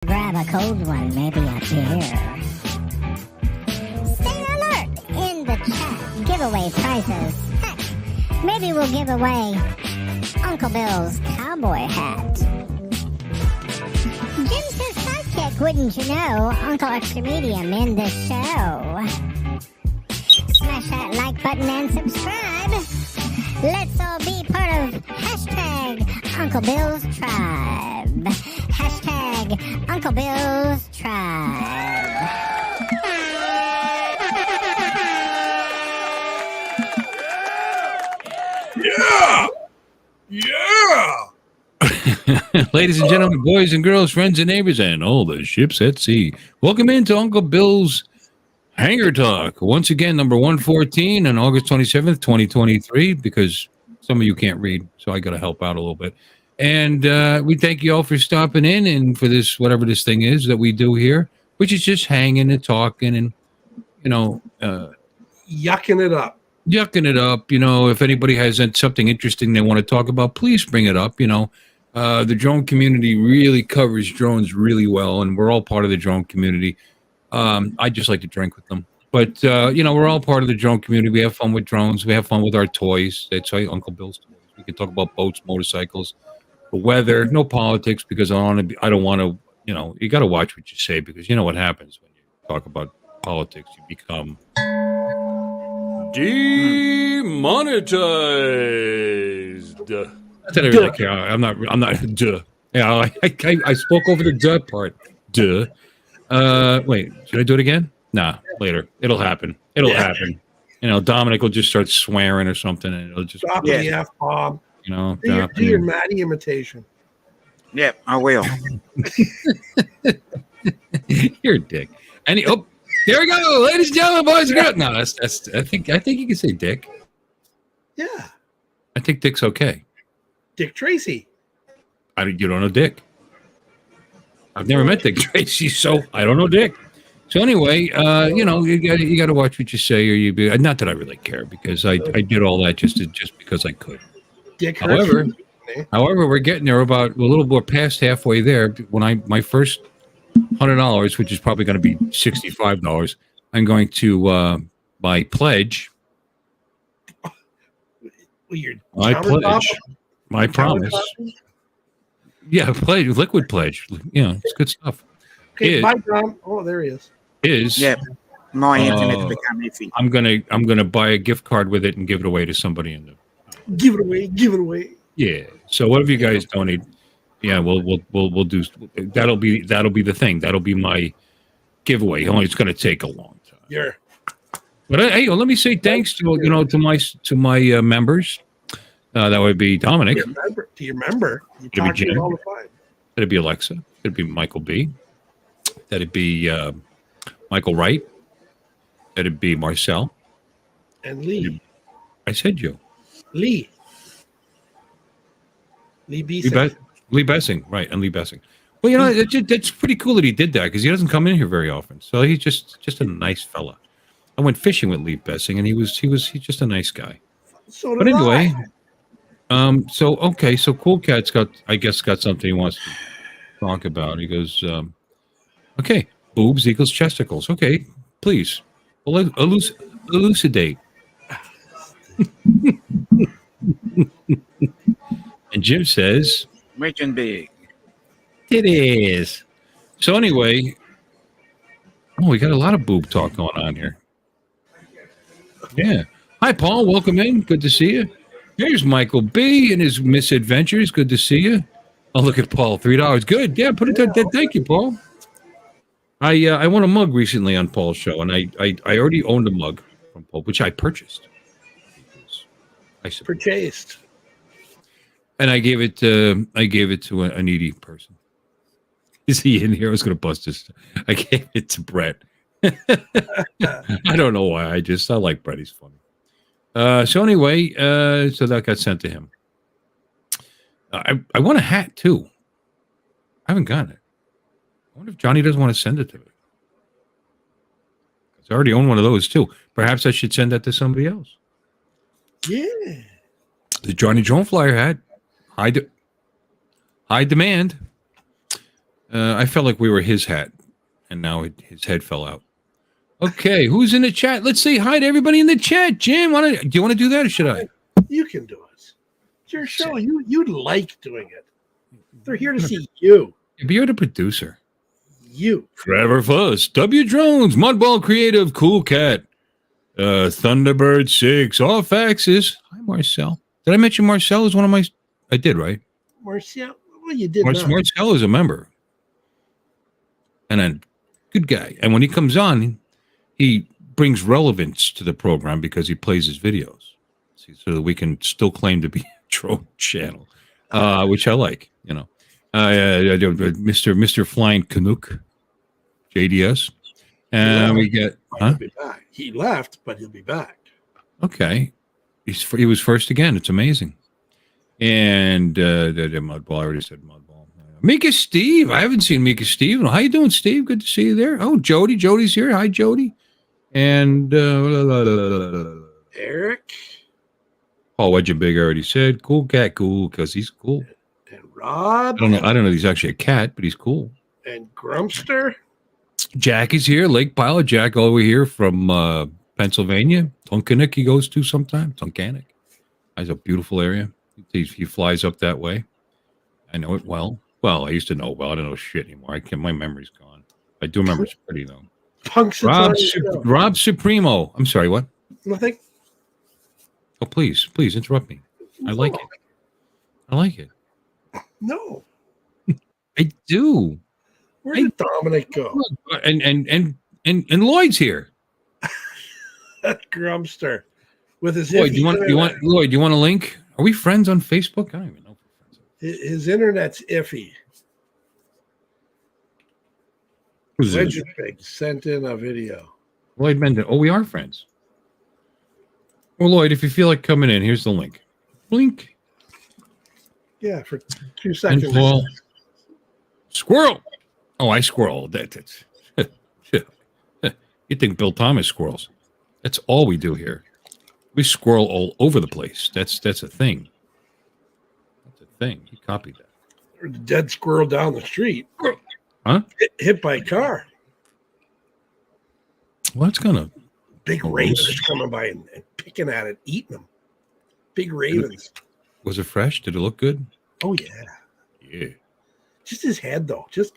Grab a cold one, maybe a beer. Stay alert in the chat. Giveaway prizes. Heck, maybe we'll give away Uncle Bill's cowboy hat. Jim's his sidekick, wouldn't you know? Uncle Extra Medium in the show. Smash that like button and subscribe. Let's all be part of hashtag Uncle Bill's Tribe. Hashtag Uncle Bill's Tribe. Yeah! Yeah! Ladies and gentlemen, boys and girls, friends and neighbors, and all the ships at sea, welcome into Uncle Bill's Hangar Talk. Once again, number 114 on August 27th, 2023, because some of you can't read, so I got to help out a little bit. And we thank you all for stopping in and for this, whatever this thing is that we do here, which is just hanging and talking and, yucking it up. Yucking it up. If anybody has something interesting they want to talk about, please bring it up. The drone community really covers drones really well, and we're all part of the drone community. I just like to drink with them. But, we're all part of the drone community. We have fun with drones. We have fun with our toys. That's why Uncle Bill's toys. We can talk about boats, motorcycles, the weather, no politics, because I don't want to, you got to watch what you say, because you know what happens when you talk about politics. You become demonetized. Not that I really care. I'm not, duh. Yeah, I spoke over the duh part. Duh. Wait, should I do it again? Nah, later. It'll happen. It'll happen. Dominic will just start swearing or something, and it'll just drop the F-bomb. Do your Maddie imitation. Yep, I will. You're a dick. There we go, ladies and gentlemen, boys and girls. No, that's. I think you can say dick. Yeah. I think dick's okay. Dick Tracy. You don't know Dick. I've never met Dick Tracy, so I don't know Dick. So anyway, you got to watch what you say, or you be. Not that I really care, because I did all that just because I could. Dick. However, we're getting there, about a little more past halfway there. When my first $100, which is probably going to be $65, I'm going to my pledge. My promise. Yeah, pledge, liquid pledge. It's good stuff. Okay, bye, Tom. Oh, there he is. My internet's become iffy. I'm gonna buy a gift card with it and give it away to somebody in the. Give it away. Yeah. So whatever you guys donate, we'll do. That'll be the thing. That'll be my giveaway. Only it's gonna take a long time. Yeah. But hey, let me say thanks to my members. That would be Dominic. To your member. You talk to him all the time. That'd be Alexa. That'd be Michael B. That'd be Michael Wright. That'd be Marcel. And Lee. I said you. Lee Bessing, right, and Lee Bessing. Well, that's pretty cool that he did that, because he doesn't come in here very often. So he's just a nice fella. I went fishing with Lee Bessing, and he's just a nice guy. So but anyway, so Cool Cat's got something he wants to talk about. He goes, okay, boobs equals chesticles. Okay, please, elucidate. And Jim says, Rich and big. It is. So anyway, we got a lot of boob talk going on here. Yeah. Hi, Paul. Welcome in. Good to see you. Here's Michael B. and his misadventures. Good to see you. Oh, look at Paul. $3. Good. Yeah, put it there. Thank you, Paul. I won a mug recently on Paul's show, and I already owned a mug from Paul, which I purchased. Purchased. And I gave it to a needy person. Is he in here? I was going to bust this. I gave it to Brett. I don't know why. I like Brett. He's funny. So anyway, so that got sent to him. I want a hat too. I haven't gotten it. I wonder if Johnny doesn't want to send it to me. I already own one of those too. Perhaps I should send that to somebody else. Yeah. The Johnny Drone Flyer hat. High demand. I felt like we were his hat, and now his head fell out. Okay, who's in the chat? Let's say hi to everybody in the chat. Jim, do you want to do that, or should I? You can do it. It's your show. You like doing it. They're here to see you. You're the producer. You. Trevor Fuss, W. Jones, Mudball Creative, Cool Cat, Thunderbird 6, Off Axis. Hi, Marcel. Did I mention Marcel is one of my... I did, right? Marcel? Well, you did not. Marcel is a member. And then, good guy. And when he comes on, he brings relevance to the program because he plays his videos. See, so that we can still claim to be a drone channel, which I like, you know. Mr. Flying Canuck, JDS. And we get... He'll be back. He left, but he'll be back. Okay. He was first again. It's amazing. And Mudball, I already said Mudball. Mika Steve. I haven't seen Mika Steve. How you doing, Steve? Good to see you there. Oh, Jody. Jody's here. Hi, Jody. And Eric. Paul Wedgebig already said. Cool cat, cool, because he's cool. And Rob. I don't know if he's actually a cat, but he's cool. And Grumpster. Jack is here. Lake Pilot. Jack over here from Pennsylvania. Tunkhannock he goes to sometimes. Tunkhannock. That's a beautiful area. He flies up that way. I know it well. Well, I used to know well. I don't know shit anymore. My memory's gone. I do remember it's pretty, though. Rob Supremo. I'm sorry, what? Nothing. Oh, please interrupt me. I like it. I like it. No. I do. Where did Dominic go? And Lloyd's here. Grumpster. With his Lloyd, you want a link? Are we friends on Facebook? I don't even know. His internet's iffy. Wedgebig sent in a video. Lloyd Mendon. Oh, we are friends. Well, Lloyd, if you feel like coming in, here's the link. Link. Yeah, for 2 seconds. Squirrel. Oh, I squirrel. That's you think Bill Thomas squirrels? That's all we do here. We squirrel all over the place. That's a thing. Thing. He copied that. There's a dead squirrel down the street. Huh? Hit by a car. Well, it's kind of big ravens coming by and picking at it, eating them. Big ravens. Was it fresh? Did it look good? Oh yeah. Yeah. Just his head though. Just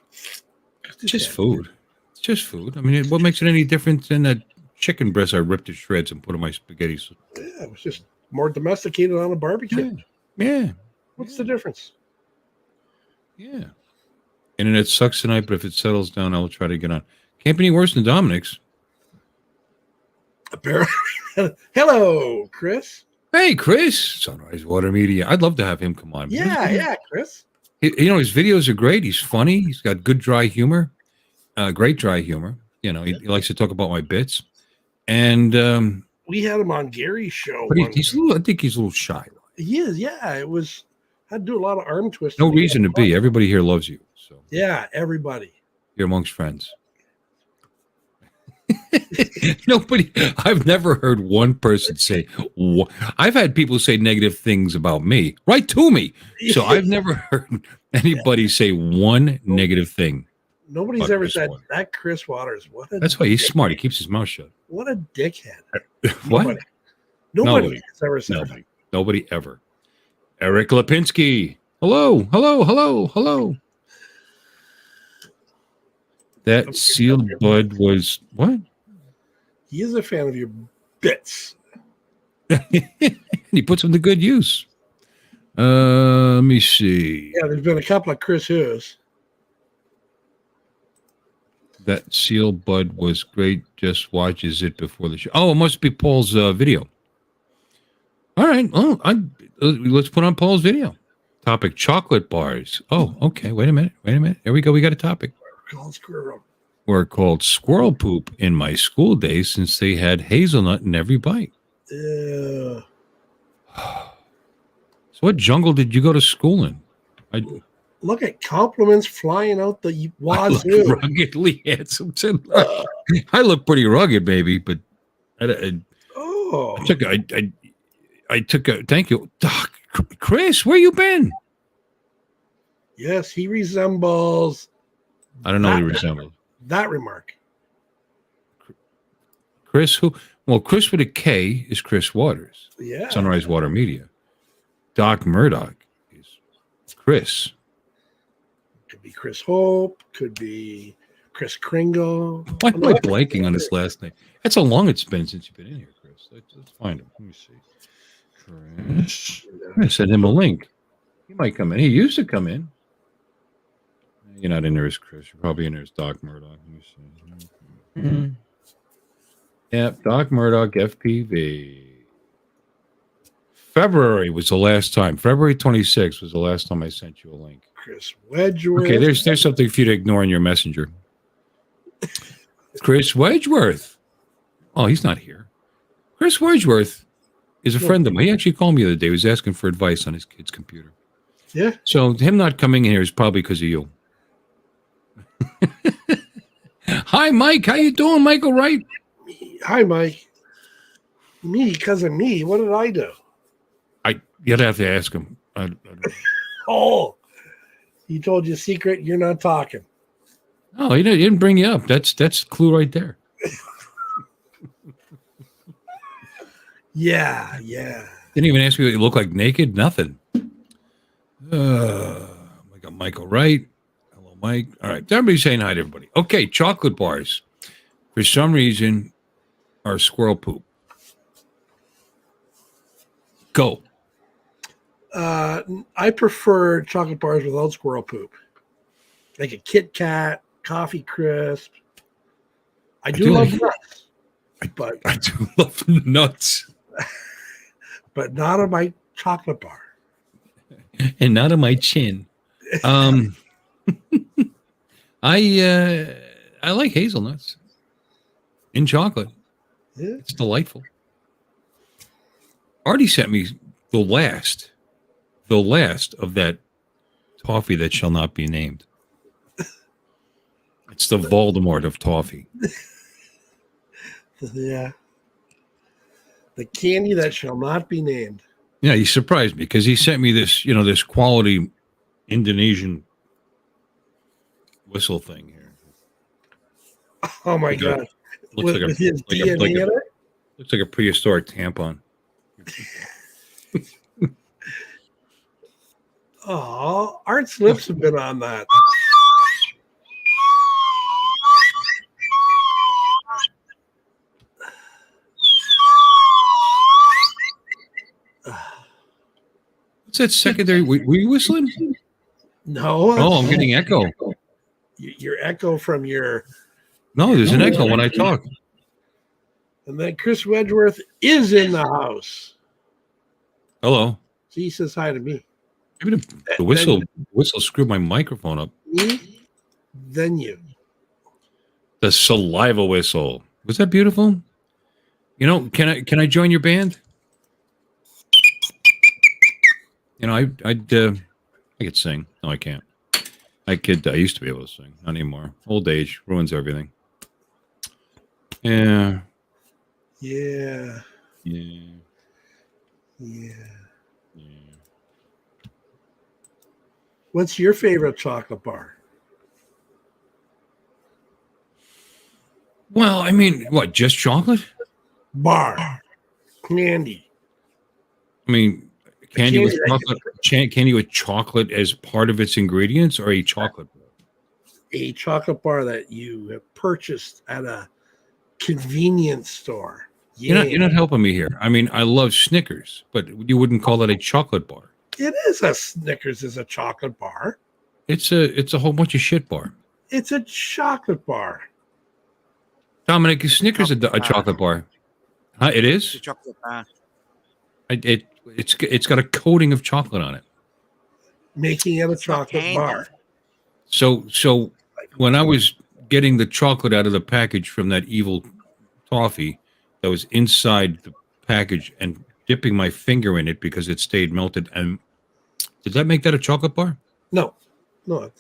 food. It's just food. I mean, what makes it any different than that chicken breast I ripped to shreds and put in my spaghetti? Yeah, it was just more domesticated on a barbecue. Yeah. What's the difference? Yeah. Internet sucks tonight, but if it settles down, I will try to get on. Can't be any worse than Dominic's. Hello, Chris. Hey, Chris. Sunrise Water Media. I'd love to have him come on. Yeah, Chris. His videos are great. He's funny. He's got good dry humor. Great dry humor. He likes to talk about my bits. And we had him on Gary's show. But I think he's a little shy. He is, yeah. It was... I'd do a lot of arm twists. No reason to be. Everybody here loves you. So yeah, everybody. You're amongst friends. Nobody. I've never heard one person say. I've had people say negative things about me, right to me. So I've never heard anybody say one negative thing. Nobody's ever said that. Chris Waters. That's why he's smart. He keeps his mouth shut. What a dickhead. What? Nobody has ever said that. Nobody ever. Eric Lipinski. Hello. That sealed bud was what? He is a fan of your bits. He puts them to good use. Let me see. Yeah, there's been a couple of Chris Who's. That sealed bud was great. Just watches it before the show. Oh, it must be Paul's video. All right. Oh, let's put on Paul's video. Topic: chocolate bars. Oh, okay. Wait a minute. There we go. We got a topic. We're called squirrel poop in my school days since they had hazelnut in every bite. So what jungle did you go to school in? Look at compliments flying out the wazoo. Ruggedly handsome. I look pretty rugged, baby, but I took a thank you. Chris, where you been? Yes, he resembles I don't know what he resembles. That remark. Chris, who? Well, Chris with a K is Chris Waters. Yeah. Sunrise Water Media. Doc Murdoch is Chris. Could be Chris Hope. Could be Chris Kringle. Why am I blanking on his last name? That's how long it's been since you've been in here, Chris. Let's find him. Let me see. Chris. I'm going to send him a link. He might come in. He used to come in. You're not in there as Chris. You're probably in there as Doc Murdoch. Let me see. Mm-hmm. Yep, Doc Murdoch, FPV. February was the last time. February 26th was the last time I sent you a link. Chris Wedgworth. Okay, there's something for you to ignore in your messenger. Chris Wedgworth. Oh, he's not here. Chris Wedgworth is a friend of mine. He actually called me the other day. He was asking for advice on his kid's computer. Yeah. So him not coming in here is probably because of you. Hi, Mike. How you doing, Michael Wright? Hi, Mike. Me, because of me. What did I do? You'd have to ask him. Oh, he told you a secret. You're not talking. No, he didn't bring you up. That's the clue right there. Yeah. Didn't even ask me what you look like naked. Nothing. I got Michael Wright. Hello, Mike. All right. Everybody's saying hi to everybody. Okay, chocolate bars. For some reason, are squirrel poop. Go. I prefer chocolate bars without squirrel poop, like a Kit Kat, Coffee Crisp. I do love nuts, but I do love nuts, but not on my chocolate bar, and not on my chin. I like hazelnuts in chocolate. Yeah. It's delightful. Artie sent me the last of that toffee that shall not be named. It's the Voldemort of toffee. Yeah. The candy that shall not be named. Yeah, he surprised me because he sent me this, this quality Indonesian whistle thing here. Oh my God. Looks With his DNA in it? Looks like a prehistoric tampon. Oh, Art's lips have been on that. What's that secondary? Were you whistling? No. Oh, I'm getting echo. Your echo from your. No, there's an echo when I talk. And then Chris Wedgworth is in the house. Hello. He says hi to me. Maybe the whistle screwed my microphone up. Me, then you. The saliva whistle. Was that beautiful? Can I join your band? I could sing. No, I can't. I used to be able to sing. Not anymore. Old age ruins everything. Yeah. Yeah. Yeah. Yeah. What's your favorite chocolate bar? Well, I mean, what? Just chocolate? Bar. Candy. I mean, candy with chocolate. Candy with chocolate as part of its ingredients, or a chocolate bar? A chocolate bar that you have purchased at a convenience store. Yeah. You're not helping me here. I mean, I love Snickers, but you wouldn't call that a chocolate bar. It is a Snickers is a chocolate bar. It's a whole bunch of shit bar. It's a chocolate bar. Dominic, is Snickers a chocolate bar? Huh? It is? It's a chocolate bar. It's got a coating of chocolate on it. Making it a chocolate bar. So when I was getting the chocolate out of the package from that evil toffee that was inside the package and dipping my finger in it because it stayed melted, and did that make that a chocolate bar? No,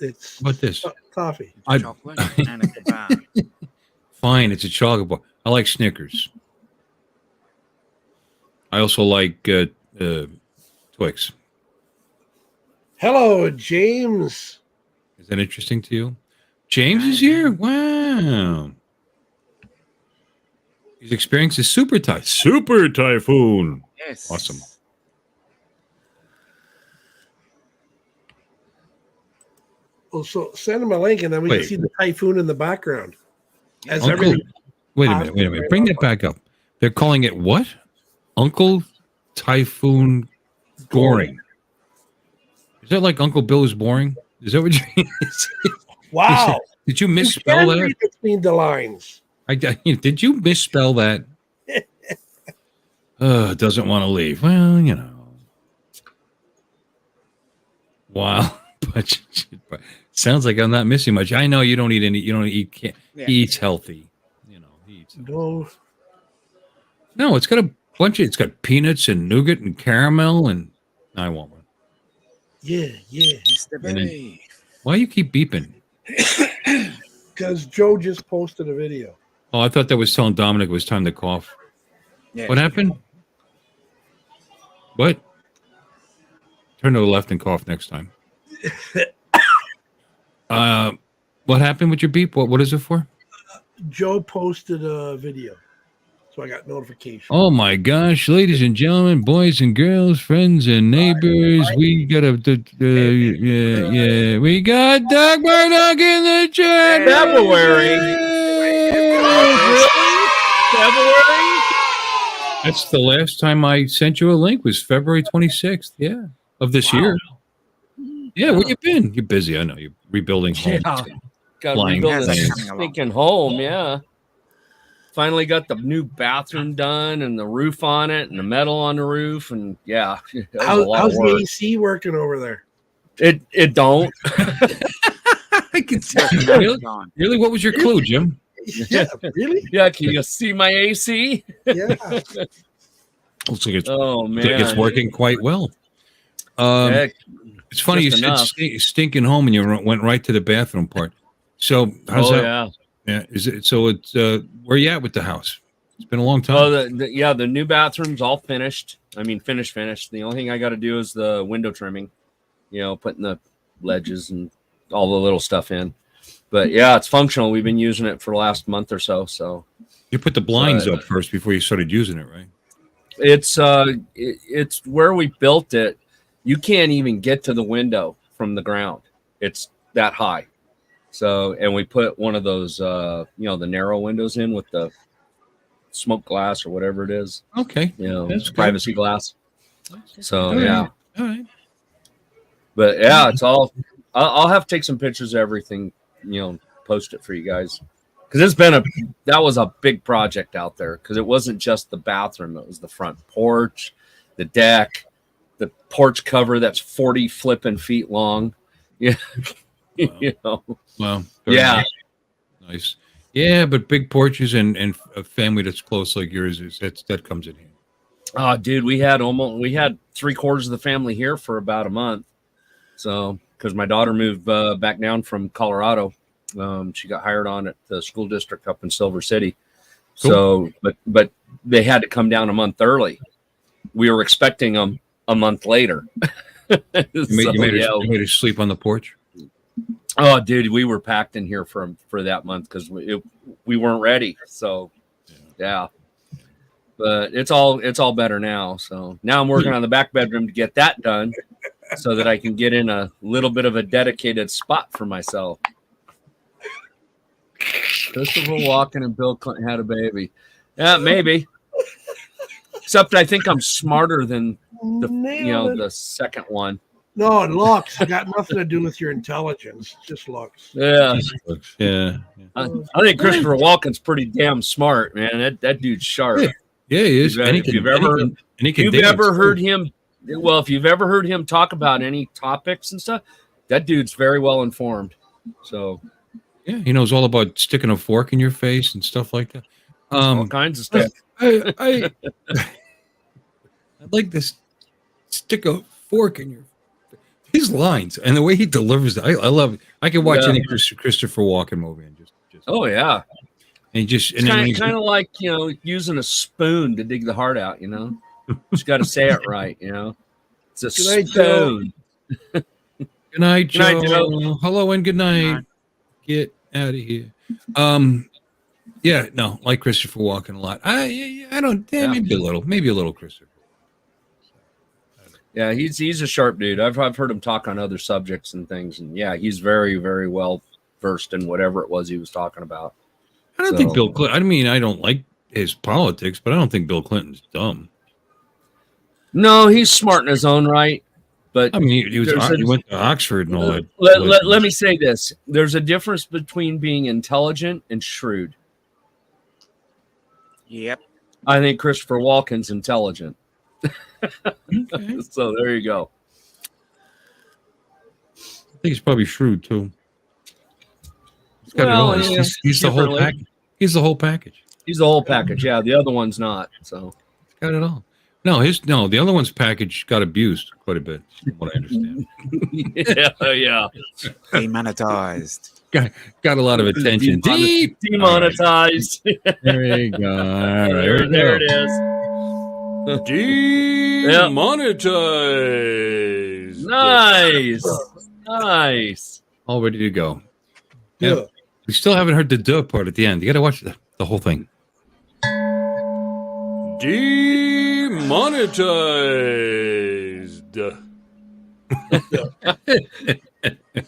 it's What this? Toffee. Chocolate and a kebab. Fine, it's a chocolate bar. I like Snickers. I also like Twix. Hello, James. Is that interesting to you? James is here. Wow. He's experienced a super typhoon. Yes. Awesome. Well, so send him a link, and then we Wait. can see the typhoon in the background. As Uncle, everything. wait a minute. Bring that back up. They're calling it what? Uncle Typhoon Goring. Is that like Uncle Bill is boring? Is that what you? Wow. Did you You misspell can that? read between the lines. Did you misspell that? Doesn't want to leave. Well, you know. Wow. But sounds like I'm not missing much. I know you don't eat any. You don't eat. He eats healthy. You know. He eats healthy. No, it's got a bunch of. It's got peanuts and nougat and caramel and. I want one. Yeah. Mr. Berry. Why you keep beeping? Because Joe just posted a video. Oh, I thought that was telling Dominic it was time to cough. Yeah. What happened? What? Turn to the left and cough next time. What happened with your beep? What is it for? Joe posted a video, so I got notification. Oh my gosh, ladies and gentlemen, boys and girls, friends and neighbors, we got we got Doug Murdoch in the chat. February. That's the last time I sent you a link. Was February 26th? Yeah, of this year. Yeah, where you been? You're busy. I know you're rebuilding home. Yeah. Got to Flying rebuild this planes. stinking home. Yeah. Finally got the new bathroom done and the roof on it and the metal on the roof. And yeah, that was a lot How's of the work. AC working over there? It don't. I can tell. Really? What was your clue, Jim? Yeah, really? Yeah, can you see my AC? Yeah. Looks like it's, Oh man, it's working quite well. Heck, It's funny you just said enough. stinking home and you went right to the bathroom part. So how's that? yeah. Yeah. Is it so? It's where you at with the house? It's been a long time. Oh, the new bathroom's all finished. I mean, finished. The only thing I got to do is the window trimming. Putting the ledges and all the little stuff in. But yeah, it's functional. We've been using it for the last month or so. So you put the blinds up first before you started using it, right? it's where we built it. You can't even get to the window from the ground. It's that high. So, and we put one of those, the narrow windows in with the smoke glass or whatever it is. Okay. That's privacy glass. So, All right. yeah. All right. But yeah, it's all, I'll have to take some pictures of everything, post it for you guys. Because that was a big project out there. Because it wasn't just the bathroom. It was the front porch, the deck, the porch cover that's 40 flipping feet long. Yeah. Wow. Wow. Very Yeah. Nice. Yeah, but big porches and a family that's close like yours that comes in here. Oh, dude, we had 3/4 of the family here for about a month. So, because my daughter moved back down from Colorado, she got hired on at the school district up in Silver City. Cool. So, but they had to come down a month early. We were expecting them a month later. You made her sleep on the porch. Oh, dude, we were packed in here for that month because we weren't ready. So, yeah. But it's all better now. So now I'm working on the back bedroom to get that done, so that I can get in a little bit of a dedicated spot for myself. Christopher Walken and Bill Clinton had a baby. Yeah, maybe. Except I think I'm smarter than the second one. No, it looks. It got nothing to do with your intelligence. It just looks. Yeah. Yeah. I think Christopher Walken's pretty damn smart, man. That dude's sharp. Yeah, he is. If you've ever heard him talk about any topics and stuff, that dude's very well informed. So yeah, he knows all about sticking a fork in your face and stuff like that. all kinds of stuff. I'd like to stick a fork in your. His lines and the way he delivers it, I love it. I can watch any Christopher Walken movie and just. Oh yeah, and it's kind of like using a spoon to dig the heart out. Just got to say it right. It's a spoon. Good night, Joe. Hello and good night. Get Out of here. Yeah, no, like Christopher Walken a lot. I don't. Yeah, maybe a little Christopher. Yeah, he's a sharp dude. I've heard him talk on other subjects and things, and yeah, he's very, very well versed in whatever it was he was talking about. I don't think Bill Clinton. I mean, I don't like his politics, but I don't think Bill Clinton's dumb. No, he's smart in his own right. But I mean, he went to Oxford and all that. Let me say this: there's a difference between being intelligent and shrewd. Yep. I think Christopher Walken's intelligent. Okay. So there you go. I think he's probably shrewd too. He's got Well, it all. yeah, He's the whole package. He's the whole package. He's the whole package. Yeah, the other one's not. So He's got it all. No, the other one's package got abused quite a bit, from what I understand. yeah. Demonetized. Got a lot of attention. Demonetized. There you go. All right, there it is. Demonetized. Nice. All ready to go. Yeah. Yep. We still haven't heard the duh part at the end. You got to watch the whole thing. Demonetized.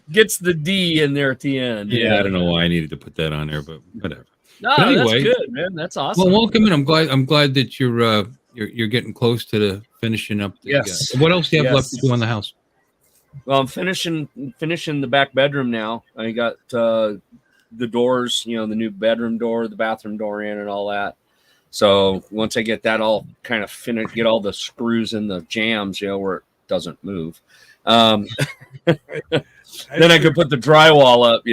Gets the D in there at the end. Yeah, I don't know why I needed to put that on there, but whatever. No, But anyway, that's good, man. That's awesome. Well, welcome in. I'm glad that you're getting close to the finishing up. Yes. What else do you have Yes. left to do on the house? Well, I'm finishing the back bedroom now. I got the doors, the new bedroom door, the bathroom door in, and all that. So once I get that all kind of finished, get all the screws and the jams, where it doesn't move, then I could put the drywall up.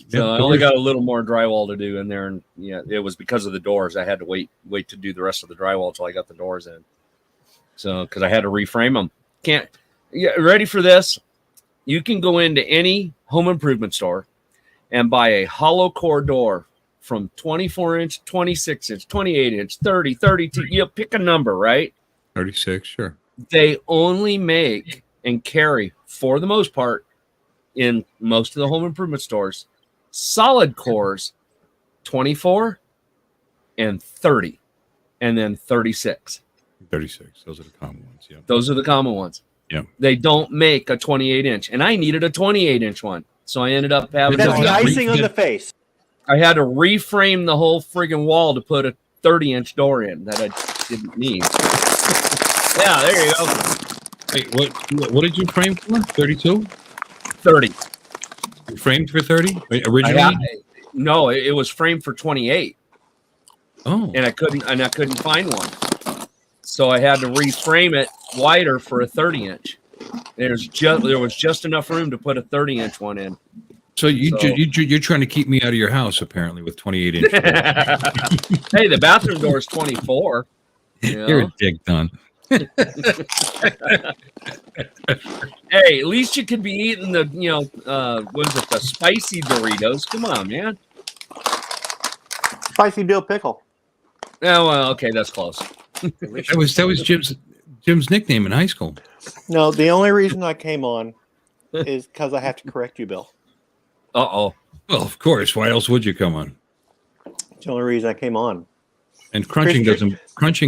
So I only got a little more drywall to do in there, and it was because of the doors. I had to wait to do the rest of the drywall until I got the doors in. So because I had to reframe them. Ready for this? You can go into any home improvement store and buy a hollow core door from 24-inch, 26-inch, 28-inch, 30, 32. You pick a number, right? 36, sure. They only make and carry, for the most part, in most of the home improvement stores, solid cores 24 and 30, and then 36. 36. Those are the common ones. Yeah. Those are the common ones. Yeah. They don't make a 28-inch, and I needed a 28-inch one, so I ended up having. That's the icing on the face. I had to reframe the whole friggin' wall to put a 30-inch door in that I didn't need. Yeah, there you go. Wait, what did you frame for? 32? 30. You framed for 30 originally? No, it was framed for 28. Oh. And I couldn't find one. So I had to reframe it wider for a 30-inch. There was just enough room to put a 30-inch one in. So you're trying to keep me out of your house apparently with 28-inch. Hey, the bathroom door is 24. You're a dick, Don. Hey, at least you could be eating the the spicy Doritos. Come on, man. Spicy dill pickle. Oh, well, okay, that's close. That was Jim's nickname in high school. No, the only reason I came on is because I have to correct you, Bill. Uh-oh. Well, of course. Why else would you come on? It's the only reason I came on. And crunching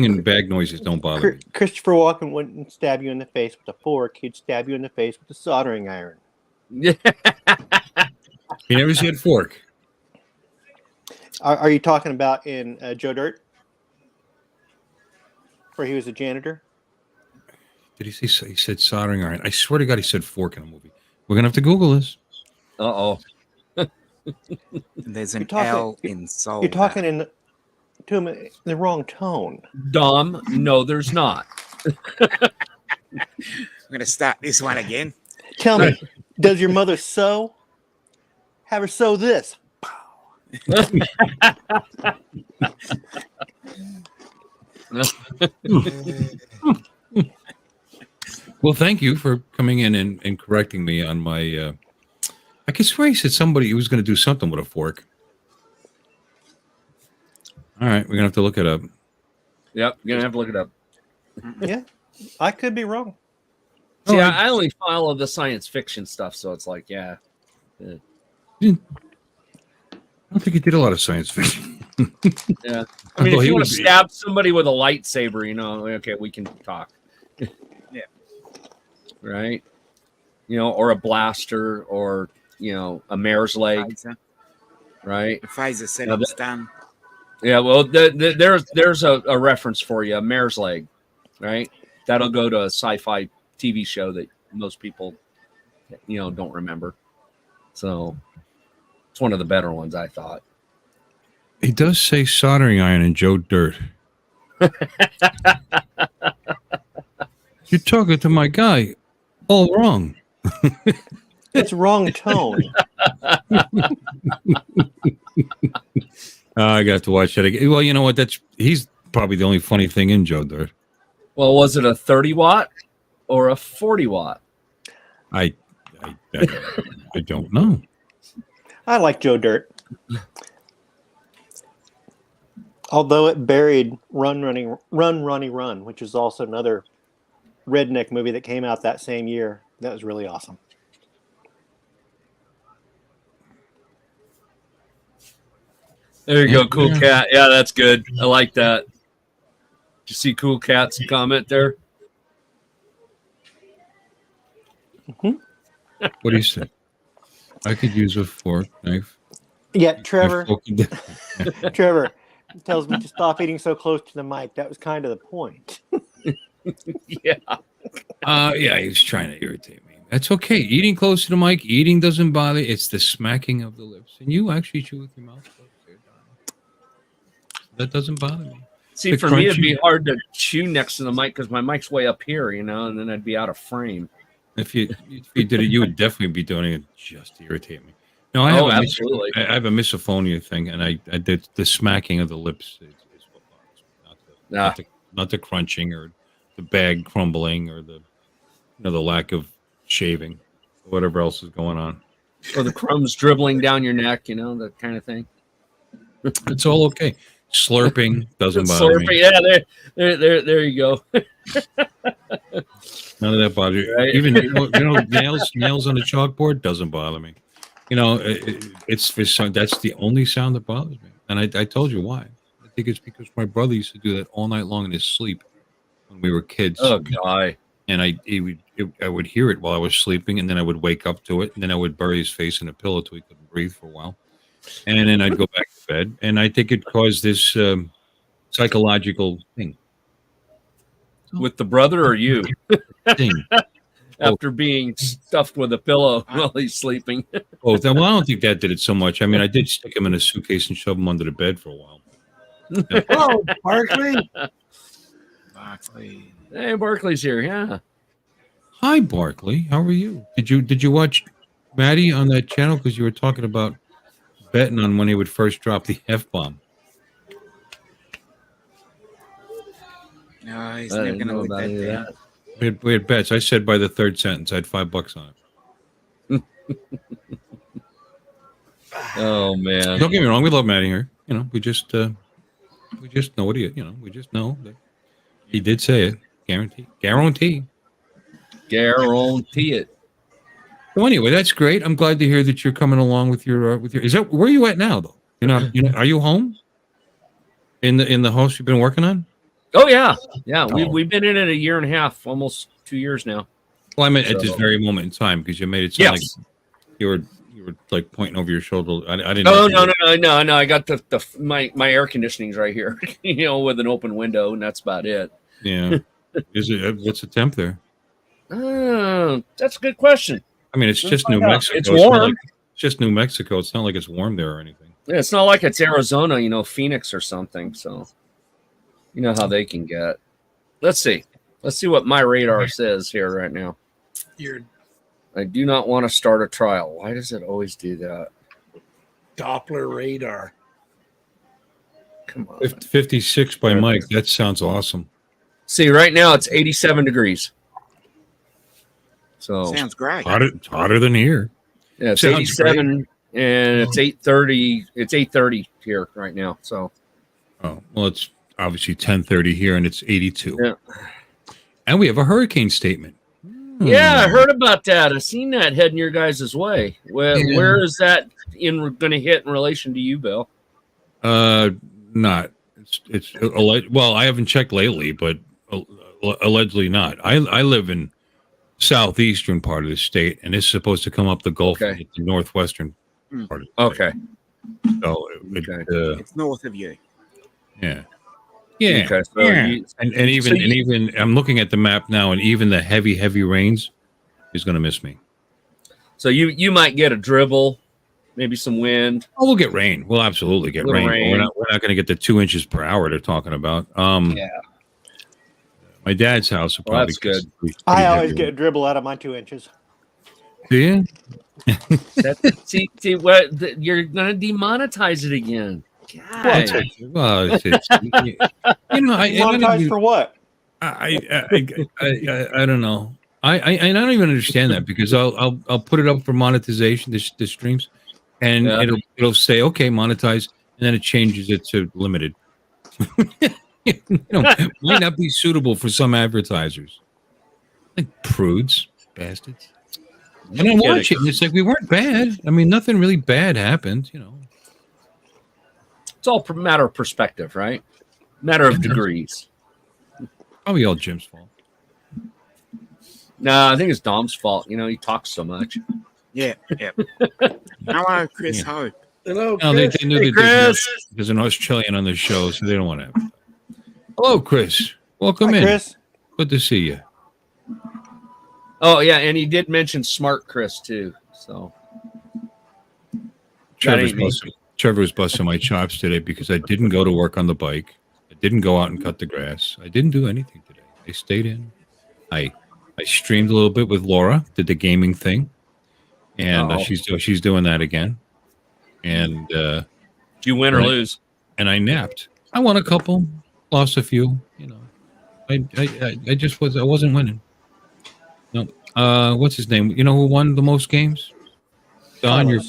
and bag noises don't bother me. Christopher Walken wouldn't stab you in the face with a fork. He'd stab you in the face with a soldering iron. He never said fork. Are you talking about in Joe Dirt? Where he was a janitor? Did he say he said soldering iron? I swear to God he said fork in a movie. We're going to have to Google this. Uh-oh. There's an talking- L in soul. You're talking to him in the wrong tone. Dom, no, there's not. I'm going to start this one again. Tell me, does your mother sew? Have her sew this. Well, thank you for coming in and correcting me on my. I could swear he said he was going to do something with a fork. All right, we're gonna have to look it up. Yep, you're gonna have to look it up. Yeah, I could be wrong. See, I only follow the science fiction stuff, so it's like, yeah. I don't think he did a lot of science fiction. Yeah. I mean, Although if he you want would to be- stab somebody with a lightsaber, you know, okay, we can talk. Yeah. Right? You know, or a blaster, or, you know, a mare's leg, Pfizer. right? The Pfizer said Now it's done. Yeah, well, there's a reference for you, a mare's leg, right? That'll go to a sci-fi TV show that most people, you know, don't remember. So it's one of the better ones, I thought. He does say soldering iron and Joe Dirt. You're talking to my guy. All wrong. It's wrong tone. I got to watch that again. Well, you know what? He's probably the only funny thing in Joe Dirt. Well, was it a 30 watt or a 40 watt? I don't know. I like Joe Dirt. Although it buried Run, Ronnie, Run, which is also another redneck movie that came out that same year. That was really awesome. There you go, Cool Yeah. Cat. Yeah, that's good. I like that. Did you see Cool Cat's comment there? What do you say? I could use a fork, knife. Yeah, Trevor. Yeah. Trevor tells me to stop eating so close to the mic. That was kind of the point. Yeah. Yeah, he was trying to irritate me. That's okay. Eating close to the mic, eating doesn't bother. It's the smacking of the lips. And you actually chew with your mouth closed. That doesn't bother me. See, The for me, it'd crunchy- be hard to chew next to the mic because my mic's way up here, you know, and then I'd be out of frame. If you did it, you would definitely be doing it just to irritate me. No, I have Oh, absolutely. I have a misophonia thing, and I did the smacking of the lips is what bothers me, not the crunching or the bag crumbling or the the lack of shaving, whatever else is going on. Or the crumbs dribbling down your neck, you know, that kind of thing. It's all okay. Slurping doesn't bother Slurping. me. Yeah, there you go. None of that bothers me. Right. Even nails on the chalkboard doesn't bother me. It's for some. That's the only sound that bothers me. And I told you why. I think it's because my brother used to do that all night long in his sleep when we were kids. Oh, God. And I would hear it while I was sleeping, and then I would wake up to it, and then I would bury his face in a pillow till he couldn't breathe for a while, and then I'd go back to bed. And I think it caused this psychological thing. With the brother or you? Thing. After being stuffed with a pillow while he's sleeping. Oh, well, I don't think that did it so much. I mean, I did stick him in a suitcase and shove him under the bed for a while. Oh, Barkley. Barkley. Hey, Barkley's here. Yeah. Hi, Barkley. How are you? Did you watch Maddie on that channel? Because you were talking about betting on when he would first drop the F-bomb. No, he's I never didn't going to know live about that any of down. that. We had bets. I said by the third sentence, I had $5 on it. Oh, man. Don't get me wrong. We love Maddie here. We just know what he. We just know that he did say it. Guarantee. Guarantee it. So anyway, that's great. I'm glad to hear that you're coming along with your. Is that where are you at now though? Are you home? In the house you've been working on? Oh, yeah. Yeah. Oh. We've been in it a year and a half, almost 2 years now. Well, I meant at this So- very moment in time because you made it sound Yes. like you were like pointing over your shoulder. I didn't. No, know if you no, were- no. I got my air conditioning's right here, with an open window, and that's about it. Yeah. Is it? What's the temp there? That's a good question. I mean, it's just New find out. Mexico. It's not warm. like- it's just New Mexico. It's not like it's warm there or anything. Yeah, it's not like it's Arizona, Phoenix or something. So, you know how they can get. Let's see what my radar says here right now. Your I do not want to start a trial. Why does it always do that? Doppler radar. Come on. 56 by Mike. That sounds awesome. See, right now it's 87 degrees. So Sounds great. It's hotter than here. yeah, it's Sounds 87 and it's 8:30. It's 8:30 here right now. So Oh, well, it's obviously 10:30 here, and it's 82. Yeah. And we have a hurricane statement. Yeah, I heard about that. I've seen that heading your guys' way. Yeah. Where is that going to hit in relation to you, Bill? Not. It's well, I haven't checked lately, but allegedly not. I live in southeastern part of the state, and it's supposed to come up the Gulf and hit the northwestern part of the state. So It's north of you. yeah. Yeah. Okay, so yeah. And even I'm looking at the map now, and even the heavy rains is going to miss me. So you might get a dribble, maybe some wind. Oh, we'll get rain. We'll absolutely get rain. We're not going to get the 2 inches per hour they're talking about. Yeah. My dad's house will probably. That's good. I always get a dribble out of my 2 inches. Do you? see what you're going to demonetize it again. Well, Monetized for what? I don't know. I don't even understand that, because I'll put it up for monetization, the streams, and it'll say okay, monetize, and then it changes it to limited. Might not be suitable for some advertisers. Like prudes, bastards. And I'm watching. It's like we weren't bad. I mean, nothing really bad happened. It's all a matter of perspective, right? Matter of degrees. Probably all Jim's fault. No, I think it's Dom's fault. He talks so much. Yeah. Hello, Chris Hope. Hello, No, Chris. they knew that there's an Australian on the show, so they don't want to have it. Hello, Chris. Welcome in. Chris. Good to see you. Oh, yeah, and he did mention Smart Chris, too. So Trevor was busting my chops today because I didn't go to work on the bike. I didn't go out and cut the grass. I didn't do anything today. I stayed in. I streamed a little bit with Laura, did the gaming thing, and she's doing that again. And did you win or lose? And I napped. I won a couple, lost a few. I wasn't winning. No. What's his name? You know who won the most games? Don.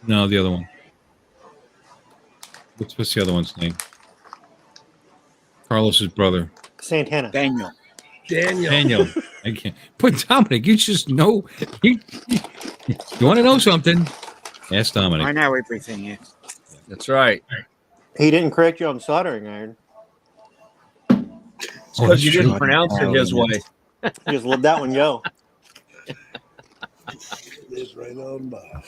No, the other one. What's the other one's name? Carlos's brother. Santana. Daniel. I can't. But Dominic, you just know. You want to know something? Ask Dominic. I know everything. Yeah. That's right. He didn't correct you on soldering iron. Because you didn't pronounce it his way. Just let that one go. It's right on by.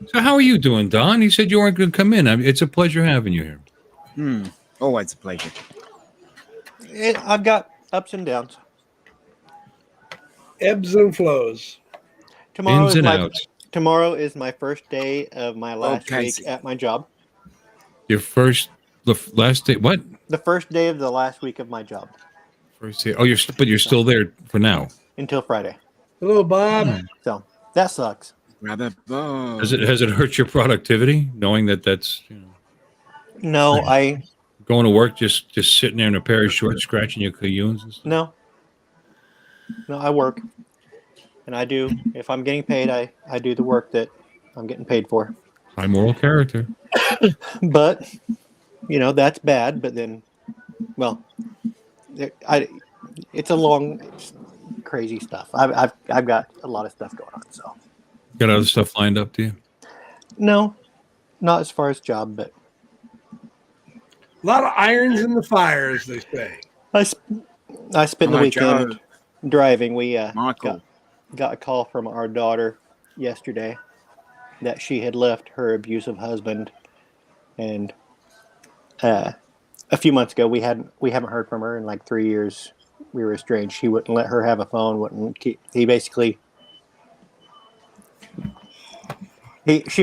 So how are you doing, Don? You said you weren't going to come in. It's a pleasure having you here. Always a pleasure. I've got ups and downs. Ebbs and flows. Tomorrow is my first day of my last week at my job. The last day? What? The first day of the last week of my job. First day. Oh, you're still there for now. Until Friday. Hello, Bob. So that sucks. Brother Bob. Has it hurt your productivity knowing that's No, I going to work just sitting there in a pair of shorts scratching your cayunes and stuff? No, I work, and I do. If I'm getting paid, I do the work that I'm getting paid for. High moral character. But that's bad. But then, well, it's a long, crazy stuff. I've got a lot of stuff going on. So, got other stuff lined up, do you? No, not as far as job, but a lot of irons in the fire, as they say. I spent the weekend driving. We Michael got a call from our daughter yesterday that she had left her abusive husband, and a few months ago we haven't heard from her in like 3 years. We were estranged. He wouldn't let her have a phone. She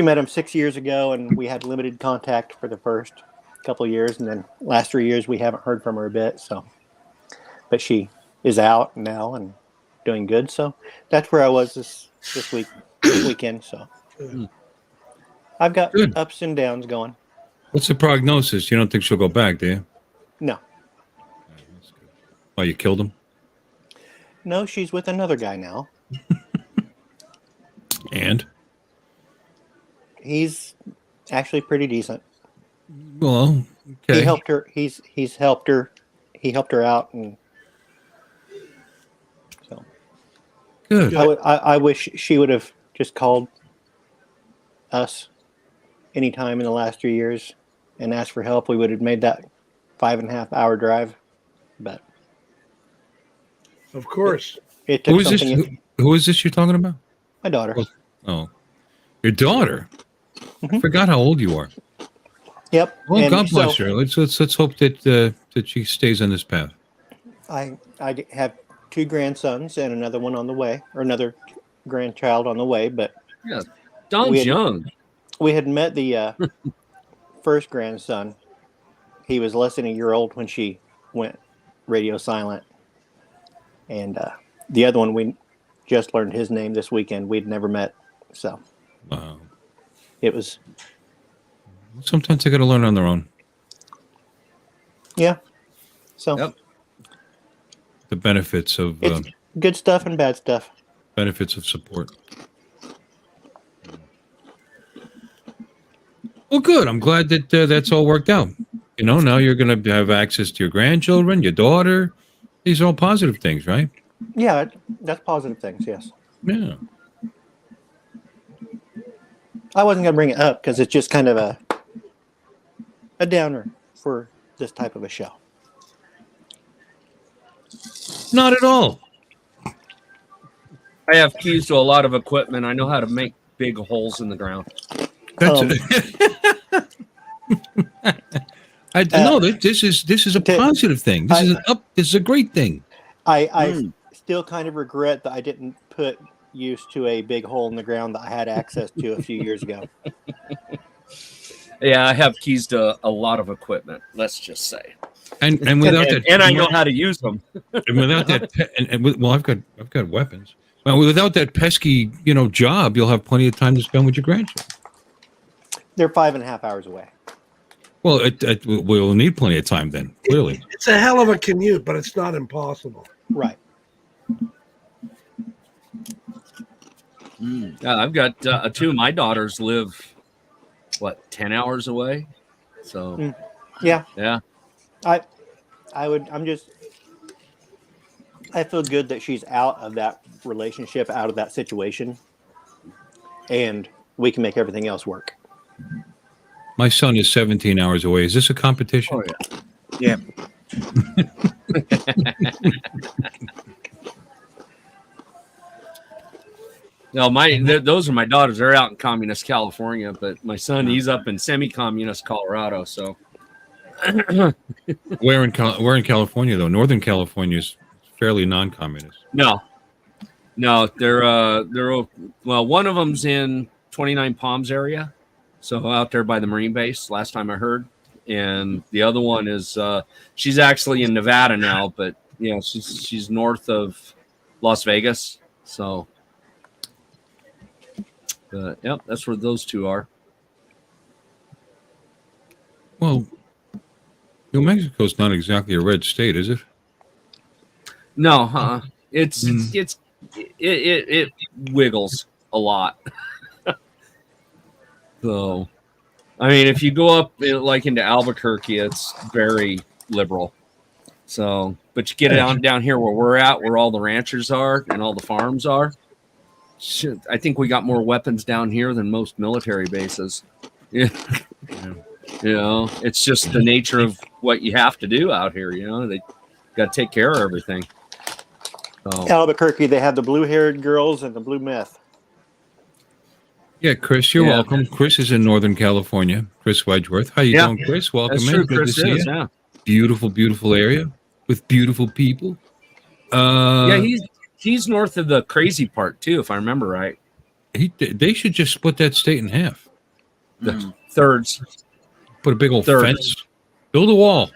met him 6 years ago, and we had limited contact for the first couple of years, and then last 3 years we haven't heard from her a bit. So, but she is out now and doing good. So that's where I was this weekend. So I've got ups and downs going. What's the prognosis? You don't think she'll go back, do you? No. Oh, you killed him? No, she's with another guy now. And? He's actually pretty decent. Well, okay. He helped her. He's helped her. He helped her out, and so Good. I wish she would have just called us anytime in the last 3 years and asked for help. We would have made that 5.5 hour drive. But Of course. it took Who is this? something. Who is this you're talking about? My daughter. Oh, your daughter. I forgot how old you are. Yep. Well, And God bless so her. Let's hope that that she stays on this path. I have 2 grandsons and another one on the way, or another grandchild on the way. But Yeah, Don's We had- young. we had met the first grandson. He was less than a year old when she went radio silent. And the other one, we just learned his name this weekend. We'd never met. So Wow. it was, Sometimes they got to learn on their own. yeah. So Yep. The benefits of it's good stuff and bad stuff. benefits of support. Well, good. I'm glad that that's all worked out. You know, now you're going to have access to your grandchildren, your daughter. These are all positive things, right? Yeah, that's positive things, yes. Yeah. I wasn't going to bring it up because it's just kind of a downer for this type of a show. Not at all. I have keys to a lot of equipment. I know how to make big holes in the ground. That's no. This is a positive thing. This is a great thing. I still kind of regret that I didn't put use to a big hole in the ground that I had access to a few years ago. Yeah, I have keys to a lot of equipment. Let's just say, And without that, and I know how to use them. and without that, I've got weapons. Well, without that pesky, job, you'll have plenty of time to spend with your grandchildren. They're 5.5 hours away. Well, we'll need plenty of time then. Clearly, It's a hell of a commute, but it's not impossible. Right. Yeah, I've got 2 of my daughters live 10 hours away. So Yeah. yeah, I feel good that she's out of that relationship, out of that situation, and we can make everything else work. my son is 17 hours away. Is this a competition? Oh, yeah. no, those are my daughters. They're out in communist California, but my son, he's up in semi-communist Colorado. So Where in California though? Northern California is fairly non-communist. no, they're well, one of them's in 29 Palms area, so out there by the Marine base. Last time I heard, and the other one is she's actually in Nevada now, but she's north of Las Vegas. So, yep, that's where those 2 are. Well, New Mexico's not exactly a red state, is it? No, it wiggles a lot. So, I mean, if you go up like into Albuquerque, it's very liberal. So, but you get it down here where we're at, where all the ranchers are and all the farms are. Shit, I think we got more weapons down here than most military bases. Yeah. It's just the nature of what you have to do out here. They got to take care of everything. So, Albuquerque, they have the blue-haired girls and the blue meth. Yeah, Chris, you're welcome. Chris is in Northern California. Chris Wedgeworth. How you doing, Chris? Welcome that's in. true. Good Chris to see is, you. yeah. Beautiful, beautiful area with beautiful people. Yeah, he's north of the crazy part too, if I remember right. They should just split that state in half. The thirds. Put a big old Third. fence. Build a wall.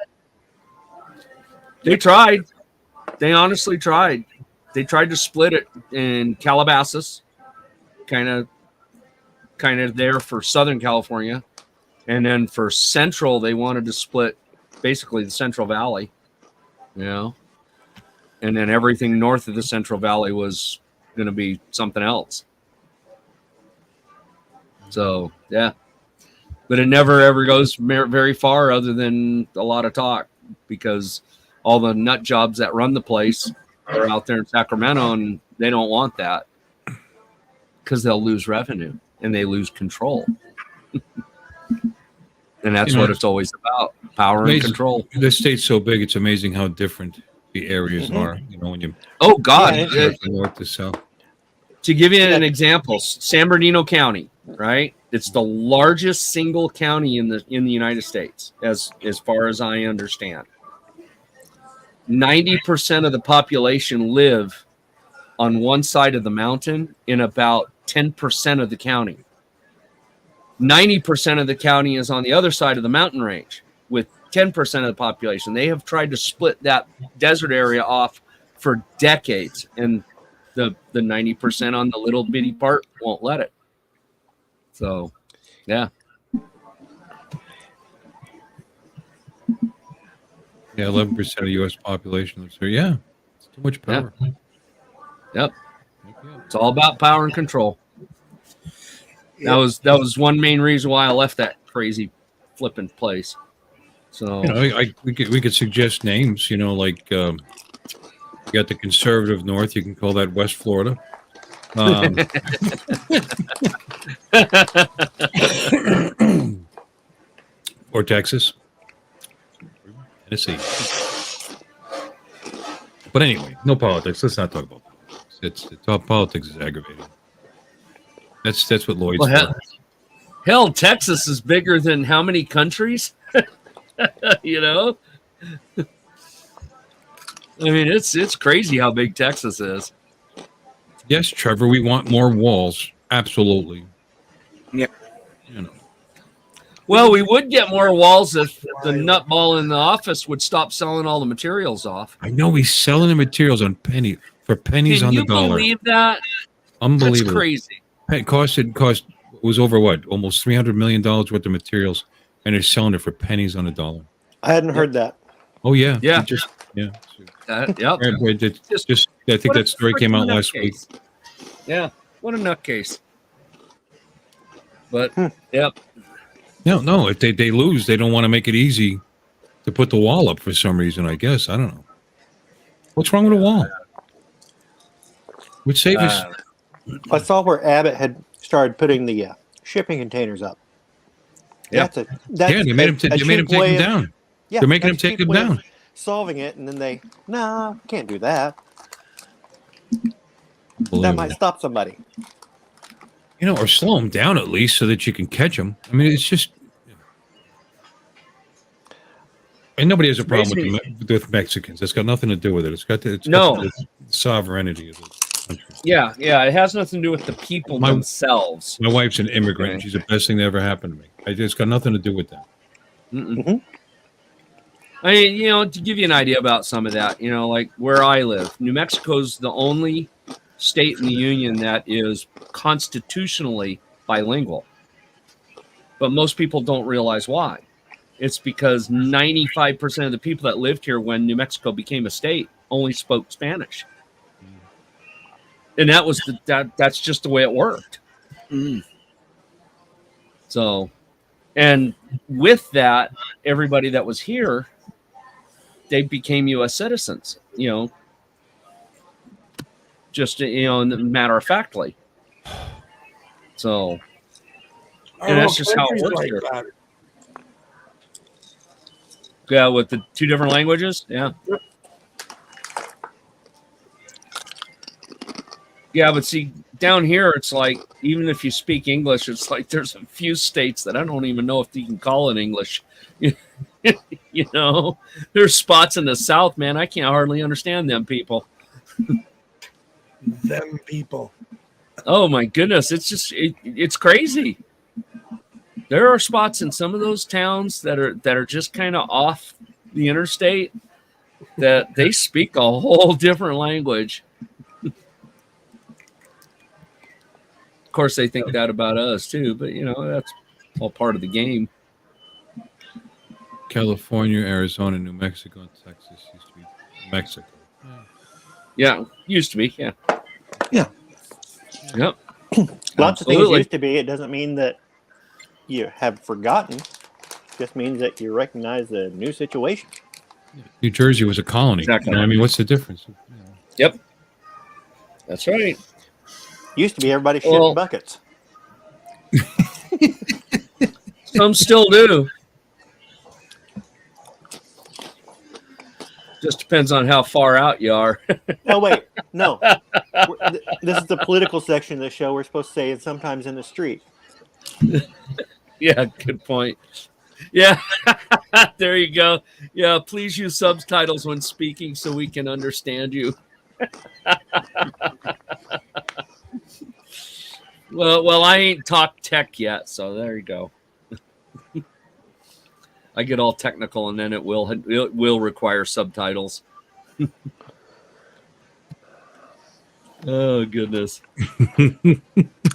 They tried. They honestly tried. They tried to split it in Calabasas, kind of there for Southern California, and then for Central, they wanted to split basically the Central Valley, and then everything north of the Central Valley was going to be something else. So yeah, but it never ever goes very far, other than a lot of talk, because all the nut jobs that run the place are out there in Sacramento, and They don't want that because they'll lose revenue and they lose control. And that's what it's always about, power and control. The state's so big, it's amazing how different the areas are. You know, when you God. from north to south. To give you an example, San Bernardino County, right? It's the largest single county in the United States, as far as I understand. 90% of the population live on one side of the mountain in about 10% of the county. 90% of the county is on the other side of the mountain range with 10% of the population. They have tried to split that desert area off for decades, and the 90% on the little bitty part won't let it. So, yeah. Yeah, 11% of the U.S. population lives here. Yeah, it's too much power. Yeah. Yep. It's all about power and control. That was one main reason why I left that crazy flipping place. So you know, we could suggest names. You know, like you got the conservative North. You can call that West Florida, or Texas, Tennessee. But anyway, no politics. Let's not talk about politics. Politics is aggravating. That's what Lloyd's for. Hell, Texas is bigger than how many countries? You know? I mean, it's crazy how big Texas is. Yes, Trevor, we want more walls. Absolutely. Yep. You know. Well, we would get more walls if the nutball in the office would stop selling all the materials off. I know he's selling the materials on pennies on the dollar. Can you believe that? Unbelievable. That's crazy. It was over what? Almost $300 million worth of materials, and they're selling it for pennies on the dollar. I hadn't heard that. Oh yeah. Yeah. Yeah. Yep. I think that story came out last week. Yeah. What a nutcase. But yep. No. If they lose, they don't want to make it easy to put the wall up for some reason. I guess I don't know. What's wrong with the wall? Would save us. I saw where Abbott had started putting the shipping containers up. Yeah. They made him take them down. Yeah, they're making him take them down. Solving it, and then can't do that. That might stop somebody. You know, or slow them down at least so that you can catch them. I mean, it's just. And nobody has a problem with Mexicans. It's got nothing to do with it. It's got the sovereignty of the country. Yeah. It has nothing to do with the people themselves. My wife's an immigrant. Okay. She's the best thing that ever happened to me. It's got nothing to do with that. Mm-hmm. I mean, you know, to give you an idea about some of that, you know, like where I live, New Mexico's the only state in the union that is constitutionally bilingual. But most people don't realize why. It's because 95% of the people that lived here when New Mexico became a state only spoke Spanish. And that was that's just the way it worked. So, and with that, everybody that was here, they became U.S. citizens, you know, just, you know, matter of factly. So, and that's just how it works here. Yeah, with the two different languages. Yeah. Yeah, but see, down here, it's like, even if you speak English, it's like there's a few states that I don't even know if you can call it English. You know, there's spots in the South, man, I can't hardly understand them people. Them people. Oh, my goodness. It's just, it's crazy. There are spots in some of those towns that are just kind of off the interstate that they speak a whole different language. Of course, they think that about us too, but you know, that's all part of the game. California, Arizona, New Mexico, and Texas used to be Mexico. Yeah, used to be. Yeah. Yeah. Yep. Lots of things used to be. It doesn't mean that you have forgotten. It just means that you recognize the new situation. New Jersey was a colony. Exactly. You know, I mean, what's the difference? Yep. That's right. Used to be everybody shit in buckets. Some still do. Just depends on how far out you are. Oh, wait. No. This is the political section of the show. We're supposed to say it's sometimes in the street. Yeah, good point. Yeah, there you go. Yeah, please use subtitles when speaking so we can understand you. Well, I ain't talked tech yet, so there you go. I get all technical, and then it will require subtitles. Oh goodness!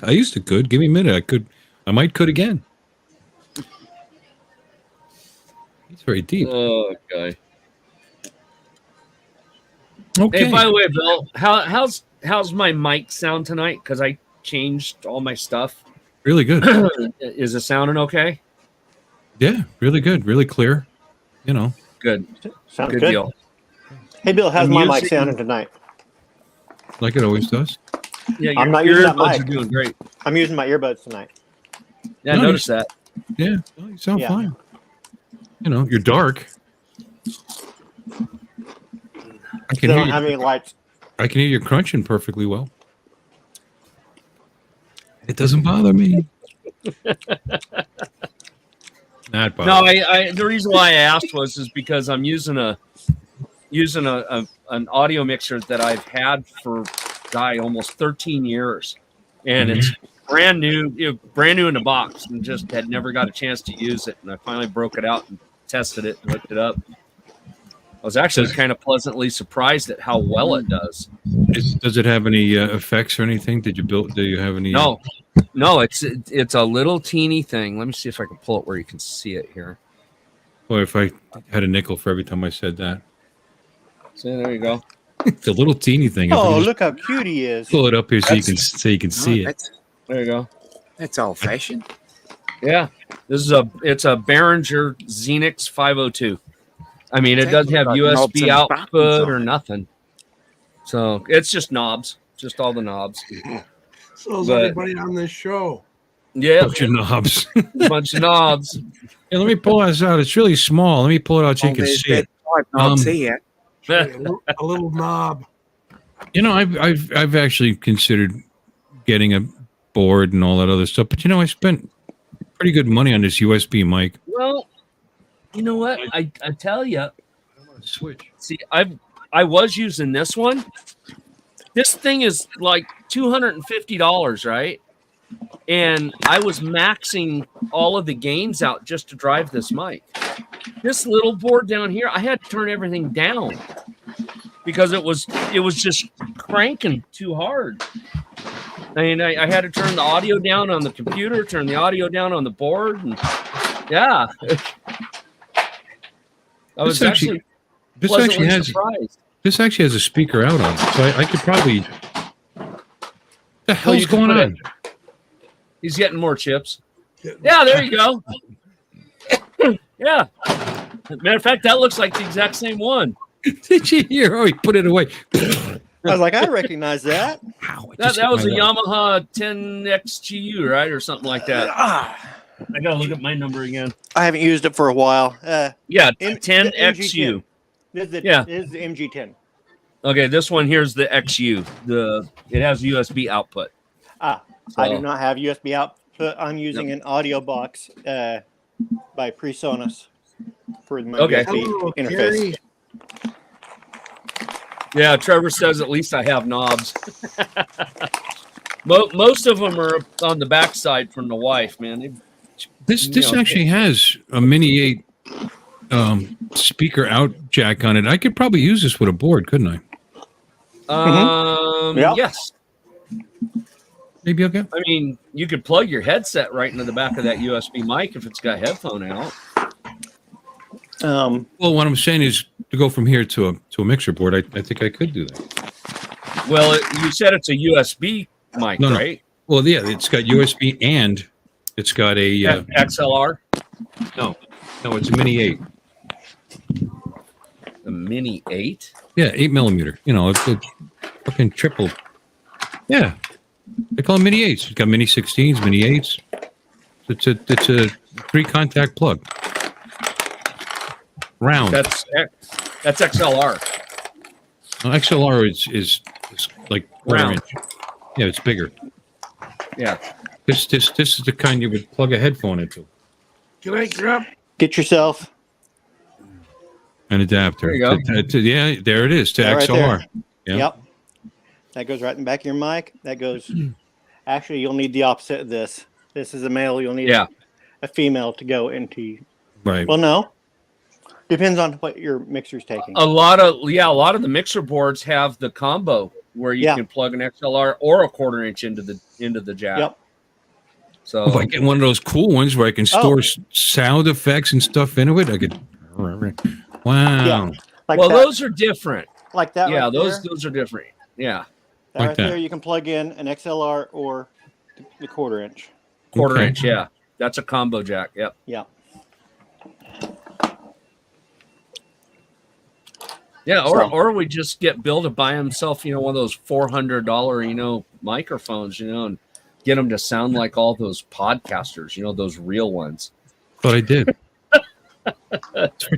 I used to could. Give me a minute. I might could again. It's very deep. Oh, okay. Okay. Hey, by the way, Bill, how's my mic sound tonight? Because I changed all my stuff. Really good. Is it sounding okay? Yeah, really good. Really clear. You know. Good. Sounds Good good. deal. Hey, Bill, how's I'm my mic using- sounding tonight? Like it always does. Yeah, I'm not your using that earbuds mic. are doing great. I'm using my earbuds tonight. Yeah, I Nice. noticed that. Yeah. Well, you sound Yeah. fine. You know, you're dark. I They can don't hear have you. any lights. I can hear you crunching perfectly well. It doesn't bother me. Not bother. No, I the reason why I asked is because I'm using an audio mixer that I've had for almost 13 years, and it's brand new in the box, and just had never got a chance to use it. And I finally broke it out and tested it and hooked it up. I was actually kind of pleasantly surprised at how well it does. Does it have any effects or anything? Do you have any? No, it's a little teeny thing. Let me see if I can pull it where you can see it here. Boy, if I had a nickel for every time I said that. So there you go. It's a little teeny thing. If Oh, we just look how cute he is. pull it up here so you can see it. There you go. That's old fashioned. Yeah, it's a Behringer Xenix 502. I mean, it doesn't have Like knobs USB and buttons output on or it. nothing. So it's just knobs, just all the knobs. So is But- everybody on this show. Yeah, Bunch of knobs. bunch of knobs. Yeah, let me pull this out. It's really small. Let me pull it out so you Oh, can there's see it. that 5 knobs Um, here. A little knob. You know, I've actually considered getting a board and all that other stuff, but you know, I spent pretty good money on this USB mic. Well, you know what? I tell you, Switch. see, I was using this one. This thing is like $250, right? And I was maxing all of the gains out just to drive this mic. This little board down here, I had to turn everything down because it was just cranking too hard. I mean, I had to turn the audio down on the computer, turn the audio down on the board, and yeah, I was This actually pleasantly has surprised. this actually has a speaker out on it, so I could probably. The hell's you can going put on? He's getting more chips. Yeah, there you go. Yeah. Matter of fact, that looks like the exact same one. Did you hear? Oh, he put it away. I was like, I recognize that. Ow, I That just hit was a my leg. Yamaha 10XGU, right? Or something like that. I got to look at my number again. I haven't used it for a while. Yeah, M- 10XU. This is the, Yeah. this is the MG10. Okay, this one here's the XU. It has USB output. I do not have USB output. I'm using an audio box by PreSonus for my Okay. USB Hello, interface. Gary. Yeah, Trevor says at least I have knobs. Most of them are on the backside from the wife, man. This Yeah. actually has a Mini 8 speaker out jack on it. I could probably use this with a board, couldn't I? Yeah. Yes. Maybe okay. I mean, you could plug your headset right into the back of that USB mic if it's got headphone out. Well, what I'm saying is to go from here to a mixer board. I think I could do that. Well, you said it's a USB mic, No. right? Well, yeah, it's got USB and it's got a XLR, no, it's a Mini 8. the Mini 8. Yeah, 8 millimeter. You know, it's a fucking triple Yeah, they call them mini 8s. It's got mini 16s, mini 8s. It's a 3-contact plug. Round. That's XLR. XLR is like quarter Round. inch. Yeah, it's bigger. Yeah. This is the kind you would plug a headphone into. Can I grab? Get yourself. An adapter. There you go. Yeah, there it is to That right XLR. there. Yeah. Yep. That goes right in the back of your mic. That goes. Actually, you'll need the opposite of this. This is a male. You'll need a female to go into. Right. Well, no. Depends on what your mixer's taking. A lot of the mixer boards have the combo where you can plug an XLR or a quarter inch into the jack. Yep. So if I get one of those cool ones where I can store sound effects and stuff into it, I could. Wow. Yeah. Like those are different. Like that. Yeah, right those are different. Yeah. That like right that. there, you can plug in an XLR or the quarter inch. Quarter inch. Yeah, that's a combo jack. Yep. Yeah. Yeah, or we just get Bill to buy himself, one of those $400, microphones, and get him to sound like all those podcasters, those real ones. But I did.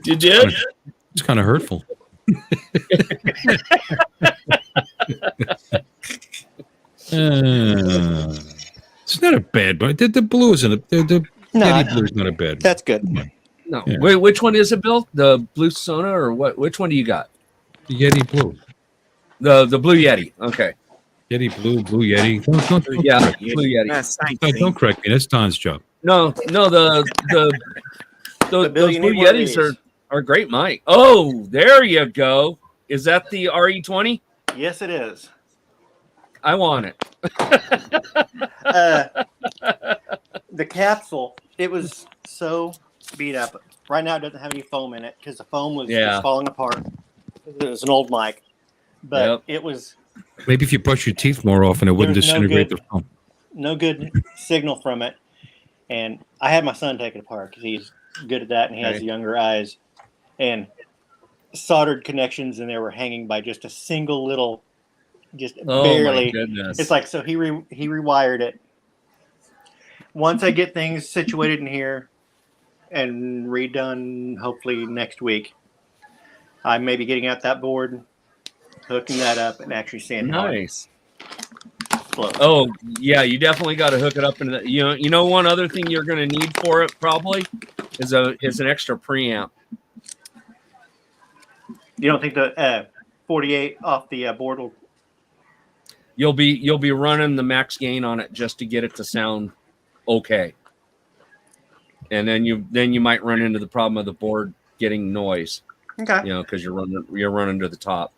You did? It's kind of hurtful. It's not a bad, but the blue isn't the Yeti blue is not a bad. That's good. No. Yeah. Wait, which one is it, Bill? The blue Sona or what? Which one do you got? The Yeti blue. The blue Yeti. Okay. Yeti blue Yeti. Don't Yeah, correct blue Yeti. don't correct me. That's Don's job. No, those Bill, blue you need one of Yetis these. are great, Mike. Oh, there you go. Is that the RE20? Yes, it is. I want it. The capsule, it was so beat up. Right now, it doesn't have any foam in it because the foam was just falling apart. It was an old mic, but it was Maybe if you brush your teeth more often, it wouldn't There's no disintegrate good- the foam. no good signal from it. And I had my son take it apart because he's good at that and he has Okay. younger eyes. And soldered connections in there were hanging by just a single little, just Oh barely. my goodness. It's like, so he rewired it. Once I get things situated in here and redone, hopefully next week, I may be getting out that board, hooking that up, and actually seeing how it nice. flows. Oh yeah, you definitely got to hook it up into that. You know, one other thing you're going to need for it probably is an extra preamp. You don't think the 48 off the board will? You'll be running the max gain on it just to get it to sound okay. And then you might run into the problem of the board getting noise, Okay. because you're running to the top.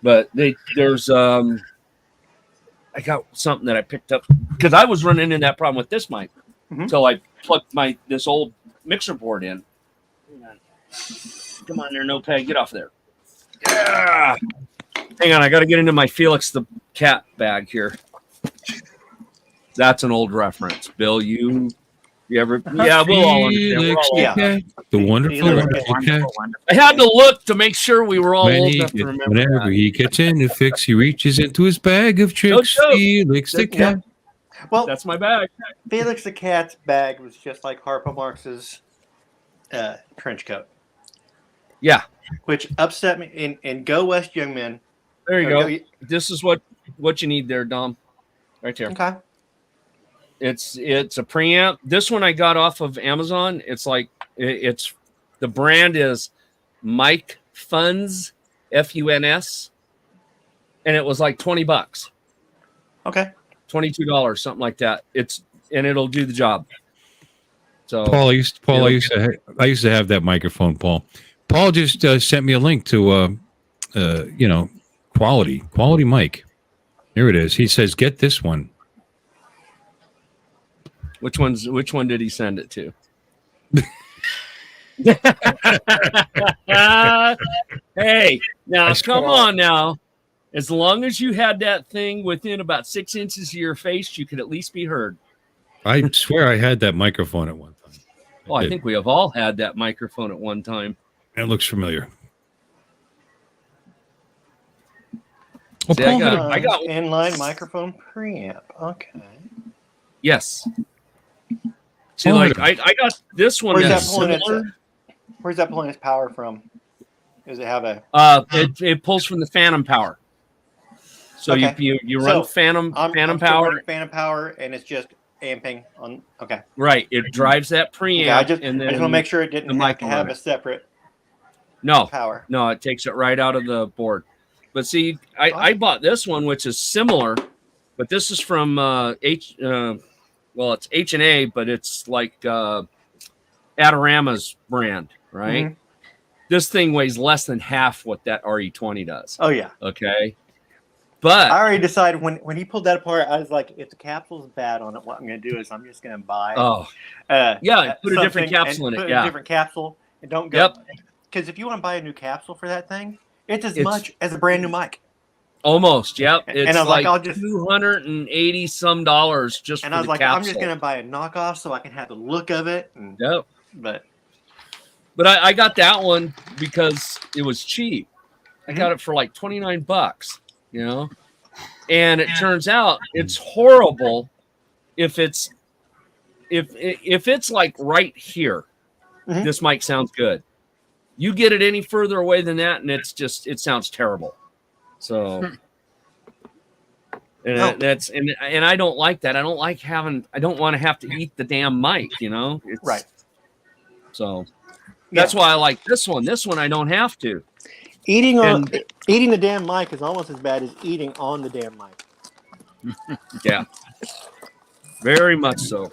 But there's I got something that I picked up because I was running into that problem with this mic until I plugged this old mixer board in. Come on there, Notepad, get off there. Yeah. Hang on, I got to get into my Felix the cat bag here. That's an old reference, Bill. You ever? Yeah, we'll all understand. We're all Yeah. Okay. The wonderful, wonderful cat. I had to look to make sure we were all When old he enough to gets- remember whenever that. he gets in the fix, he reaches into his bag of tricks. joke. Felix the cat. Well, That's my bag. Felix the cat's bag was just like Harpo Marx's trench coat, Yeah, which upset me. In Go West Young Men. there you or go. This is what you need there, Dom. Right there. Okay. It's a preamp. This one I got off of Amazon. It's like it's the brand is Mike Funs, Funs, and it was like $20, Okay. $22, something like that. And it'll do the job. So Paul, I used to have that microphone. Paul just sent me a link to quality mic. Here it is. He says, "Get this one." which one did he send it to? Hey, now come on now. As long as you had that thing within about 6 inches of your face, you could at least be heard. I swear I had that microphone at one time. Well, I think we have all had that microphone at one time. It looks familiar. Well, See, Paul had a- I got inline microphone preamp. Okay. yes. See, Paul like had a- I got this one Where's that's that pulling its? similar. Where's that pulling its power from? Does it have a? It pulls from the phantom power. So Okay. you So, run phantom I'm still power. running phantom power, and it's just amping on. Okay. Right. It drives that preamp. Okay, I just and then want to make sure it didn't the have mic to will have run a it. separate No, power. no, it takes it right out of the board. But see, I bought this one, which is similar, but this is from it's H&A, but it's like Adorama's brand, right? Mhm. This thing weighs less than half what that RE20 does. Oh yeah. Okay. But I already decided when he pulled that apart, I was like, if the capsule's bad on it, what I'm going to do is I'm just going to buy. yeah, put a different something capsule and in it. put Yeah. a different capsule and don't go. Yep. Because if you want to buy a new capsule for that thing, it's as It's- much as a brand new mic. Almost. Yep. And It's I was like, I'll just- $280 some dollars just And for I was the like, capsule. I'm just going to buy a knockoff so I can have the look of it. And, Yep. But I got that one because it was cheap. I Mm-hmm. got it for like $29, you know? And it turns out it's horrible if it's like right here. Mhm. This mic sounds good. You get it any further away than that, and it sounds terrible. So and No. that's and I don't like that. I don't want to have to eat the damn mic, you know? It's, right. So that's why I like this one. This one I don't have to. Eating And- eating the damn mic is almost as bad as eating on the damn mic. Yeah, very much so.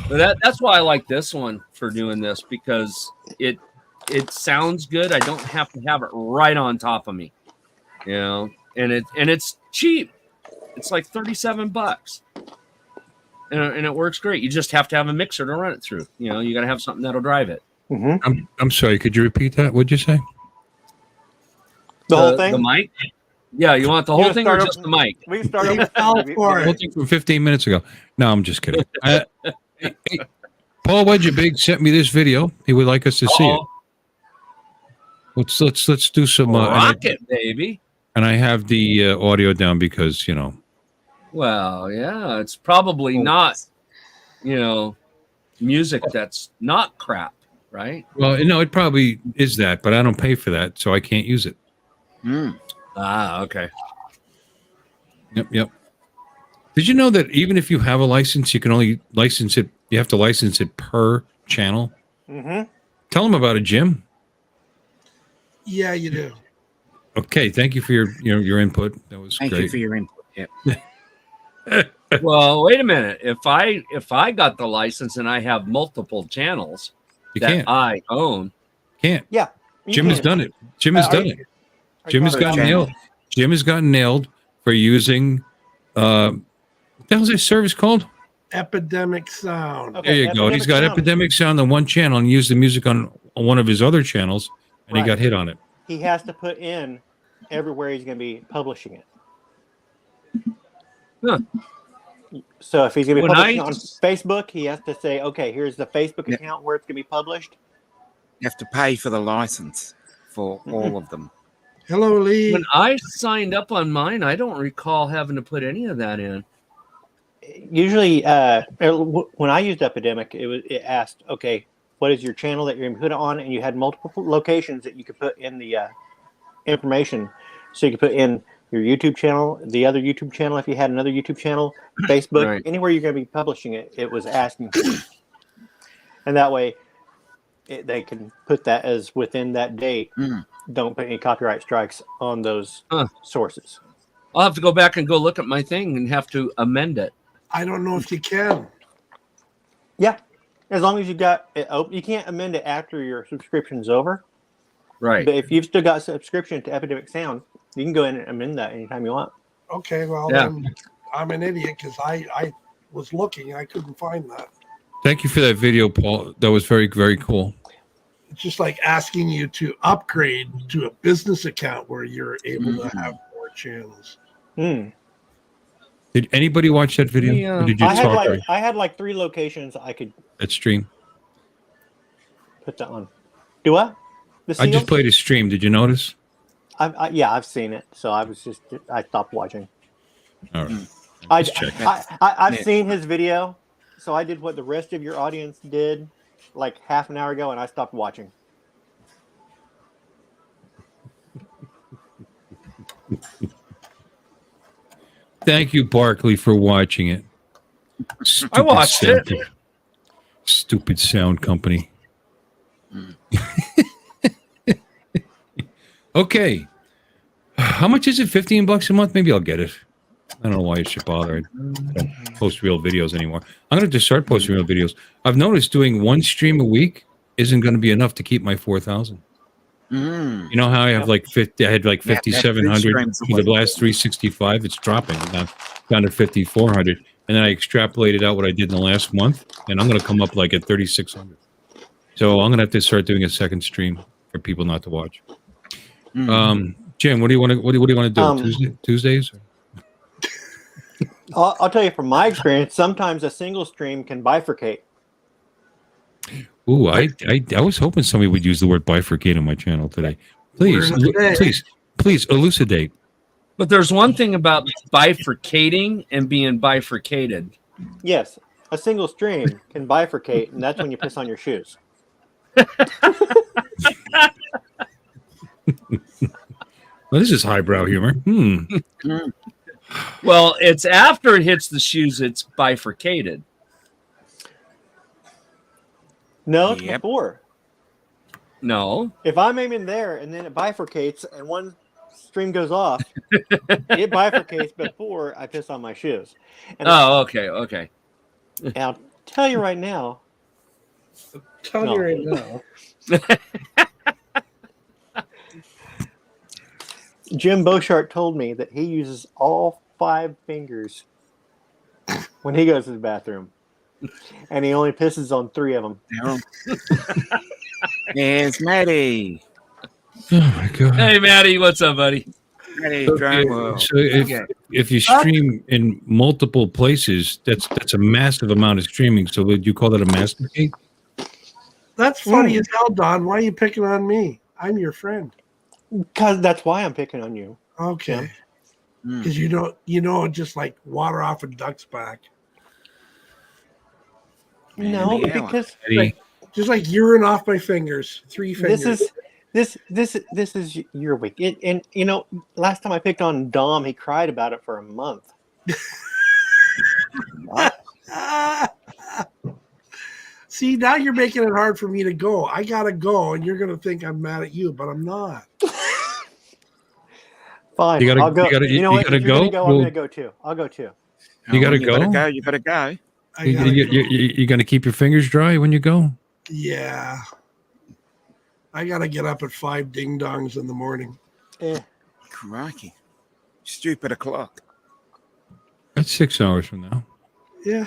But that's why I like this one for doing this, because it sounds good. I don't have to have it right on top of me, you know. And it's cheap. It's like $37, and it works great. You just have to have a mixer to run it through. You know, you got to have something that'll drive it. Mm-hmm. I'm sorry. Could you repeat that? What'd you say? The whole thing? the mic. Yeah, you want the whole thing or start just the mic? We can start He over. fell for The whole it. thing from 15 minutes ago. No, I'm just kidding. Hey, Paul Wedgebig sent me this video. He would like us to see it. Let's do some. Rocket, baby. And I have the audio down because Well, yeah, it's probably not, music that's not crap, right? Well, no, it probably is that, but I don't pay for that, so I can't use it. Ah, okay. Yep. Did you know that even if you have a license, you can only license it? You have to license it per channel. Mm-hmm. Tell them about it, Jim. Yeah, you do. Okay, thank you for your input. That was Thank great. you for your input. Yeah. Well, wait a minute. If I got the license and I have multiple channels You that can't. I own, Can't. Yeah. Jim has done it. Jim has done it. Jim has gotten nailed. Jim has gotten nailed for using what the hell's this service called? Epidemic Sound. Okay, There you go. He's got Epidemic Sound on one channel and used the music on one of his other channels, and he Right. got hit on it. He has to put in everywhere he's going to be publishing it. Huh. So if he's going to be When publishing I- on Facebook, he has to say, okay, here's the Facebook account where it's going to be published. You have to pay for the license for all of them. Hello, Lee. when I signed up on mine, I don't recall having to put any of that in. Usually, when I used Epidemic, it asked, okay, what is your channel that you're going to put it on? And you had multiple locations that you could put in the information. So you could put in your YouTube channel, the other YouTube channel, if you had another YouTube channel, Facebook, Right. anywhere you're going to be publishing it, it was asking for. And that way, they can put that as within that date. Mm. Don't put any copyright strikes on those sources. I'll have to go back and go look at my thing and have to amend it. I don't know if you can. Yeah. As long as you got it open, you can't amend it after your subscription's over. Right. But if you've still got subscription to Epidemic Sound, you can go in and amend that anytime you want. Okay, well, Yeah. then I'm an idiot because I was looking. I couldn't find that. Thank you for that video, Paul. That was very, very cool. It's just like asking you to upgrade to a business account where you're able to have more channels. Hmm. Did anybody watch that video? Yeah. Or did you talk I had like 3 locations I could that stream? put that on. Do what? The I just seals? played a stream. Did you notice? I've seen it. So I stopped watching. All right. I've seen his video. So I did what the rest of your audience did like half an hour ago, and I stopped watching. Thank you, Barkley, for watching it. I watched it. Stupid sound company. Okay. How much is it? $15 a month? Maybe I'll get it. I don't know why I should bother. I don't post real videos anymore. I'm going to just start posting real videos. I've noticed doing one stream a week isn't going to be enough to keep my 4,000. You know how I have like 50? I had like 5,700 for the last 365. It's dropping down to 5,400, and then I extrapolated out what I did in the last month, and I'm going to come up like at 3,600. So I'm going to have to start doing a second stream for people not to watch. Jim, what do you want to do? Tuesdays? I'll tell you from my experience. Sometimes a single stream can bifurcate. Ooh, I was hoping somebody would use the word bifurcate on my channel today. Please elucidate. But there's one thing about bifurcating and being bifurcated. Yes, a single stream can bifurcate, and that's when you piss on your shoes. Well, this is highbrow humor. Well, it's after it hits the shoes, it's bifurcated. No, it's before. No. If I'm aiming there and then it bifurcates and one stream goes off, it bifurcates before I piss on my shoes. And okay. And I'll tell you right now. Jim Beauchart told me that he uses all 5 fingers when he goes to the bathroom. And he only pisses on 3 of them. It's Maddie. Oh my god! Hey, Maddie, what's up, buddy? Maddie, So if you stream in multiple places, that's a massive amount of streaming. So would you call that a masturbate? That's funny as hell, Don. Why are you picking on me? I'm your friend. Because that's why I'm picking on you. Okay. Because just like water off a duck's back. No, because just like urine off my fingers. 3 fingers. This is your week. And last time I picked on Dom, he cried about it for a month. See, now you're making it hard for me to go. I gotta go, and you're gonna think I'm mad at you, but I'm not. Fine, I'll go. You know what? If you're gonna go, I'm gonna go too. I'll go too. You gotta go. You gotta go. You gonna keep your fingers dry when you go? Yeah. I gotta get up at 5 ding dongs in the morning. Crikey. Stupid o'clock. That's 6 hours from now. Yeah.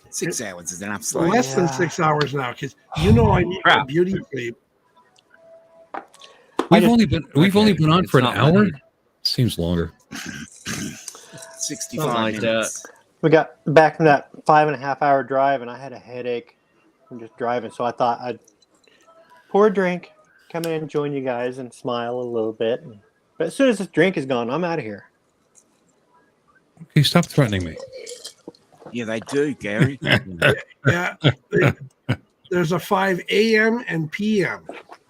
6 hours is enough sleep. Less than 6 hours now, because I need my beauty sleep. We've only been on for an hour. Seems longer. 65 minutes. We got back from that 5.5 hour drive, and I had a headache from just driving. So I thought I'd pour a drink, come in and join you guys, and smile a little bit. But as soon as this drink is gone, I'm out of here. Okay, stop threatening me. Yeah, they do, Gary. Yeah. There's a 5 a.m. and p.m.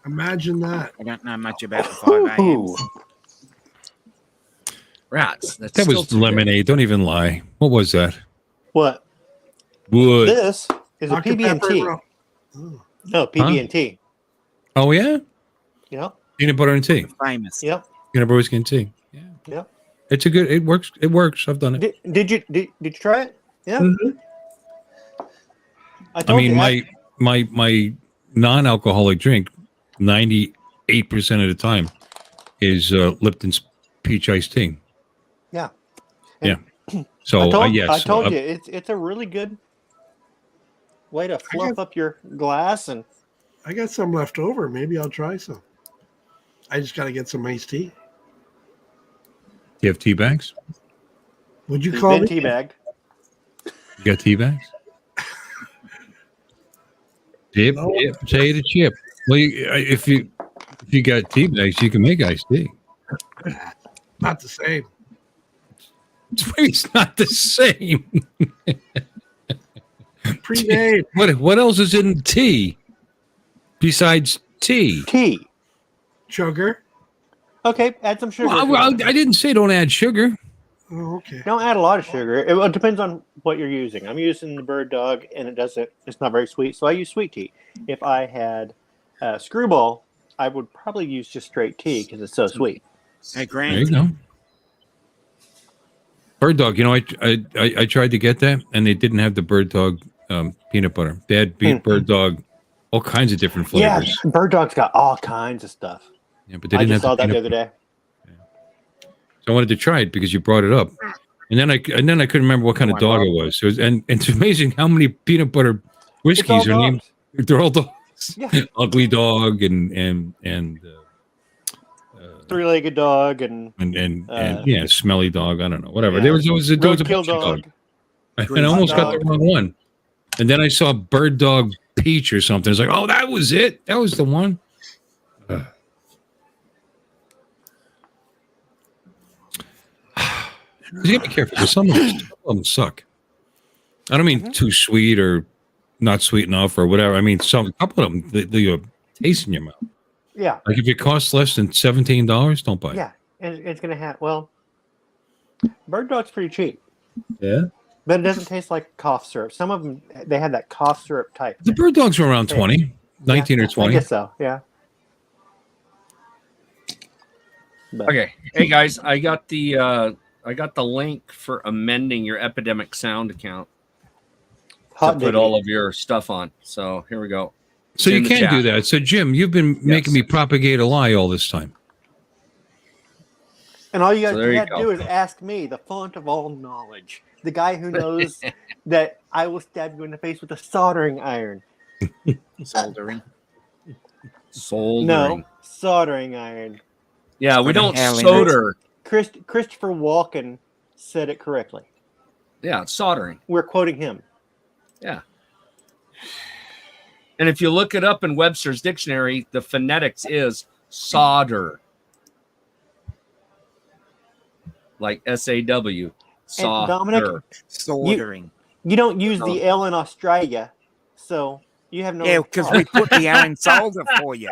Imagine that. I don't know much about the 5 a.m. Rats. That was lemonade. Don't even lie. What was that? What? Wood. This is a Dr. PB&T. Pepper. No, PB&T. Oh yeah. Yep. Peanut butter and tea. Famous. Yep. Peanut butter whiskey and tea. Yeah. Yep. It's a good. It works. It works. I've done it. Did you try it? Yeah. Mm-hmm. I mean, my non-alcoholic drink, 98% of the time, is Lipton's peach iced tea. Yeah. Yeah. So I told you it's a really good way to fluff up your glass, and I got some left over. Maybe I'll try some. I just got to get some iced tea. Do you have tea bags? Would you call me? Tea bag. You got tea bags? Chip, potato chip. Well, if you If you got tea bags, you can make iced tea. Not the same. It's not the same. Pre-made. What else is in tea besides tea? Tea. Sugar. Okay, add some sugar. Well, I didn't say don't add sugar. Oh, okay. Don't add a lot of sugar. It depends on what you're using. I'm using the Bird Dog, and it's not very sweet, so I use sweet tea. If I had Screwball, I would probably use just straight tea because it's so sweet. Hey, There Grant. you go. Bird Dog. You know, I tried to get that, and they didn't have the Bird Dog peanut butter. They had Bird Dog, all kinds of different flavors. Yeah, Bird Dog's got all kinds of stuff. Yeah, but they I didn't just have saw that peanut the other day. So I wanted to try it because you brought it up, and then I couldn't remember what kind of dog it was. So and it's amazing how many peanut butter whiskeys are named. They're all dogs. Yeah. Ugly Dog and Three-legged dog and yeah, Smelly Dog. I don't know, whatever. Yeah. There was a bunch roadkill of dog. and I almost got the wrong one. And then I saw Bird Dog Peach or something. It's like, oh, that was it. That was the one. You gotta be careful because some of them suck. I don't mean too sweet or not sweet enough or whatever. I mean, a couple of them, they taste in your mouth. Yeah. Like if it costs less than $17, don't buy it. Yeah, and it's gonna have Bird Dog's pretty cheap, Yeah. but it doesn't taste like cough syrup. Some of them they have that cough syrup type. The Bird Dogs are around 20, 19 or 20. I guess so. Yeah. But, Okay, hey guys, I got the link for amending your Epidemic Sound account hot to put diggity. all of your stuff on. So here we go. So In you the can chat. do that. So Jim, you've been making me propagate a lie all this time. And all you guys So there you have to go. do is ask me, the font of all knowledge, the guy who knows that I will stab you in the face with a soldering iron. Soldering. Soldering. No, soldering iron. Yeah, we Put a don't hell in it. solder. Christopher Walken said it correctly. Yeah, it's soldering. We're quoting him. Yeah. And if you look it up in Webster's dictionary, the phonetics is solder. Like SAW. Solder. Dominic, Soldering. you don't use the L in Australia, so you have no. Yeah, because we put the L in solder for you.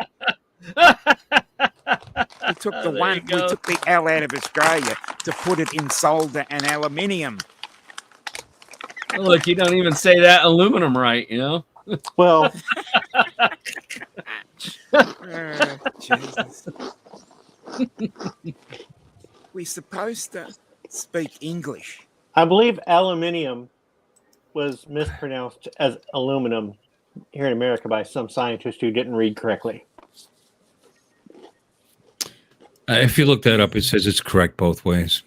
We took There you we go. took the L out of Australia to put it in solder and aluminium. Look, you don't even say that aluminum right, you know? Well, Jesus. We supposed to speak English. I believe aluminium was mispronounced as aluminum here in America by some scientist who didn't read correctly. If you look that up, it says it's correct both ways.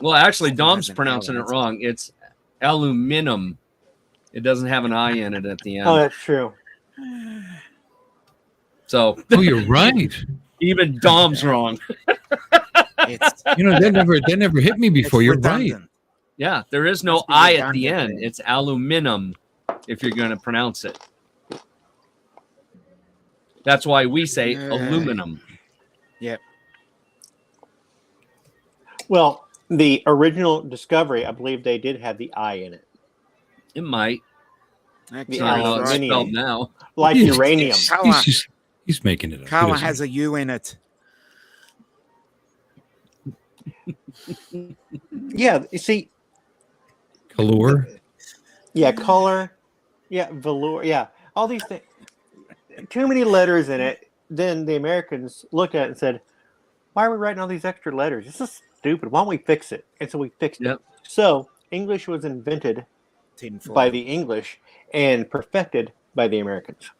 Well, actually, think Dom's that's an pronouncing it L. wrong. It's aluminum. It doesn't have an I in it at the end. Oh, that's true. So Oh, you're right. even Dom's wrong. It's, You know, that never hit me before. You're right. redundant. Yeah, there is no Must be I at the redundant. end. It's aluminum if you're going to pronounce it. That's why we say aluminum. Yep. Well, the original discovery, I believe they did have the I in it, It might. Actually, The I don't know how it's aluminium. spelled now. like Yes. uranium. Color, He's making it up. He color doesn't- has a U in it. Yeah, you see, Color. yeah, color, yeah, velour, yeah, all these things. Too many letters in it. Then the Americans looked at it and said, "Why are we writing all these extra letters? This is stupid. Why don't we fix it?" And so we fixed Yep. it. So English was invented Tinfoil. by the English and perfected by the Americans.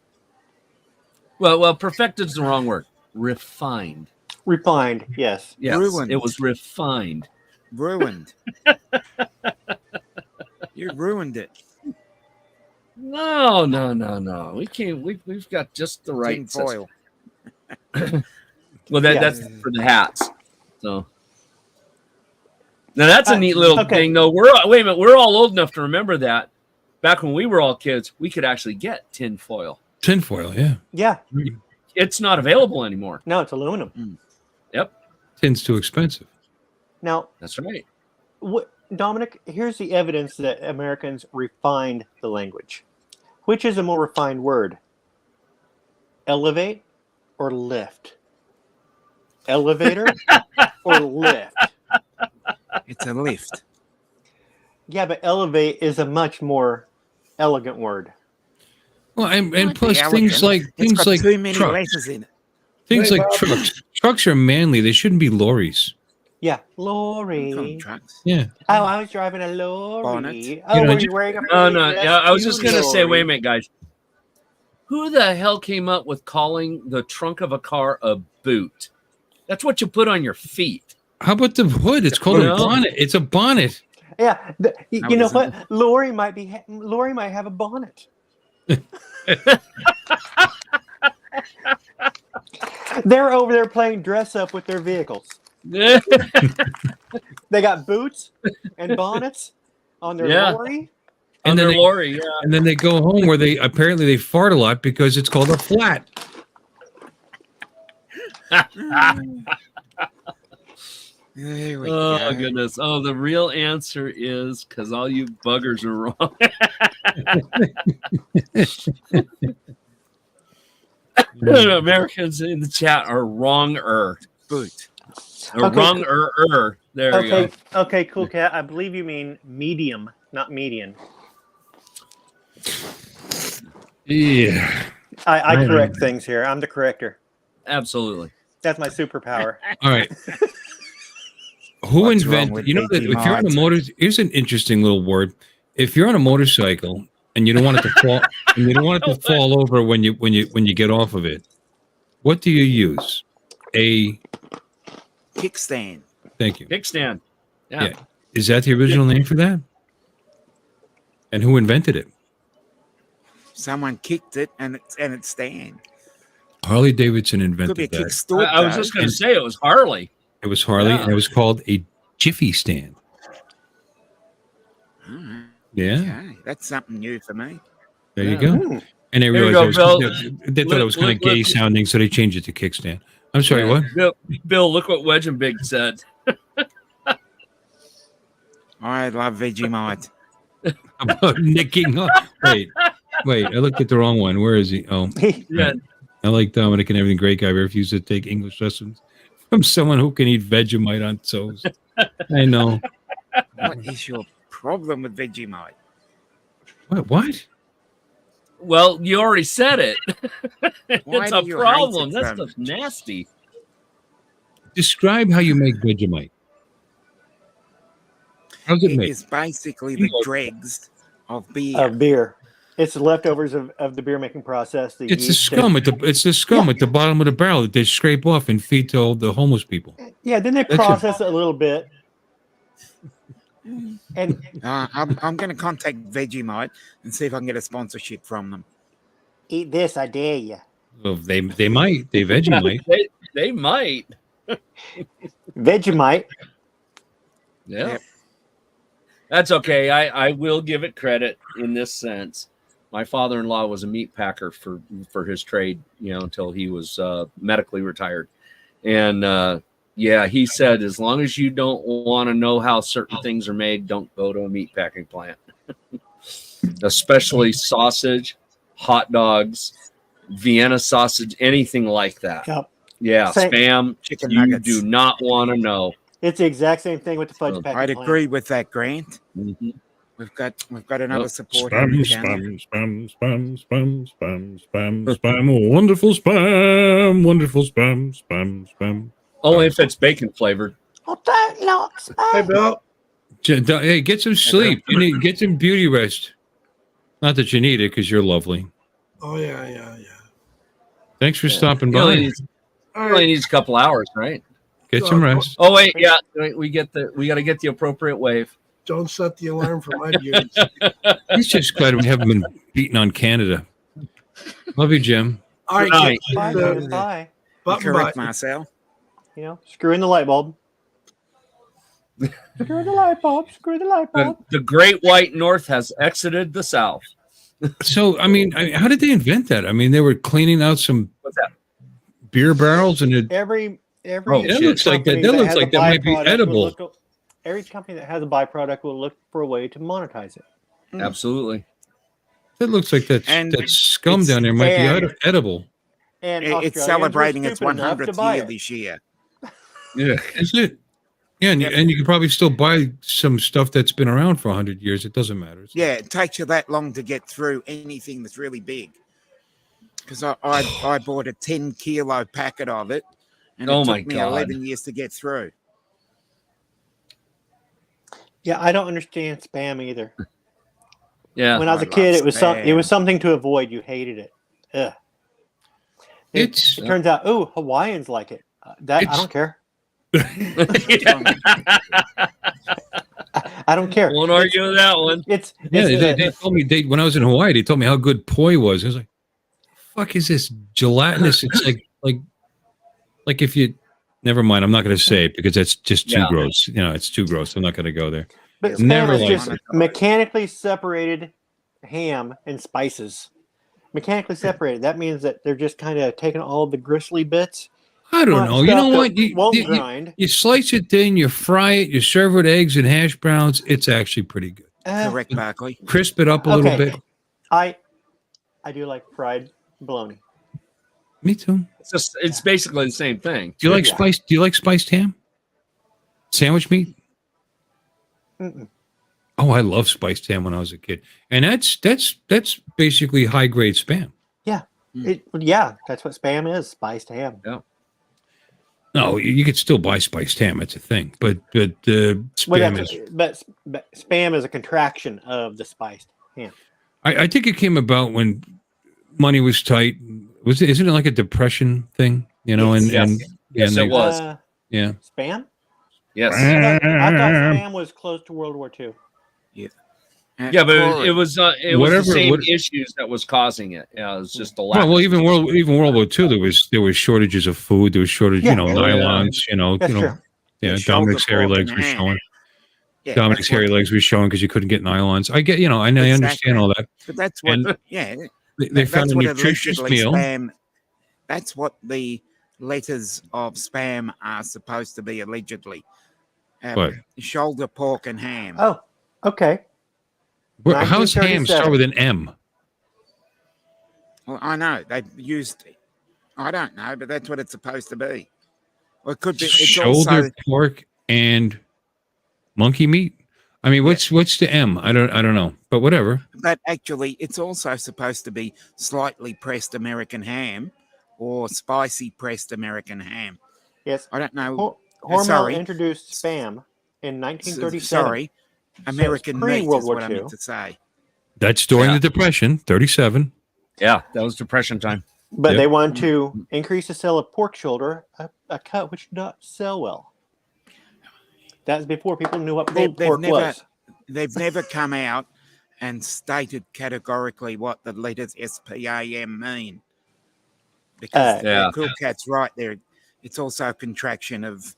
Well, perfected's the wrong word. Refined. Refined, yes. Yes, Ruined. it was refined. Ruined. You ruined it. No. We can't. We've got just the right system. Tinfoil. Well, Yeah. that's for the hats. So now that's a neat little okay. thing. No, wait a minute. We're all old enough to remember that. Back when we were all kids, we could actually get tin foil. Tinfoil, yeah. Yeah. it's not available anymore. No, it's aluminum. Yep, Tin's too expensive. Now, that's right. Dominic, here's the evidence that Americans refined the language. Which is a more refined word? Elevate or lift? Elevator or lift? It's a lift. Yeah, but elevate is a much more elegant word. Well, and Not plus the things elegant. like It's got too many trucks. letters in it. Things Hey, like Bob. trucks. Trucks are manly. They shouldn't be lorries. Yeah, We call them lorry. trucks. Yeah. Oh, I was driving a lorry. Bonnet. Oh, know, were you wearing a No, fully no. dressed Yeah, I was just gonna say, lorry? wait a minute, guys. Who the hell came up with calling the trunk of a car a boot? That's what you put on your feet. How about the hood? It's called a No. bonnet. It's a bonnet. Yeah, you No, know it's what? Lori might have a bonnet. They're over there playing dress up with their vehicles. They got boots and bonnets on their Yeah. lorry. On And then their they- lorry, yeah. And then they go home where they apparently fart a lot because it's called a flat. There we Oh go. goodness. Oh, the real answer is because all you buggers are wrong. Americans in the chat are wrong-er. Boot. Or Okay, wrong-er. There you Okay, go. okay, cool cat. I believe you mean medium, not median. Yeah. I correct things here. I'm the corrector. Absolutely. That's my superpower. All right. Who What's wrong invented? with You know that if you're on a Vegemite? motor, here's an interesting little word. If you're on a motorcycle and you don't want it to fall, and you don't want it to fall over when you get off of it, what do you use? A Kickstand. thank you. Kickstand. Yeah. Yeah. Is that the original name for that? And who invented it? Someone kicked it and it stand. Harley Davidson Could be a invented that. kickstand. I was just going to say it was Harley. It was Harley, Yeah. and it was called a jiffy stand. Yeah, Okay, that's something new for me. there you Yeah. go. Hmm. And they There you realized go, they thought it was kind of gay sounding, so they changed it to kickstand. I'm sorry, what? Bill, look what Wedge and Big said. I love Vegemite. About nicking up. Wait, I looked at the wrong one. Where is he? Oh, Yeah. I like Dominic and everything. Great guy. Refused to take English lessons from someone who can eat Vegemite on toast. I know. What is your problem with Vegemite? What? Well, you already said it. Why It's do a you hate problem. it That's so stuff much? nasty. Describe how you make Vegemite. How's it It made? is basically the dregs of beer. Of beer. It's the leftovers of the beer making process. The It's the yeast scum at the bottom of the barrel that they scrape off and feed to all the homeless people. Yeah, then they That's process it a little bit. And I'm going to contact Vegemite and see if I can get a sponsorship from them. eat this, I dare you. Well, they might. They Vegemite. They might. Vegemite. Yeah. Yep. That's okay. I will give it credit in this sense. My father-in-law was a meat packer for his trade, until he was medically retired. And yeah, he said, as long as you don't want to know how certain things are made, don't go to a meat packing plant. Especially sausage, hot dogs, Vienna sausage, anything like that. Yep. Yeah, Same. spam. Chicken You nuggets. do not want to know. It's the exact same thing with the fudge Oh, packing I'd plant. agree with that, Grant. Mhm. We've got another Oh, supporter in the channel. spam. Wonderful spam. Wonderful spam. Only if it's bacon flavored. Oh, that looks Hey, Bill. Hey, get some sleep. You need get some beauty rest. Not that you need it because you're lovely. Oh, yeah. Thanks for stopping He only by. needs, All he only right. needs a couple hours, right? Get some rest. Oh wait, yeah, we got to get the appropriate wave. Don't set the alarm for my beauty. He's just glad we haven't been beaten on Canada. Love you, Jim. All right, Right. kids, Bye, uh, man, bye. button Correct, button. Marcel. Screw in the light bulb. Screw the light bulb. Screw the light bulb. The Great White North has exited the South. So, I mean, how did they invent that? I mean, they were cleaning out some What's that? beer barrels and it. Every Oh, That looks like that. company That looks has like a that might be byproduct will edible. every company that has a byproduct will look for a way to monetize it. Absolutely. That looks like that And scum it's- down there might be and- edible. And It's Australians were celebrating its stupid enough to 100th buy year it. this year. Yeah, is it? Yeah, and, Yep. and you can probably still buy some stuff that's been around for 100 years. It doesn't matter. It's Yeah, it takes you that long to get through anything that's really big. Because I bought a 10-kilo packet of it, and Oh it my took me God. 11 years to get through. Yeah, I don't understand spam either. Yeah. When I was a I kid, love it was spam. something to avoid. You hated it. Ugh. It's It turns out, oh, Hawaiians like it. I It's- don't care. I don't care. Won't argue with that one. It's yeah. it's, They told me when I was in Hawaii. They told me how good poi was. I was like, "Fuck is this gelatinous?" It's like if you. Never mind. I'm not going to say it because that's just too Yeah. gross. You know, it's too gross. I'm not going to go there. but spam never is liked just it. mechanically separated ham and spices. Mechanically separated. That means that they're just kind of taking all the gristly bits. I don't know. You know stuff what? that won't grind. You slice it thin, you fry it, you serve it with eggs and hash browns. It's actually pretty good. Correct, Barkley. Crisp it up a little bit. I do like fried bologna. Me too. It's basically the same thing. Do you like Yeah. spiced? Do you like spiced ham? Sandwich meat? Mm-mm. Oh, I love spiced ham when I was a kid, and that's basically high grade spam. Yeah, that's what spam is. Spiced ham. No, you could still buy spiced ham. It's a thing, but spam is. But spam is a contraction of the spiced ham. I think it came about when money was tight. Isn't it like a depression thing? You know, Yes. and Yes, and it they- was. Yeah. Spam? Yes. I thought spam was close to World War II. Yeah, but it was the Whatever- same what- issues that was causing it. Yeah, it was just the lack. Well, even World War II, there was shortages of food. There was shortage, Yeah. nylons. That's true. Yeah. Shoulder, Dominic's hairy pork, legs and was ham. showing. Yeah, Dominic's that's what- hairy legs was showing because you couldn't get nylons. I get, I Exactly. understand all that. But that's what, And yeah. They found that's a what nutritious allegedly meal. spam. That's what the letters of spam are supposed to be allegedly. What? Shoulder, pork, and ham. Oh, okay. How's ham 1937. start with an M? Well, I know they've used. I don't know, but that's what it's supposed to be. Or it could be. It's Shoulder, also pork, and monkey meat. I mean, what's the M? I don't know, but whatever. But actually, it's also supposed to be slightly pressed American ham or spicy pressed American ham. Yes. I don't know. Hormel sorry. introduced spam in 1937. Sorry, American meat pre-World is War what I II. meant to say. That's during Yeah. the Depression, 37. Yeah, that was Depression time. But Yep. they wanted to increase the sale of pork shoulder, a cut which did not sell well. That was before people knew what pulled pork was. They've never come out and stated categorically what the letters SPAM mean. Because Yeah. Cool Cat's right there. It's also a contraction of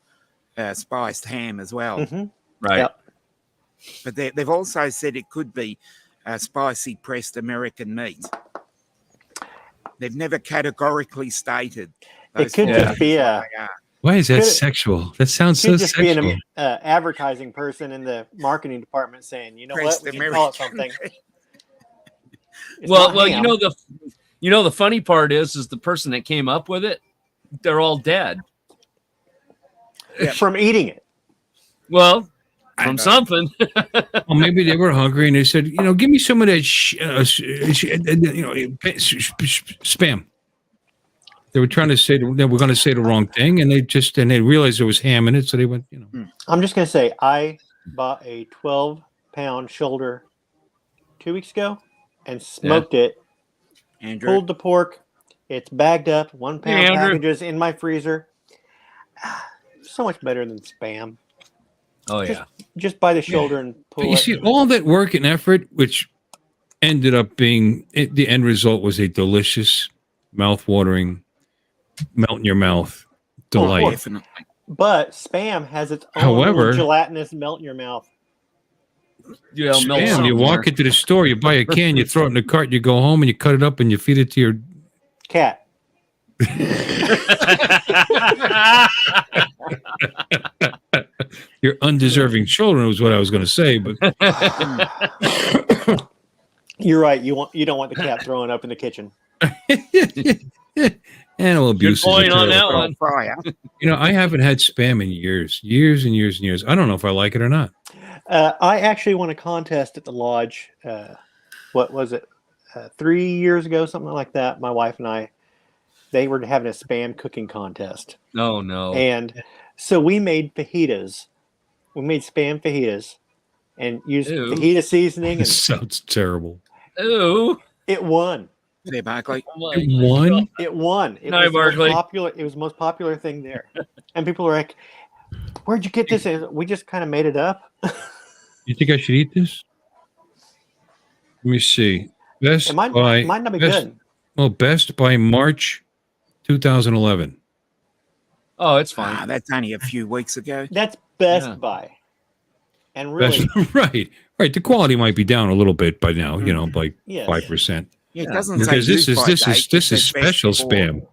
spiced ham as well. hmm Right. Yep. But they've also said it could be spicy pressed American meat. They've never categorically stated. It could four just things be what a- they are. Why is that Could it- sexual? That sounds so Could just be sexual. an advertising person in the marketing department saying, you know Pressed what, we can call it American something. It's Well, not you ham. know the funny part is the person that came up with it, they're all dead. From eating it. Well, I from know. something. Well, maybe they were hungry and they said, give me some of that, spam. They were trying to say they were going to say the wrong thing, and they realized there was ham in it, so they went, I'm just going to say, I bought a 12-pound shoulder 2 weeks ago and smoked it, Andrew, pulled the pork. It's bagged up, 1 pound Andrew. packages in my freezer. So much better than spam. Oh yeah. Just buy the shoulder and pull But you it. see, all that work and effort, which ended up being the end result was a delicious, mouth-watering, melt in your mouth delight. definitely. But spam has its own However- little gelatinous melt in your mouth. Yeah, melt Spam, something you walk there. into the store, you buy a can, you throw it in the cart, you go home and you cut it up and you feed it to your Cat. Your undeserving children was what I was going to say, but You're right. You don't want the cat throwing up in the kitchen. animal abuse Good is a point on terrible that one. Fire. I haven't had spam in years and years. I don't know if I like it or not. I actually won a contest at the lodge. What was it? 3 years ago, something like that. My wife and I, they were having a spam cooking contest. Oh no. And so we made fajitas. We made spam fajitas and used Ew. fajita seasoning, This and sounds terrible. Ooh. it won. There, Barkley. Oh my It won? God. It won. It Night, was the most Barkley. popular. It was the most popular thing there, and people were like, "Where'd you get this?" And we just kind of made it up. You think I should eat this? Let me see. Best It might by not be best, good. Well, best by March 2011. Oh, it's fine. That's only a few weeks ago. That's Best Yeah. Buy, and really, Best, right. The quality might be down a little bit by now. By yes. 5%. Yeah, it Yeah. doesn't Because say this is special spam.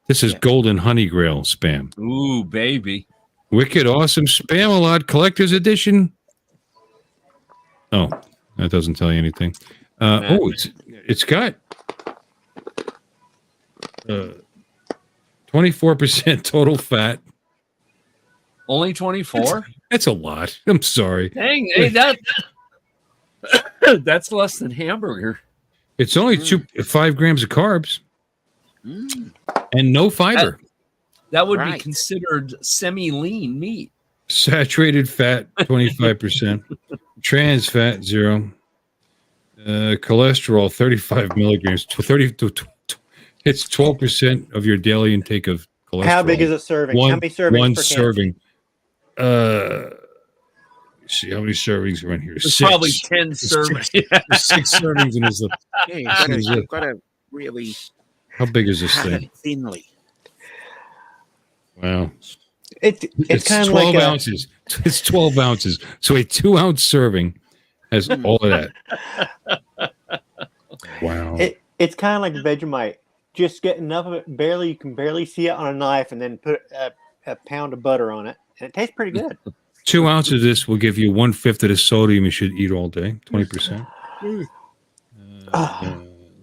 This is Yeah. golden honey grail spam. Ooh, baby. Wicked awesome Spam-A-Lot collector's edition. Oh, that doesn't tell you anything. It's got 24% total fat. Only 24? That's a lot. I'm sorry. Dang, hey, that's less than hamburger. It's only 5 grams of carbs and no fiber. That would be Right. considered semi-lean meat. Saturated fat 25%. Trans fat 0. Cholesterol 35 milligrams. It's 12% of your daily intake of cholesterol. How big is a serving? How many servings? One per can? serving. See how many servings are in here. It's 6. probably 10 servings. There's 6 servings in this. Yeah, you've got to really How big is this cut thing? it thinly. Wow. It's kind of 12 like ounces. It's 12 ounces. So a 2-ounce serving has all of that. Wow. it's kind of like Vegemite. Just get enough of it, you can barely see it on a knife, and then put a pound of butter on it, and it tastes pretty good. 2 ounces of this will give you 1/5 of the sodium you should eat all day. 20%.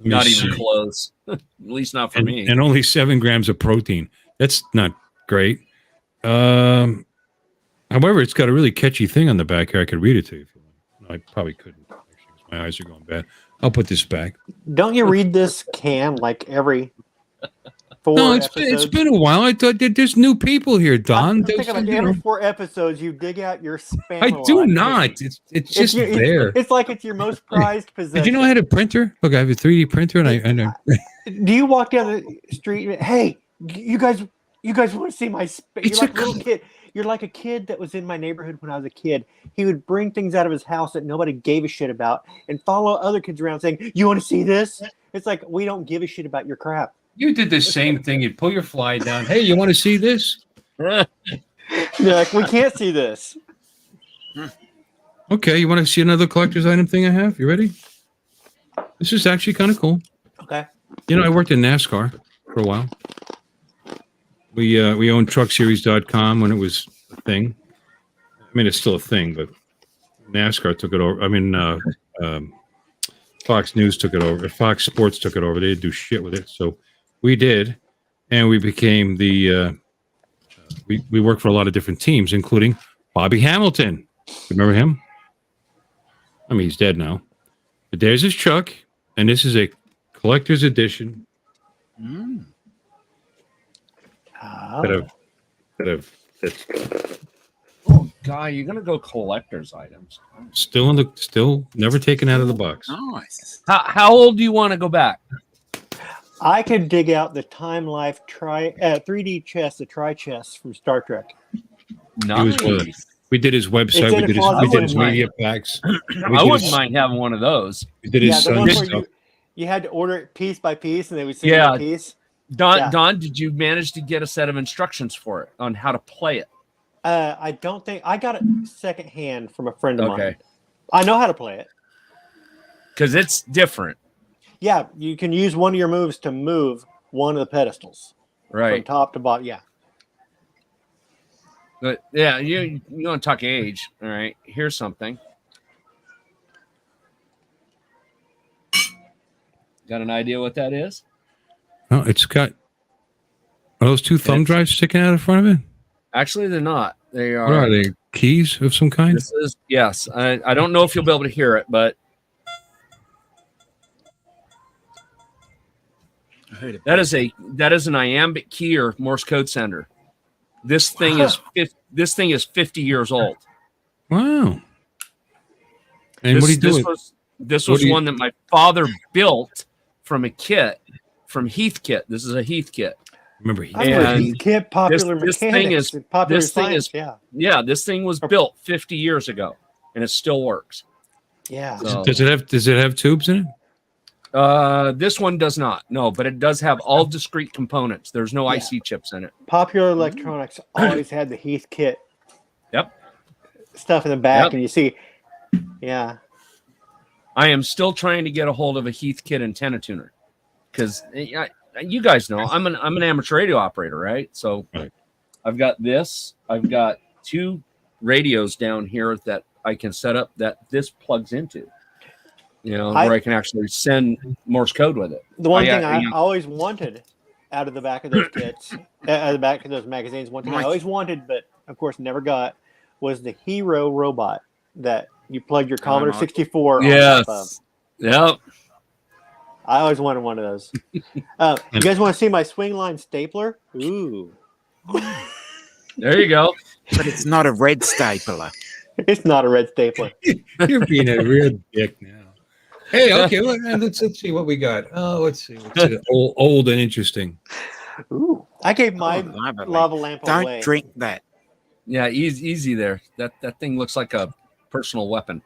Not even close. At least not for me. And only 7 grams of protein. That's not great. However, it's got a really catchy thing on the back here. I could read it to you if you want. No, I probably couldn't. Actually, 'cause my eyes are going bad. I'll put this back. Don't you read this can like every 4 No, episodes? it's been a while. I thought that there's new people here, Don. I'm thinking like every 4 episodes, you dig out your spam. I do not. It's just there. It's like it's your most prized possession. Did you know I had a printer? Look, I have a 3D printer, and I know. Do you walk down the street? And, hey, you guys want to see my spam? You're It's like a a little kid. You're like a kid that was in my neighborhood when I was a kid. He would bring things out of his house that nobody gave a shit about and follow other kids around saying, "You want to see this?" It's like, we don't give a shit about your crap. You did the same thing. You'd pull your fly down. Hey, you want to see this? They're like, we can't see this. Okay, you want to see another collector's item thing I have? You ready? This is actually kind of cool. Okay. I worked in NASCAR for a while. We owned TruckSeries.com when it was a thing. I mean, it's still a thing, but NASCAR took it over. I mean, Fox News took it over. Fox Sports took it over. They didn't do shit with it, so we did, and we became the. We worked for a lot of different teams, including Bobby Hamilton. Remember him? I mean, he's dead now. But there's his truck, and this is a collector's edition. That's Oh, guy, you're gonna go collector's items. still never taken out of the box. Nice. How old do you want to go back? I could dig out the Time Life 3D chest, the tri chest from Star Trek. Nice. We did his website. It's in We a did closet. his I wouldn't media packs. I wouldn't mind having one of those. We did his The one son's where stuff. you had to order it piece by piece, and they would send Yeah. you a piece. Don, did you manage to get a set of instructions for it on how to play it? I don't think I got it secondhand from a friend of mine. Okay. I know how to play it. Because it's different. Yeah, you can use one of your moves to move one of the pedestals. from Right. top to bottom. Yeah. But yeah, you want to talk age. All right. Here's something. Got an idea what that is? Oh, it's got. Are those two thumb drives sticking out in front of it? Actually, they're not. They are. What are they? Keys of some kind? This is yes. I don't know if you'll be able to hear it, but I heard it. that is an iambic key or Morse code sender. This thing is 50 years old. Wow. And what do you do? This was one that my father built from a kit from Heath Kit. This is a Heath Kit. Remember, Kit Popular Mechanics. Popular Science. Yeah, this thing was built 50 years ago, and it still works. Yeah. So, does it have tubes in it? this one does not. No, but it does have all discrete components. There's no IC chips in it. Popular Electronics always had the Heath Kit. Yep. Stuff in the back, and you see, yeah. I am still trying to get a hold of a Heath Kit antenna tuner because you guys know I'm an amateur radio operator, right? So I've got this. I've got 2 radios down here that I can set up that this plugs into. Where I can actually send Morse code with it. The one thing I always wanted out of the back of those kits, out of the back of those magazines, one thing I always wanted, but of course never got, was the Hero robot that you plug your Commodore 64 on top of. Yep. I always wanted one of those. You guys want to see my swing line stapler? Ooh. There you go. But it's not a red stapler. It's not a red stapler. You're being a real dick now. Hey, okay, let's see what we got. Oh, let's see. Old and interesting. Ooh. I gave my lava lamp away. Don't drink that. Yeah, easy there. That thing looks like a personal weapon.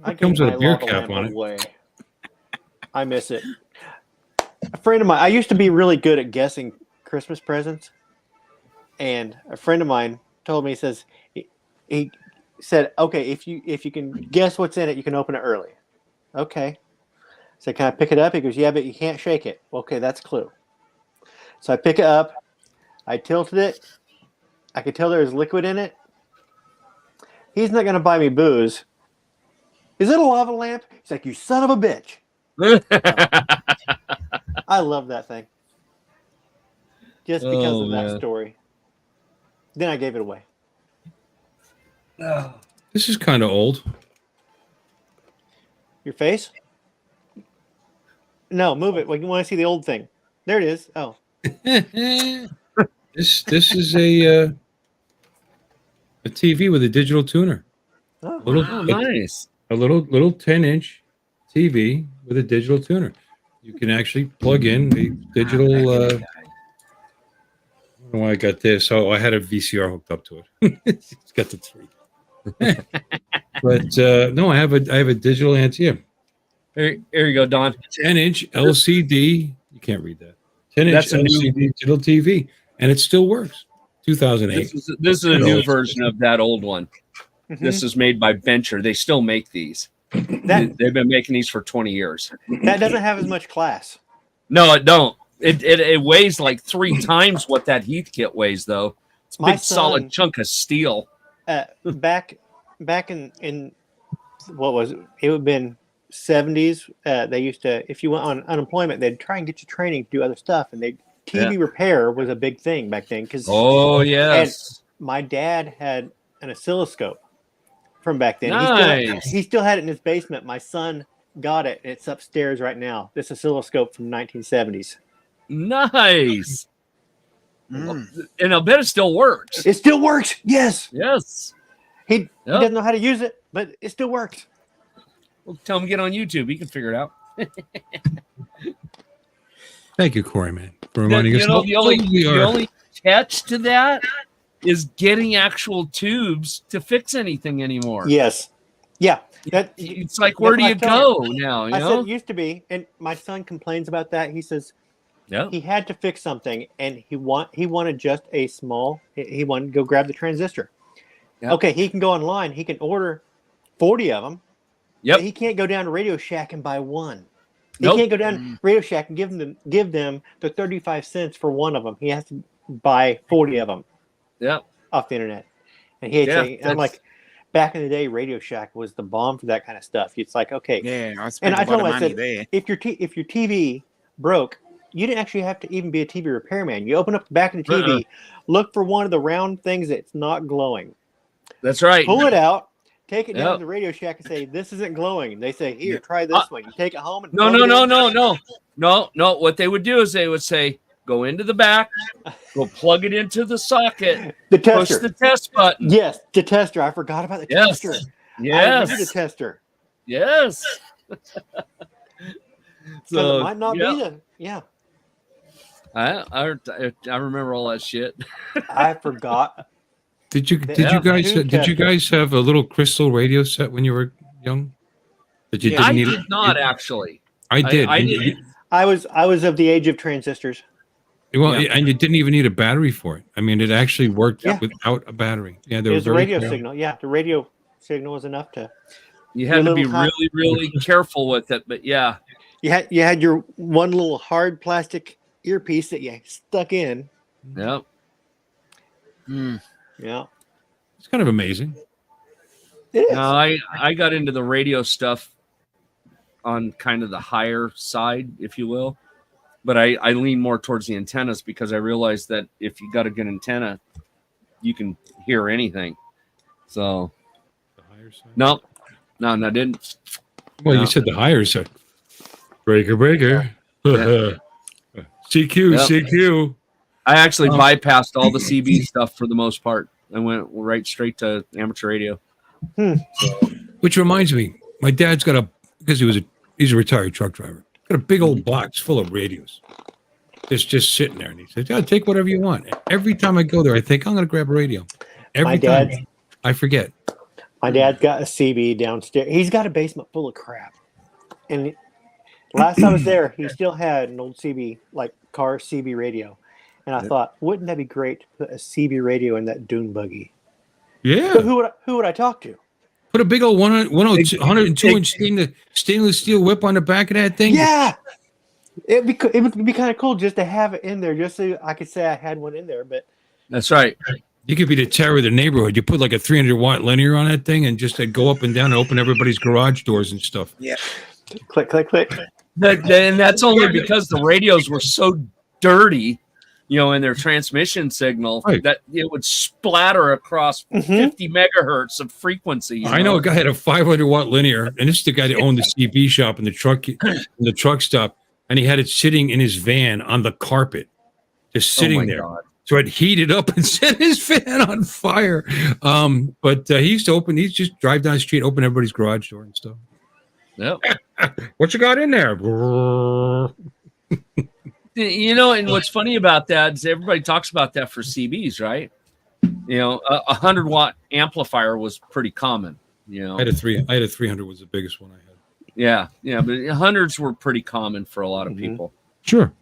I comes with a beer lava cap lamp on it. away. I miss it. A friend of mine, I used to be really good at guessing Christmas presents. And a friend of mine told me, he said, okay, if you can guess what's in it, you can open it early. Okay. So can I pick it up? He goes, yeah, but you can't shake it. Okay, that's a clue. So I pick it up. I tilted it. I could tell there was liquid in it. He's not going to buy me booze. Is it a lava lamp? He's like, you son of a bitch. I love that thing. Just because of that story. Then I gave it away. This is kind of old. Your face? No, move it. Like you want to see the old thing. There it is. Oh. This is a TV with a digital tuner. Oh, nice. A little 10-inch TV with a digital tuner. You can actually plug in the digital. I don't know why I got this. Oh, I had a VCR hooked up to it. It's got the 3. But no, I have a digital antenna. Here you go, Don. 10-inch LCD. You can't read that. 10-inch That's a LCD digital TV, and it still works. 2008. This is a new version of that old one. Mm-hmm. This is made by Venture. They still make these. They've been making these for 20 years. That doesn't have as much class. No, it don't. It weighs like 3 times what that Heath Kit weighs, though. It's a big, solid chunk of steel. Back in what was it? It would have been 70s. They used to, if you went on unemployment, they'd try and get you training to do other stuff, and TV repair was a big thing back then. Yes. And my dad had an oscilloscope from back then. Nice. He still had it in his basement. My son got it. It's upstairs right now. This oscilloscope from 1970s. Nice. And I'll bet it still works. It still works. Yes. Yes. He doesn't know how to use it, but it still works. Well, tell him to get on YouTube. He can figure it out. Thank you, Corey, man, for reminding us. The only catch to that is getting actual tubes to fix anything anymore. Yes. Yeah. It's like, where do you go now? I said it used to be, and my son complains about that. He says he had to fix something, and he wanted just a small. He wanted to go grab the transistor. Yep. Okay, he can go online. He can order 40 of them. Yep. But he can't go down to Radio Shack and buy one. He can't go down Radio Shack and give them the 35 cents for one of them. He has to buy 40 of them. Yep. Off the internet. And he I'm like, back in the day, Radio Shack was the bomb for that kind of stuff. It's like, okay. Yeah, I spent a lot of money there. If your TV broke, you didn't actually have to even be a TV repairman. You open up the back of the TV, look for one of the round things that's not glowing. That's right. Pull it out. Take it down to the Radio Shack and say, this isn't glowing. And they say, here, try this one. You take it home and No. What they would do is they would say, go into the back, go plug it into the socket, the tester. push the test button. Yes, the tester. I forgot about the tester. Yes. I remember the tester. Yes. So it might not be the I remember all that shit. I forgot. Did you guys have a little crystal radio set when you were young? That you I did not actually. I did. I did. I was of the age of transistors. Well, and you didn't even need a battery for it. I mean, it actually worked without a battery. Yeah, there was a radio signal. Yeah, the radio signal was enough to. You had to be really, really careful with it, but yeah. You had your one little hard plastic earpiece that you stuck in. Yep. Yeah. It's kind of amazing. It is. No, I got into the radio stuff on kind of the higher side, if you will. But I lean more towards the antennas because I realized that if you got a good antenna, you can hear anything. So, the higher side? No, I didn't. Well, you said the higher side. Breaker. Yeah. CQ. I actually bypassed all the CB stuff for the most part. I went right straight to amateur radio. Which reminds me, my dad's got because he's a retired truck driver. Got a big old box full of radios. It's just sitting there, and he says, "Yeah, take whatever you want." Every time I go there, I think I'm going to grab a radio. Every time I forget. My dad's got a CB downstairs. He's got a basement full of crap. And last I was there, he still had an old CB, like car CB radio. And I thought, wouldn't that be great to put a CB radio in that dune buggy? Yeah. So who would I talk to? Put a big old 102-inch stainless steel whip on the back of that thing. Yeah. It would be kind of cool just to have it in there, just so I could say I had one in there. But that's right. You could be the terror of the neighborhood. You put like a 300-watt linear on that thing and just go up and down and open everybody's garage doors and stuff. Yeah. Click, click, click. And that's only because the radios were so dirty, in their transmission signal that it would splatter across 50 megahertz of frequency. I know a guy had a 500-watt linear, and this is the guy that owned the CB shop and the truck stop, and he had it sitting in his van on the carpet, just sitting there. God. So I'd heat it up and set his van on fire. But he used to he'd just drive down the street, open everybody's garage door and stuff. Yep. What you got in there? And what's funny about that is everybody talks about that for CBs, right? A 100-watt amplifier was pretty common. I had a 300 was the biggest one I had. Yeah, but 100s were pretty common for a lot of people. Sure.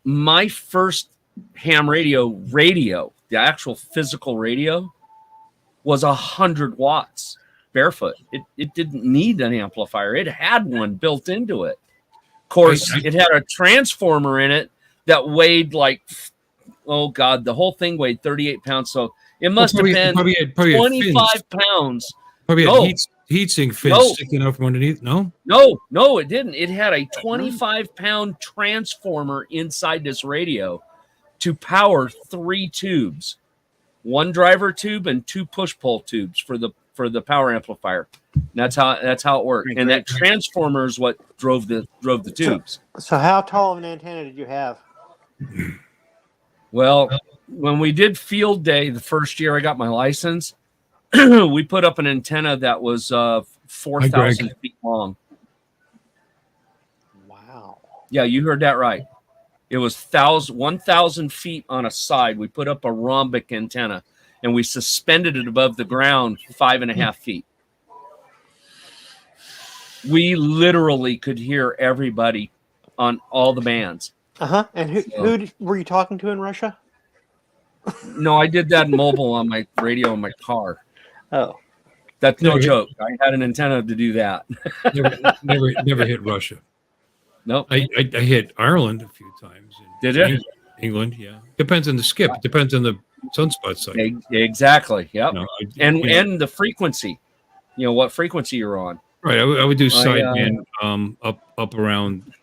My first ham radio, the actual physical radio, was 100 watts barefoot. It didn't need an amplifier. It had one built into it. Of course, it had a transformer in it that weighed the whole thing weighed 38 pounds. So it must have been probably 25 pounds. Probably had heat sink fins sticking out from underneath. No, it didn't. It had a 25-pound transformer inside this radio to power 3 tubes, 1 driver tube and 2 push-pull tubes for the power amplifier. That's how it worked. And that transformer is what drove the tubes. So how tall of an antenna did you have? Well, when we did field day the first year I got my license, we put up an antenna that was 4,000 feet long. Wow. Yeah, you heard that right. It was 1,000 feet on a side. We put up a rhombic antenna, and we suspended it above the ground 5.5 feet. We literally could hear everybody on all the bands. And who were you talking to in Russia? No, I did that mobile on my radio in my car. Oh, that's no joke. I had an antenna to do that. never hit Russia. Nope. I hit Ireland a few times. Did you? England, yeah. Depends on the skip. It depends on the sunspot site. Exactly. Yep. You know, And the frequency. You know what frequency you're on. right. I would do sideband up around.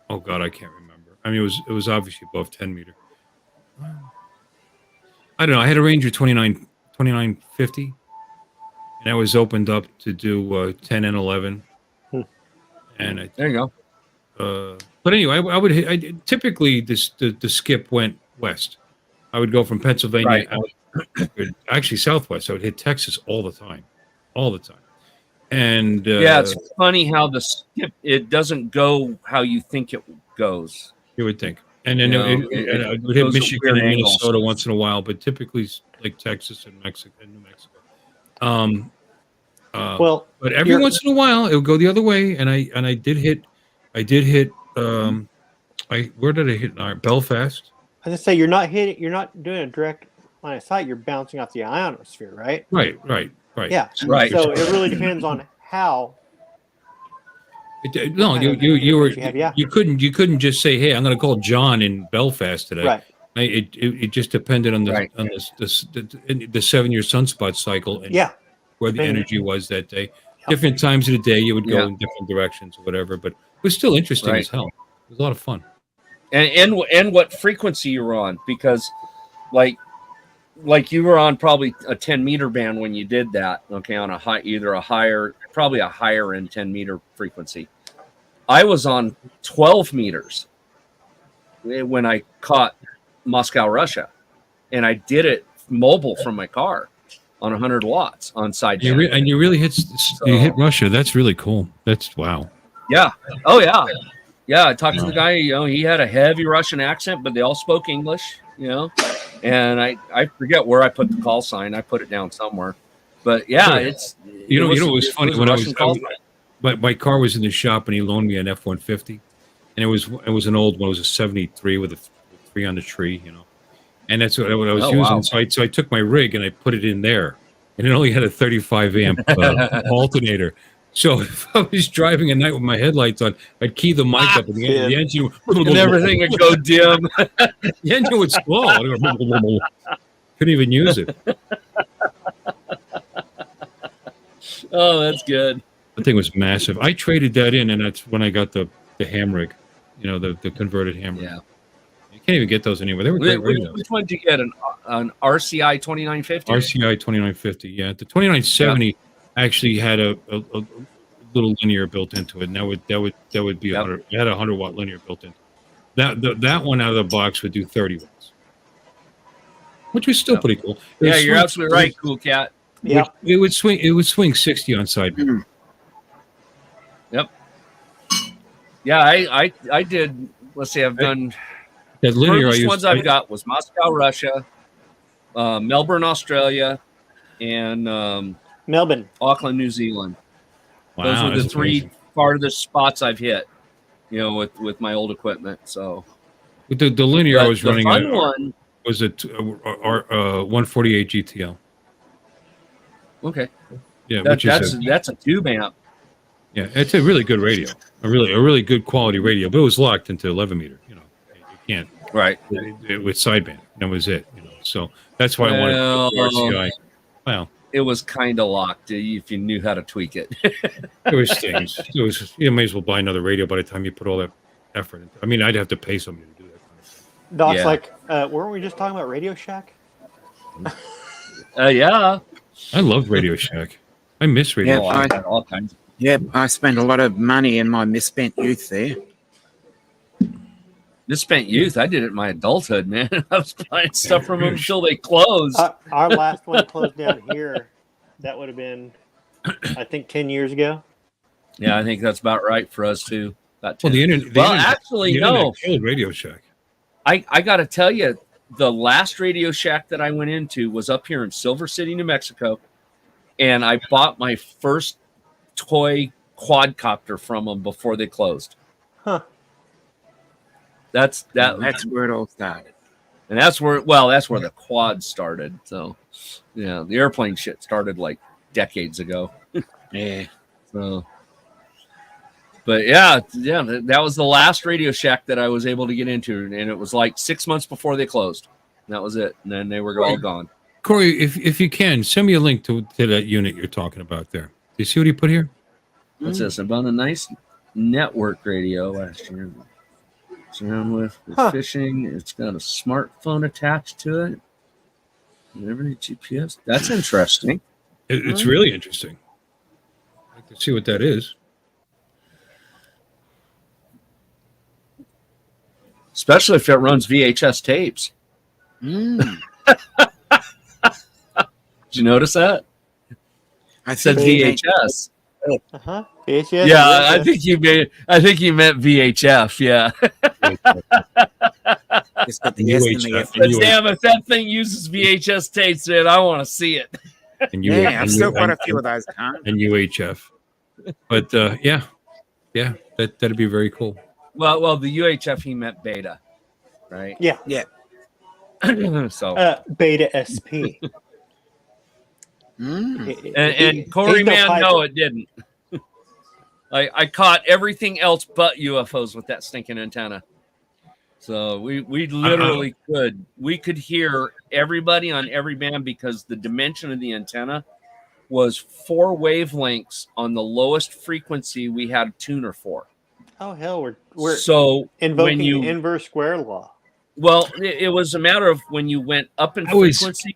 Oh God, I can't remember. I mean, it was obviously above 10 meter. I don't know. I had a Ranger 2950, and I was opened up to do 10 and 11. And there you go. But anyway, I would hit. Typically, the skip went west. I would go from Pennsylvania out, actually southwest. I would hit Texas all the time. And yeah, it's funny how the skip it doesn't go how you think it goes. You would think, and then it would hit Michigan and Minnesota once in a while, but typically like Texas and Mexico and New Mexico. But every once in a while it would go the other way, and I did hit. Where did I hit? Belfast. I was gonna say you're not doing a direct line of sight. You're bouncing off the ionosphere, right? Right. Yeah, right. So it really depends on how. No, you couldn't just say, "Hey, I'm going to call John in Belfast today." Right. It just depended on the 7-year sunspot cycle and where the energy was that day. Yep. Different times of the day, you would go in different directions or whatever, but it was still interesting as hell. It was a lot of fun. And what frequency you were on, because like you were on probably a 10 meter band when you did that. Okay, on probably a higher end 10 meter frequency. I was on 12 meters when I caught Moscow, Russia, and I did it mobile from my car on 100 watts on sideband. And you really hit Russia. That's really cool. That's wow. Yeah. Oh yeah. Yeah. I talked to the guy. You know, he had a heavy Russian accent, but they all spoke English. You know, and I forget where I put the call sign. I put it down somewhere. But yeah, it was funny when I was my car was in the shop and he loaned me an F-150, and it was an old one. It was a 73 with a 3 on the tree, you know, and that's what I was using. Wow. So I took my rig and I put it in there, and it only had a 35 amp alternator. So if I was driving at night with my headlights on, I'd key the mic up and the engine and everything would go dim. The engine would stall. Couldn't even use it. Oh, that's good. The thing was massive. I traded that in, and that's when I got the ham rig, you know, the converted ham rig. Yeah. You can't even get those anywhere. They were great radios. Which one did you get? An RCI 2950? RCI 2950, yeah. The 2970 actually had a little linear built into it, and that would be 100. It had a 100-watt linear built into it. That one out of the box would do 30 watts, which was still pretty cool. Yeah, you're absolutely right, Cool Cat. Yeah, it would swing 60 on sideband. Yep. Yeah, I did. Let's see, I've done. That linear I've got was Moscow, Russia, Melbourne, Australia, and Melbourne, Auckland, New Zealand. Wow, those were the three farthest spots I've hit, you know, with my old equipment. So with the linear I was running, one was a 148 GTL. Okay, yeah, that's a tube amp. Yeah, it's a really good radio, a really good quality radio, but it was locked into 11 meter. You know, you can't with sideband. That was it. You know, so that's why I wanted RCI. Well, it was kind of locked if you knew how to tweak it. There was things. You may as well buy another radio by the time you put all that effort into. I mean, I'd have to pay somebody to do that kind of thing. Doc's like, weren't we just talking about Radio Shack? Yeah. I love Radio Shack. I miss Radio Shack. All kinds. Yeah, I spent a lot of money in my misspent youth there. Misspent youth? I did it in my adulthood, man. I was buying stuff from them until they closed. Our last one closed down here. That would have been, I think, 10 years ago. Yeah, I think that's about right for us, too. Well, actually, no. Killed Radio Shack. I got to tell you, the last Radio Shack that I went into was up here in Silver City, New Mexico, and I bought my first toy quadcopter from them before they closed. Huh. That's where it all started. And that's where the quad started. So, yeah, the airplane shit started like decades ago. Yeah. So, But yeah, that was the last Radio Shack that I was able to get into, and it was like 6 months before they closed. And that was it. And then they were all gone. Corey, if you can, send me a link to that unit you're talking about there. Do you see what he put here? What's this? About a nice network radio last year. It's around with fishing. It's got a smartphone attached to it. Never need GPS. That's interesting. It's really interesting. I'd like to see what that is. Especially if it runs VHS tapes. Did you notice that? I It said think VHS. VHS. Yeah, I think you meant VHF. Yeah. it's got the S and the F. But damn, if that thing uses VHS tapes, man, I want to see it. And Yeah, I've still got a few of those. And UHF. But yeah, that'd be very cool. Well, the UHF he meant beta, right? Yeah. Yeah. So Beta SP. and Corey, man, no, it didn't. I caught everything else but UFOs with that stinking antenna. So we literally could hear everybody on every band because the dimension of the antenna was 4 wavelengths on the lowest frequency we had a tuner for. Oh hell, we're so invoking when you the inverse square law. well, it was a matter of when you went up in frequency,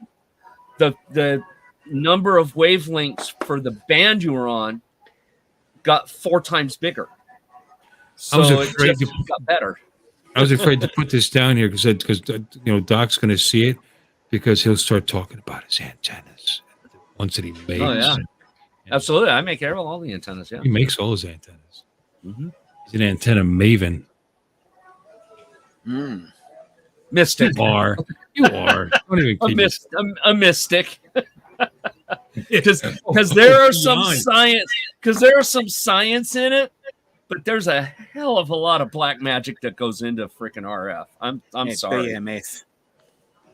the number of wavelengths for the band you were on got 4 times bigger. So it just got better. I was afraid to put this down here because Doc's going to see it because he'll start talking about his antennas, the ones that he makes. Oh yeah, absolutely. I make all the antennas. Yeah, he makes all his antennas. He's an antenna maven. Mystic. You are. Don't even a mystic. Because there are some science. Because there is some science in it, but there's a hell of a lot of black magic that goes into freaking RF. I'm sorry. BMS.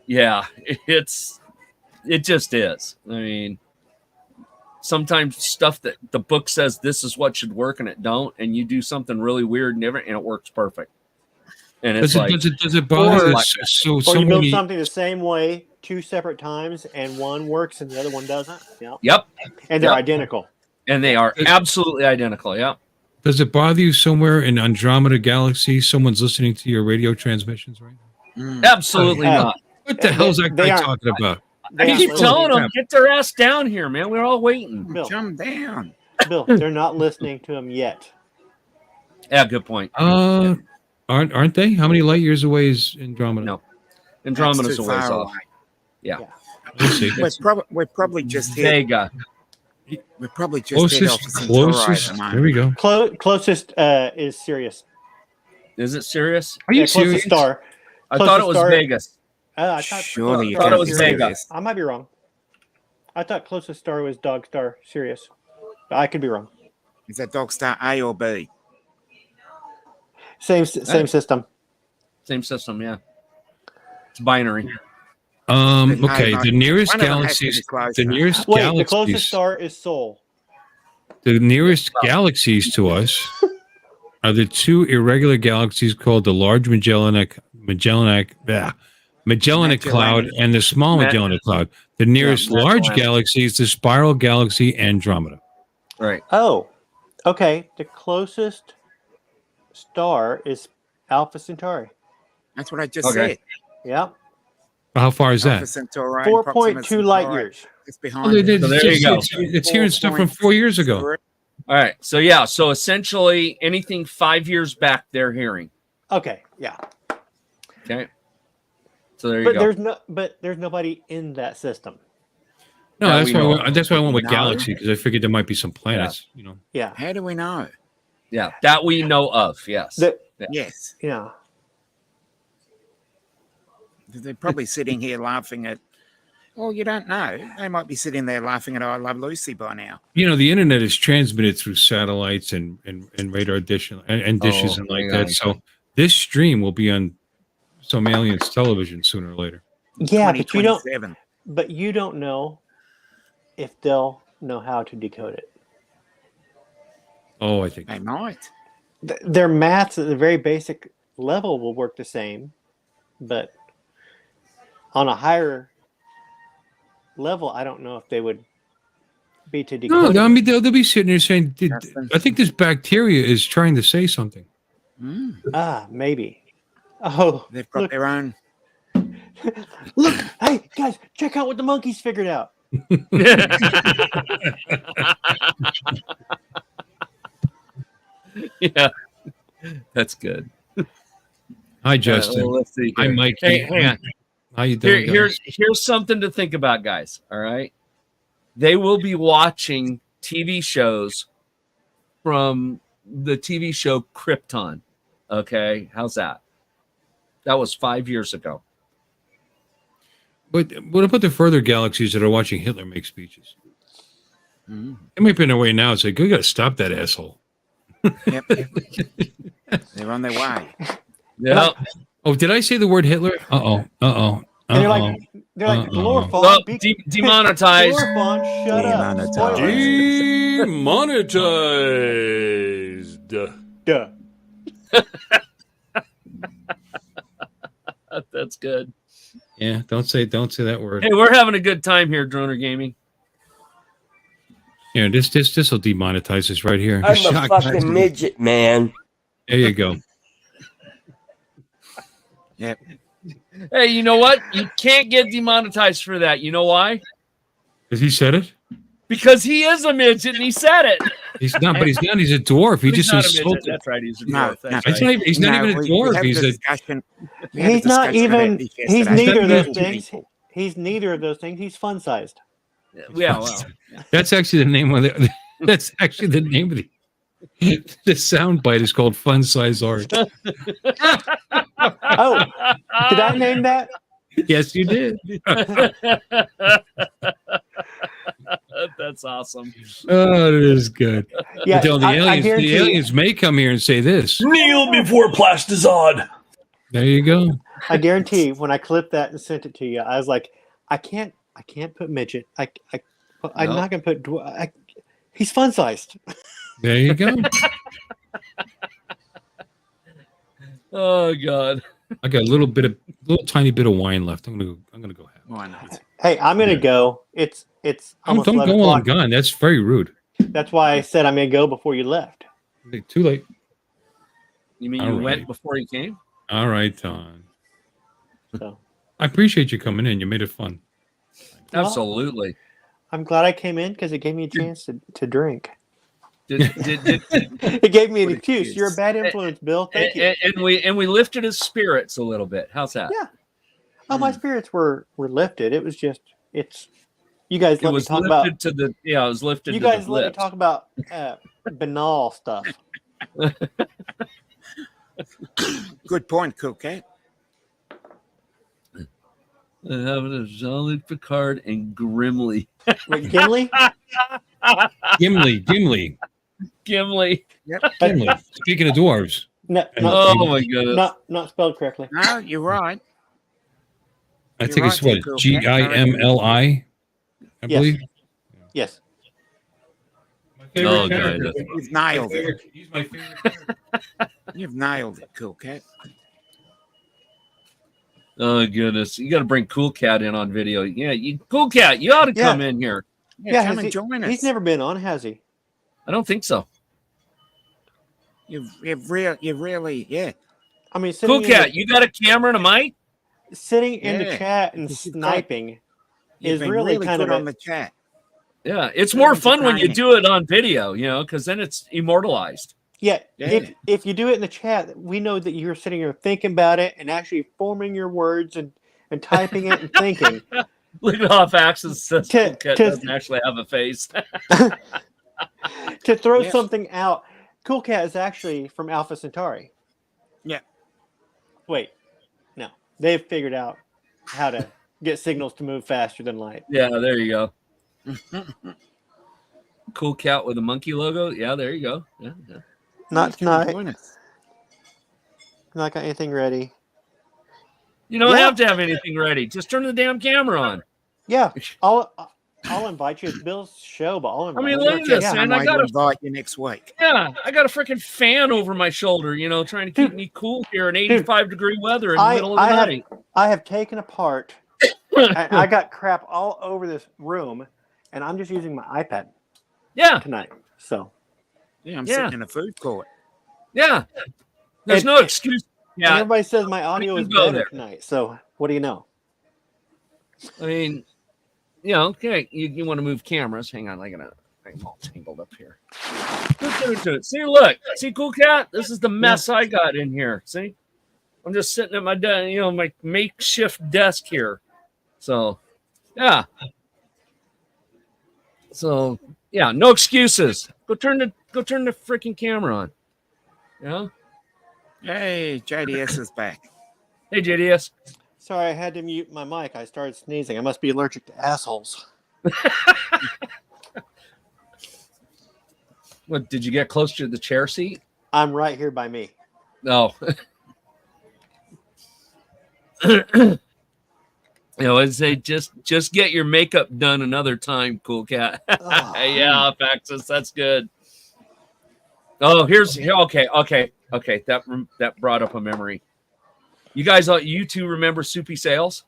Yeah, it just is. I mean, sometimes stuff that the book says this is what should work and it don't, and you do something really weird and different, and it works perfect. And it's does it bother you? So you build something the same way 2 separate times, and one works and the other one doesn't. Yep. And they're identical. And they are absolutely identical. Yep. Does it bother you somewhere in Andromeda Galaxy? Someone's listening to your radio transmissions right now? Absolutely not. What the hell's that guy talking about? I keep telling them, get their ass down here, man. We're all waiting. Bill, come down. Bill, they're not listening to him yet. Yeah, good point. Aren't they? How many light years away is Andromeda? No, Andromeda's a ways off. Yeah. We're probably just hit. Vega. We're probably just hit Alpha closest. There we go. Closest is Sirius. Is it serious? Are you serious? Star. I thought it was Vegas. Surely you thought it was serious. Vega. I might be wrong. I thought closest star was Dog Star Sirius. I could be wrong. Is that Dog Star A or B? Same system. Same system, yeah. It's binary. Okay, the nearest galaxies. The closest star is Sol. The nearest galaxies to us are the 2 irregular galaxies called the Large Magellanic Cloud and the Small Magellanic Cloud. The nearest large galaxy is the Spiral Galaxy Andromeda. Right. Oh, okay. The closest star is Alpha Centauri. That's what I just said. Yeah. How far is Alpha that? Centauri, 4.2 light years. It's behind. So there you go. It's hearing stuff from 4 years ago. All right. So yeah. So essentially, anything 5 years back, they're hearing. Okay. Yeah. Okay. So there you go. But there's nobody in that system. No, that's why I went with Galaxy because I figured there might be some planets. Yeah. How do we know? Yeah, that we know of. Yes. Yes. Yeah. They're probably sitting here laughing at. Well, you don't know. They might be sitting there laughing at "I Love Lucy" by now. The internet is transmitted through satellites and radar dishes and dishes and like that. So this stream will be on some aliens' television sooner or later. Yeah, but you don't know if they'll know how to decode it. Oh, I think they might. their maths at the very basic level will work the same, but on a higher level, I don't know if they would be to decode. No, I mean they'll be sitting there saying, Justin. "I think this bacteria is trying to say something." Maybe. Oh, They've got look, their own. look! Hey, guys, check out what the monkeys figured out. Yeah, that's good. Hi, Justin. Well, let's see. Hi, Here. Mikey. Hey, hang on. How you doing? Here's something to think about, guys. All right, they will be watching TV shows from the TV show Krypton. Okay, how's that? That was 5 years ago. But what about the further galaxies that are watching Hitler make speeches? They might be on their way now. It's like, we got to stop that asshole. Yep. They're on their way. Yeah. Oh, did I say the word Hitler? Uh-oh. Uh-oh. And they're like, Glorifon, Well, demonetized. Glorifon, shut up. Demonetized. Demonetized. Duh. That's good. Yeah, don't say that word. Hey, we're having a good time here, Droner Gaming. Here, this will demonetize this right here. I'm a fucking midget, man. There you go. Yep. Hey, you know what? You can't get demonetized for that. You know why? Because he said it? Because he is a midget and he said it. He's not, but he's not. He's a dwarf. He He's just not a midget. insulted. That's right. He's a No, dwarf. no. That's He's right. not, he's not even a dwarf. He's not even, he's neither of those Two things. people. He's neither of those things. He's fun-sized. Yeah, well. That's actually the name of the. That's actually the name of the sound bite is called Fun Size Art. Oh, did I name that? Yes, you did. That's awesome. Oh, it is good. Yeah, Until the aliens, guarantee the aliens may come here and say this. Kneel before Plastizod. There you go. I guarantee when I clipped that and sent it to you, I was like, I can't put midget. I'm No. not gonna put. He's fun-sized. There you go. Oh God. I got a little tiny bit of wine left. I'm gonna go have. Why not? Hey, I'm gonna go. It's almost Don't 11 go while I'm o'clock. gone. That's very rude. That's why I said I'm gonna go before you left. Too late. You mean All you right. went before he came? All right, Ton. So I appreciate you coming in. You made it fun. Well, Absolutely. I'm glad I came in because it gave me a chance to drink. Did It gave me an What an excuse. excuse. You're a bad influence, Bill. Thank you. and we lifted his spirits a little bit. How's that? Yeah. Oh, my spirits were lifted. It was just you guys It let me was talk lifted about to the it was lifted you to guys the let me lips. talk about banal stuff. Good point, Cool Cat. Having a Jean-Luc Picard and Grimly. Wait, Gimli? Gimli. Gimli. Gimli. Speaking of dwarves. No, Oh my goodness. not spelled correctly. No, you're right. I You're think it's right, what Cool Cat. Gimli. I Yes. believe. Yes. Oh, God. You've nailed it. He's my favorite character. You've nailed it, Cool Cat. Oh goodness. You gotta bring Cool Cat in on video. Yeah, Cool Cat, you ought to come in here. Yeah, come has and join us. He's never been on, has he? I don't think so. You've really, yeah. I mean, Cool Cat, you got a camera and a mic? sitting in the Yeah. chat and You've got- sniping You've is been really really kind good of on the chat. Yeah, it's more fun when you entertaining. do it on video, because then it's immortalized. Yeah, Yeah. if you do it in the chat, we know that you're sitting here thinking about it and actually forming your words and typing it and thinking. Look at off axis says To- Cool Cat to- doesn't actually have a face. To throw Yeah. something out. Cool Cat is actually from Alpha Centauri. Yeah. Wait, no. They've figured out how to get signals to move faster than light. Yeah, there you go. Cool Cat with a monkey logo. Yeah, there you go. Yeah. Not Come and tonight. join us. Not got anything ready. You don't Yeah. have to have anything ready. Just turn the damn camera on. Yeah, I'll invite you. It's Bill's show, but I'll invite mean, you. look at this, man. I got to a invite you next week. Yeah, I got a freaking fan over my shoulder, trying to keep me cool here in 85-degree weather in the middle of the night. I have taken apart. I got crap all over this room, and I'm just using my iPad. Yeah, tonight. So. Yeah, I'm sitting in a food court. Yeah, there's no excuse. Yeah, and everybody says my audio is better tonight. So what do you know? I mean, okay, you want to move cameras? Hang on, I'm all tangled up here. See, look, see, Cool Cat. This is the mess I got in here. See, I'm just sitting at my my makeshift desk here. So, yeah. So, yeah, no excuses. Go turn the freaking camera on. Yeah. Hey, JDS is back. Hey, JDS. Sorry, I had to mute my mic. I started sneezing. I must be allergic to assholes. What, did you get close to the chair seat? I'm right here by me. No. I'd say just get your makeup done another time, Cool Cat. Yeah, Paxis, that's good. Oh, okay. That brought up a memory. You two remember Soupy Sales?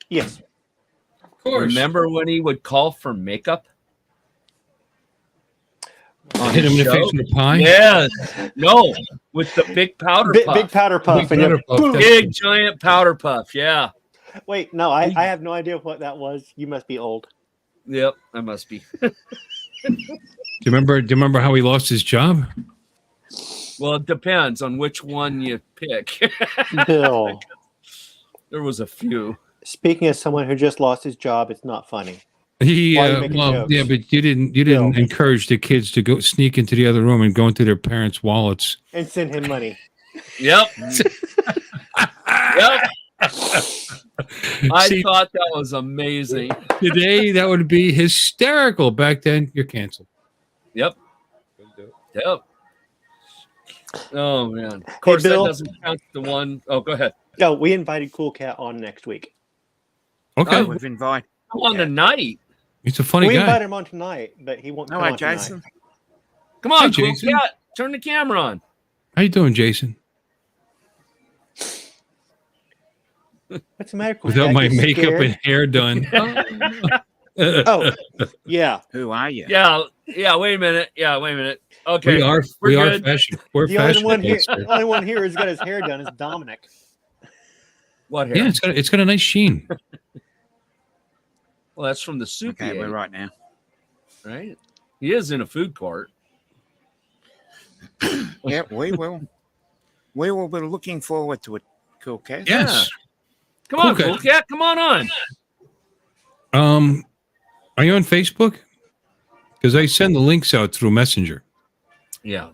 Yes. Of course. Remember when he would call for makeup? Hit him in the face with a pie? Yeah. No, with the big powder puff. Big powder puff. Big giant powder puff, yeah. Wait, no, I have no idea what that was. You must be old. Yep, I must be. Do you remember how he lost his job? Well, it depends on which one you pick. Bill. There was a few. Speaking as someone who just lost his job, it's not funny. But you didn't encourage the kids to go sneak into the other room and go into their parents' wallets and send him money. Yep. Yep. I thought that was amazing. Today, that would be hysterical. Back then, you're canceled. Yep. Yep. Oh, man. Of course, Bill, that doesn't count the one. Oh, go ahead. No, we invited Cool Cat on next week. Okay. Oh, we've invited him on tonight. He's a funny guy. We invited him on tonight, but he won't come on Jason. tonight. Come on, Hey, Cool Jason. Cat. Turn the camera on. How you doing, Jason? What's the matter? Cool Without Cat? my You makeup scared? and hair done. Oh, yeah. Who are you? Yeah. Wait a minute. Okay. We are good. fashion. We're The only one here, fashionable. only one here who's got his hair done is Dominic. What hair? Yeah, it's got a nice sheen. Well, that's from the soup. Okay, we're right now. Right? He is in a food court. Yeah, we will. We will be looking forward to it, Cool Cat. Yes. Come on, Cool Cool Cat. Come on. Are you on Facebook? Because I send the links out through Messenger. Yeah,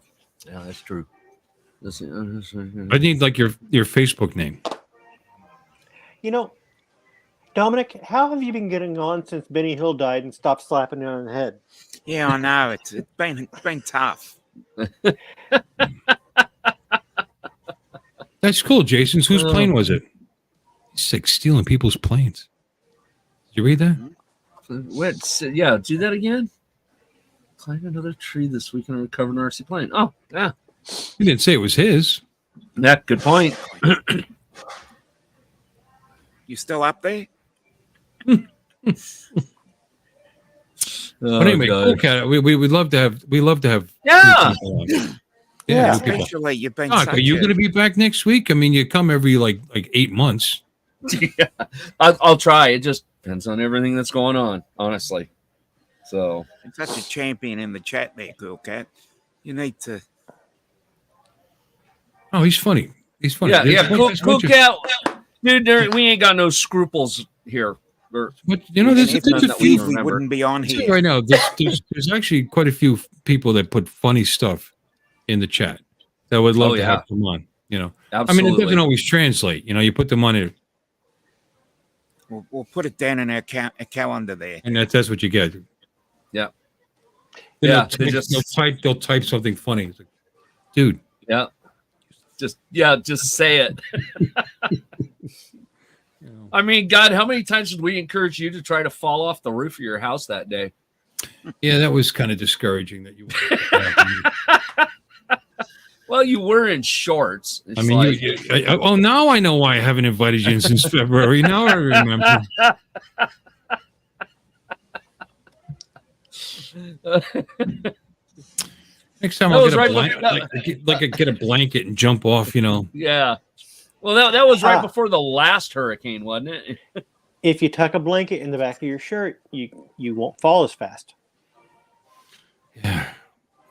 that's true. I need like your Facebook name. You know, Dominic, how have you been getting on since Benny Hill died and stopped slapping you on the head? Yeah, I know. It's been tough. That's cool, Jason. Whose plane was it? He's like stealing people's planes. Did you read that? What? Yeah, do that again. Climb another tree this week and recover an RC plane. Oh, yeah. He didn't say it was his. Yeah, good point. You still up there? But anyway, Cool Cat, we would love to have. We love to have. Yeah. Yeah. Especially you've been. Doc, are you going to be back next week? I mean, you come every like 8 months. Yeah, I'll try. It just depends on everything that's going on, honestly. So, such a champion in the chat there, Cool Cat. You need to. Oh, he's funny. He's funny. Yeah. Cool Cat, dude. We ain't got no scruples here. But you know, there's a few. We wouldn't be on here right now. There's actually quite a few people that put funny stuff in the chat that would love to have them on. You know, absolutely. I mean, it doesn't always translate. You know, you put them on it. We'll put it down in our calendar there, and that's what you get. Yeah. Then they'll type something funny. It's like, dude. Yeah. Just say it. Oh I mean, God, how many times did we encourage you to try to fall off the roof of your house that day? Yeah, that was kind of discouraging that you. Well, you were in shorts. It's I mean, like, oh, now I know why I haven't invited you in since February. Now I remember. Next time That I'll was get a right blanket, like I get a blanket and jump off. You know. yeah. Well, that was right before the last hurricane, wasn't it? If you tuck a blanket in the back of your shirt, you won't fall as fast. Yeah.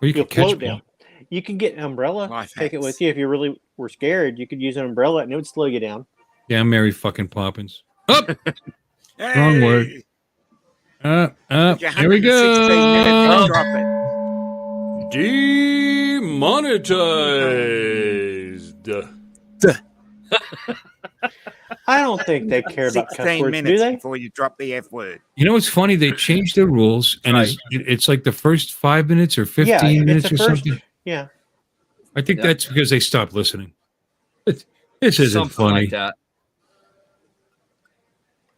Or you You'll could catch float down. You can get an umbrella, Life take it hacks. with you. If you really were scared, you could use an umbrella and it would slow you down. Yeah, Mary fucking Poppins. Oh, Hey! wrong word. Your Here we 116 minutes, go. drop it. Demonetized. I don't think they care about cuss 16 words, do minutes they? before you drop the F word. You know what's funny? They changed the rules, and Right. it's like the first 5 minutes or 15 Yeah, minutes it's or the first. something. Yeah. I think Yeah. that's because they stopped listening. This isn't Something funny. like that.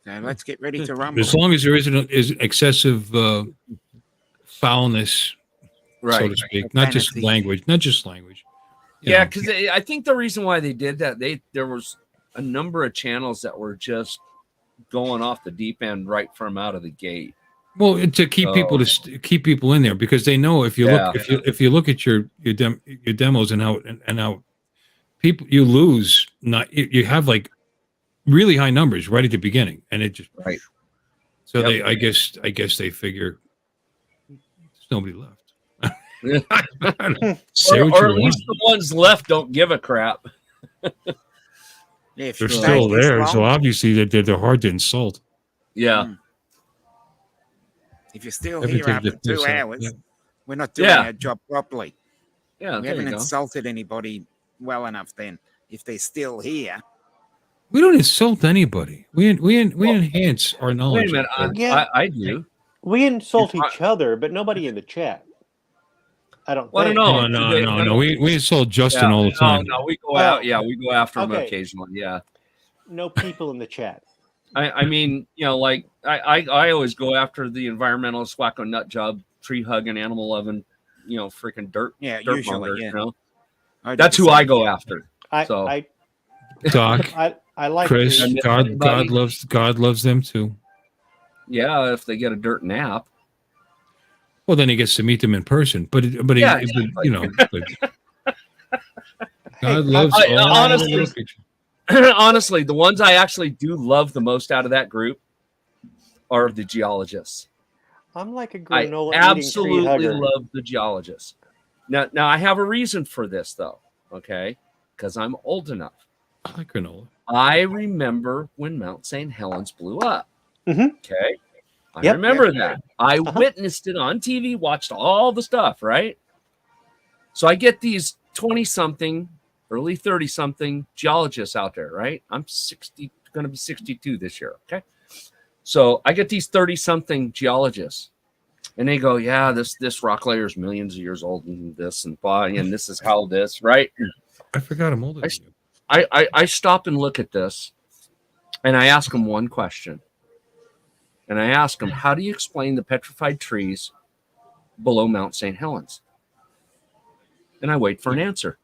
So let's get ready to rumble. As long as there isn't excessive foulness, Right. so to speak, not just Profanity. language, you Yeah, know. because I think the reason why they did that, there was a number of channels that were just going off the deep end right from out of the gate. Well, to keep people keep people in there, because they know if you look if you look at your demos and how people you lose, not you have like really high numbers right at the beginning, and it just Right. So Yep. I guess they figure there's nobody left. Say Or what at you least want. the ones left don't give a crap. Yeah, if They're you still stay this there, so long, obviously they're hard to insult. Yeah. if you're still Every here take after the 2 piss out, hours, yeah. we're not doing Yeah. our job properly. Yeah, We there haven't you go. insulted anybody well enough then. If they're still here, We don't insult anybody. We enhance our knowledge. Wait a minute. Yeah. I do. We insult You're each other, but nobody in the chat. I don't Well, I think. don't know. No. We insult Justin all the time. No, we go Oh. out. Yeah, we go after them Okay. occasionally. Yeah. No people in the chat. I mean, like I always go after the environmentalist, wacko nut job, tree hugging, animal loving, freaking dirt usually, monger, yeah. I do That's the who I same. go after. So- I Doc, like Chris, to- God loves them too. Yeah, if they get a dirt nap. Well, then he gets to meet them in person. But Yeah, but God loves I- all honestly- the little creatures. Honestly, the ones I actually do love the most out of that group are the geologists. I'm like a I granola eating tree absolutely hugger. love the geologists. Now I have a reason for this though, okay? Because I'm old enough. I like granola. I remember when Mount St. Helens blew up. Mhm. Okay. I Yep. remember that. I Uh-huh. witnessed it on TV, watched all the stuff, right? So I get these 20-something, early 30-something geologists out there, right? I'm 60, going to be 62 this year, okay? So I get these 30-something geologists, and they go, yeah, this rock layer is millions of years old, and this and blah, and this is how this, right? I forgot I'm older than you. I stop and look at this, and I ask them one question. And I ask them, how do you explain the petrified trees below Mount St. Helens? And I wait for an answer.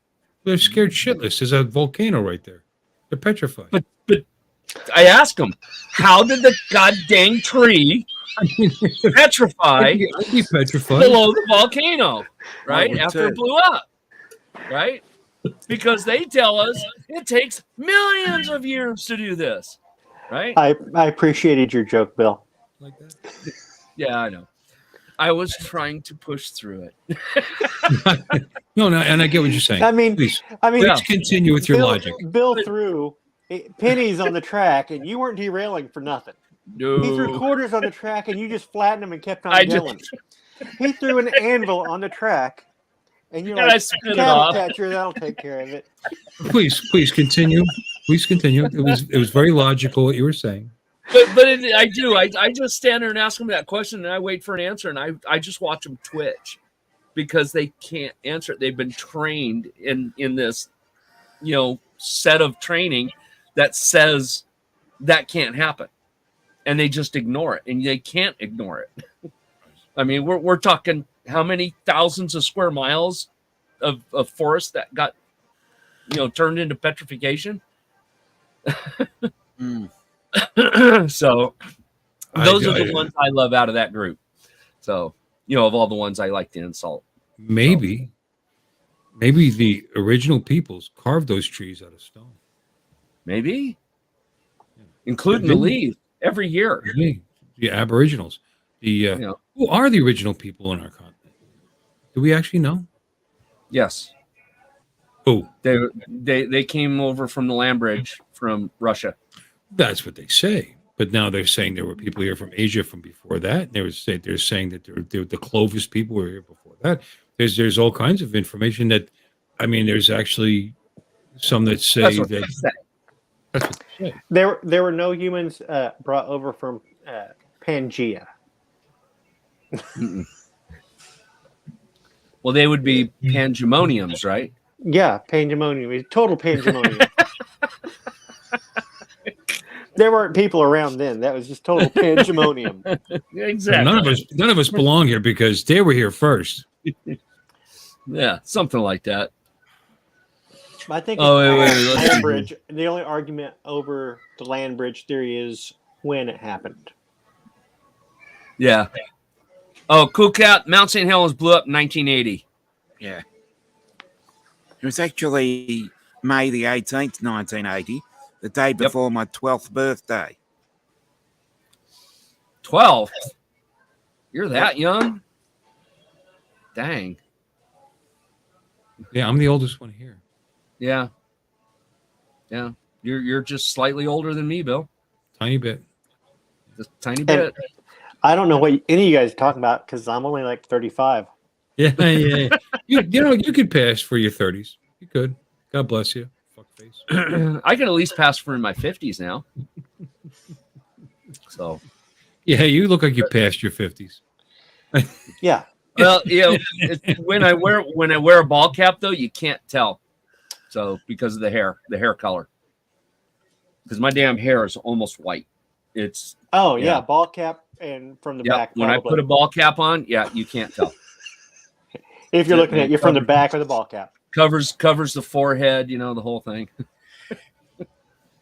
They're scared shitless. There's a volcano right there. They're petrified. But I ask them, how did the goddamn tree petrify I'd be petrified. below the volcano, right? would After too. it blew up, right? Because they tell us it takes millions of years to do this, right? I appreciated your joke, Bill. Like that? Yeah, I know. I was trying to push through it. No, and I get what you're saying. I mean, Please Yeah. continue with your logic. Bill threw pennies on the track, and you weren't derailing for nothing. He threw No. quarters on the track, and you just flattened them and kept on I just- going. He threw an anvil on the track, and you're And I like, spit it cattle off. catcher, that'll take care of it. Please continue. Please continue. It was very logical what you were saying. But I do. I just stand there and ask them that question, and I wait for an answer, and I just watch them twitch because they can't answer it. They've been trained in this, set of training that says that can't happen, and they just ignore it, and they can't ignore it. I mean, we're talking how many thousands of square miles of forest that got turned into petrification. So those are the ones I love out of that group. So of all the ones I like to insult. Maybe the original peoples carved those trees out of stone. Maybe, including the leaves every year. The Aboriginals. Who are the original people in our continent? Do we actually know? Yes. Who? They came over from the land bridge from Russia. That's what they say. But now they're saying there were people here from Asia from before that. They're saying that the Clovis people were here before that. There's all kinds of information that, I mean, there's actually some that say That's what that. they say. That's what they say. There were no humans brought over from Pangea. Well, they would be pandemoniums, right? Yeah, pandemonium. Total pandemonium. There weren't people around then. That was just total pandemonium. Exactly. None of us belong here because they were here first. Yeah, something like that. I think wait, land bridge. The only argument over the land bridge theory is when it happened. Yeah. Oh, cool cat. Mount St. Helens blew up in 1980. Yeah. It was actually May the 18th, 1980, the day before my 12th birthday. 12? You're that young? Dang. Yeah, I'm the oldest one here. Yeah. Yeah. You're just slightly older than me, Bill. Tiny bit. Just a tiny bit. I don't know what any of you guys are talking about because I'm only like 35. Yeah. You could pass for your 30s. You could. God bless you. Fuckface. I can at least pass for in my 50s now. So. Yeah, you look like you passed your 50s. Yeah. Well, when I wear a ball cap though, you can't tell. So because of the hair color. Because my damn hair is almost white. It's ball cap and from the back. When I put a ball cap on, you can't tell. If you're looking at you from the back of the ball cap. Covers the forehead, the whole thing.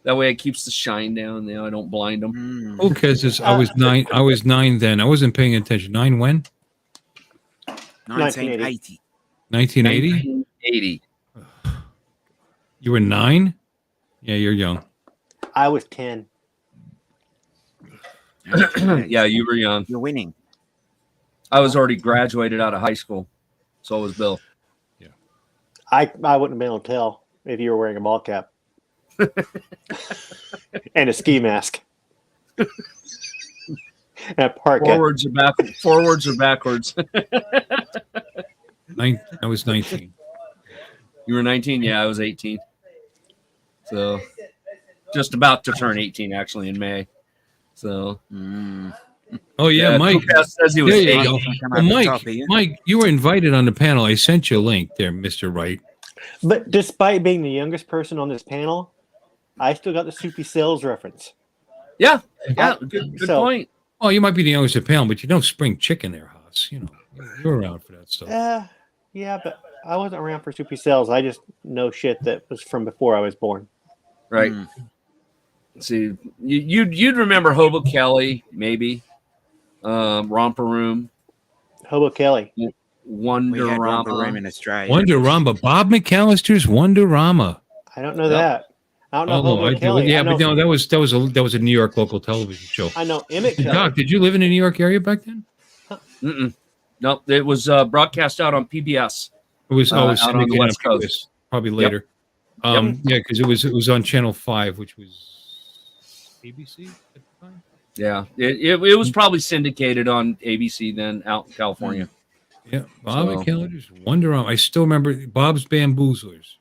That way it keeps the shine down. I don't blind them. Oh, because I was 9. I was 9 then. I wasn't paying attention. 9 when? 1980. 1980? 1980. You were 9? Yeah, you're young. I was 10. Yeah, you were young. You're winning. I was already graduated out of high school. So was Bill. Yeah. I wouldn't have been able to tell if you were wearing a ball cap. And a ski mask. And a parka. Forwards or backwards. I was 19. You were 19? Yeah, I was 18. So just about to turn 18 actually in May. So Oh yeah, Mike says he was 8. Well, Mike, you were invited on the panel. I sent you a link there, Mr. Wright. But despite being the youngest person on this panel, I still got the Soupy Sales reference. Yeah, good point. Oh, you might be the youngest at panel, but you don't spring chicken there, Haas. You're around for that stuff. Yeah, but I wasn't around for Soupy Sales. I just know shit that was from before I was born. Right. See, you'd remember Hobo Kelly, maybe. Romper Room. Hobo Kelly. Wonderama. Room in Australia. Wonderama. Bob McAllister's Wonderama. I don't know that. I don't know Hobo I Kelly. do. Yeah, but no, that was a New York local television show. I know Emmett Kelly. Doc, did you live in the New York area back then? No, it was broadcast out on PBS. It was out on the West Coast. Probably later. Yeah, because it was on Channel 5, which was ABC at the time. Yeah, it was probably syndicated on ABC then out in California. Yeah, Bob McAllister's Wonderama. I still remember Bob's Bamboozlers.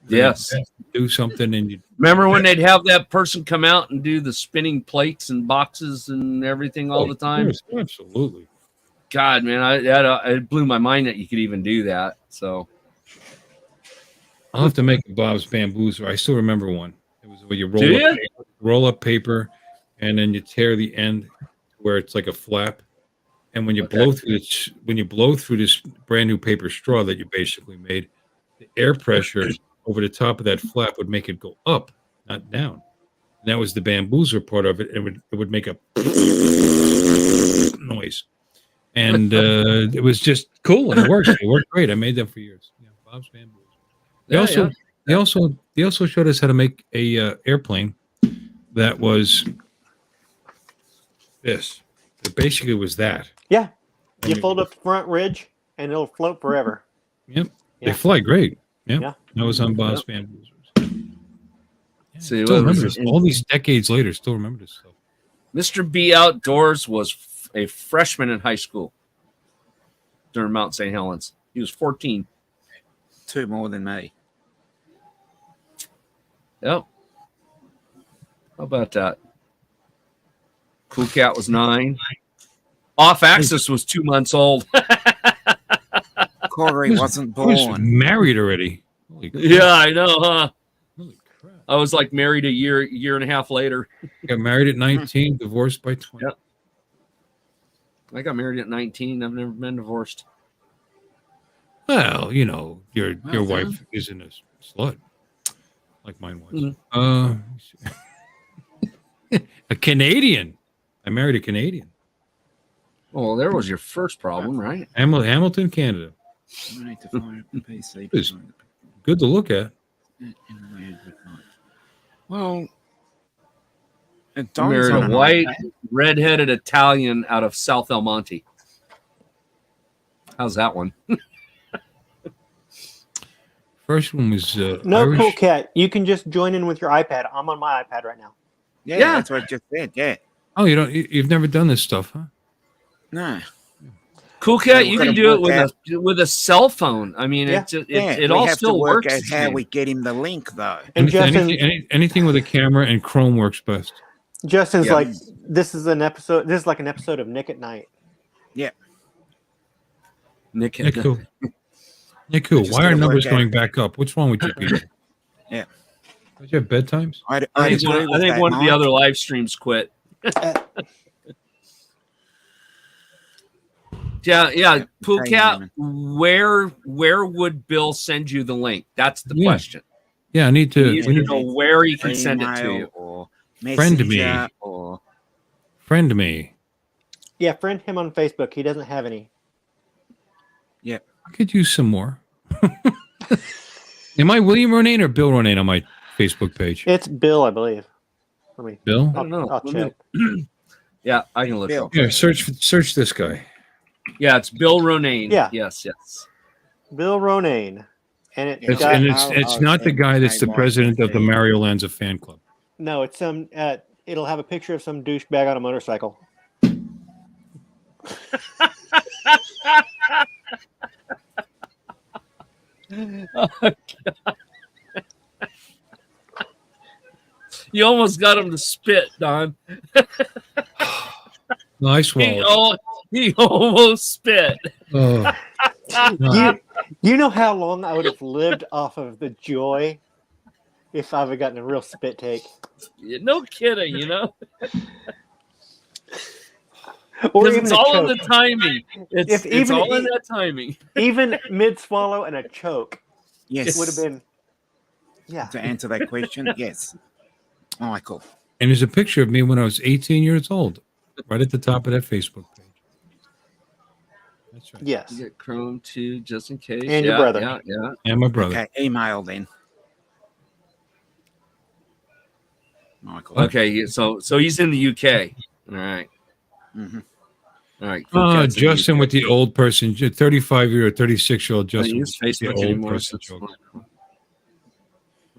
Yes. Do something and you remember when they'd have that person come out and do the spinning plates and boxes and everything all the time? Yes, absolutely. God, man, it blew my mind that you could even do that. So I'll have to make a Bob's Bamboozler. I still remember one. It was where you roll. roll up paper, and then you tear the end where it's like a flap. And when you blow through this brand new paper straw that you basically made, the air pressure over the top of that flap would make it go up, not down. And that was the bamboozler part of it. It would make a noise, and it was just cool and it worked. It worked great. I made them for years. Yeah, Bob's bamboozler. They also showed us how to make a airplane that was this. It basically was that. Yeah. You fold up the front ridge and it'll float forever. Yep. Yeah. They fly great. Yep. Yeah. That was on Bob's Bamboozlers. Yeah, See, still remember this. All these decades later, still remember this stuff. Mr. B Outdoors was a freshman in high school during Mount St. Helens. He was 14. 2 more than me. Yep. How about that? Cool Cat was 9. Off Axis was 2 months old. Corey wasn't I was born. married already. Holy crap. Yeah, I know, huh? Holy crap. I was like married a year and a half later. Got married at 19, divorced by 20. Yep. I got married at 19. I've never been divorced. Well, you know, your wife isn't a slut like mine was. A Canadian. I married a Canadian. Well, there was your first problem, right? Hamilton, Canada. I need to fire up the PC. It's good to look at. Well, it I married a white, redheaded Italian out of South El Monte. How's that one? First one was No, Irish. Cool Cat. You can just join in with your iPad. I'm on my iPad right now. Yeah, Yeah. that's what I just said. Yeah. Oh, you've never done this stuff, huh? No. Cool Cat, Yeah, you we're can gonna do work it with a cell phone. I mean, Yeah. it we all have still to work works. out the how same. we get him the link, though. And Anything with a camera and Chrome works best. Justin's Yeah. like, this is like an episode of Nick at Night. Nick, Nick, who? Nick, who? Just Why are gotta numbers work out. going back up? What's wrong with you people? Yeah. Don't you have bedtimes? I I agree think with that, one of the Mike. other live streams quit. Yeah. Cool Hey, Cat, man. where would Bill send you the link? That's the Yeah. question. Yeah, I need to. We need to know where he can send it to Email you. or Friend me. Messenger or Friend me. Yeah, friend him on Facebook. He doesn't have any. I could use some more. Am I William Ronayne or Bill Ronayne on my Facebook page? It's Bill, I believe. Let me. Bill? I don't know. I'll check. Yeah, I can look. Bill. Up. Yeah, search this guy. Yeah, it's Bill Ronayne. Yeah. Yes. Bill Ronayne, and it's It's, got, and it's not the guy that's the president of the Mario Lanza fan club. no, it's some. It'll have a picture of some douchebag on a motorcycle. You almost got him to spit, Don. Nice swallow. He almost spit. Oh, no. You know how long I would have lived off of the joy if I would have gotten a real spit take. No kidding, you know? Or Because even it's a all in choke. the timing. It's even all in he- that timing. Even mid swallow and a choke yes. would have been. Yeah. To answer that question, yes. Michael. And there's a picture of me when I was 18 years old, right at the top of that Facebook page. That's right. Yes. You get Chrome too, just in case. And your brother. Yeah. And my brother. Okay, email then. Michael. Okay, so he's in the UK. All right. Mhm. All right. Cool Cat's in the Justin UK. with the old person, 35-year, 36-year-old I Justin. use with the Facebook old anymore. person So joke. it's-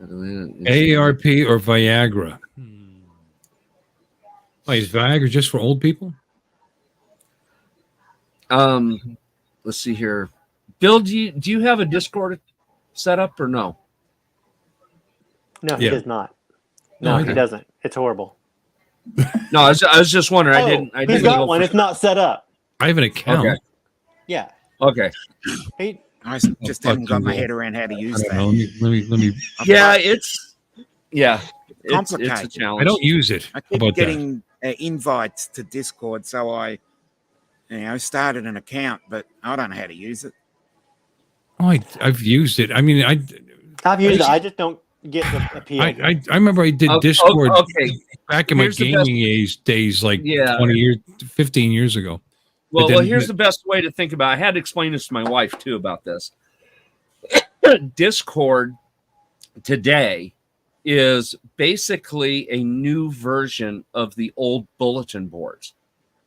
AARP or Viagra? Oh, is Viagra just for old people? Let's see here. Bill, do you have a Discord set up or no? No, he Yeah. does not. No, No, I he don't. doesn't. It's horrible. No, I was just wondering. I Oh, didn't. he's got one. It's not set up. I have an account. Okay. Yeah. Okay. He, I just haven't got my head around how to I use don't know. that. Let me. Yeah, it's. Yeah. It's a complicated. challenge. I don't use it. I How keep about that? getting invites to Discord, so I, started an account, but I don't know how to use it. Oh, I've used it. I mean, I've used it. I just don't get the appeal. I remember I did Oh, Discord okay. back in my Here's the best- gaming days, like Yeah. 20 years, 15 years ago. But Well, then- here's the best way to think about it. I had to explain this to my wife, too, about this. Discord today is basically a new version of the old bulletin boards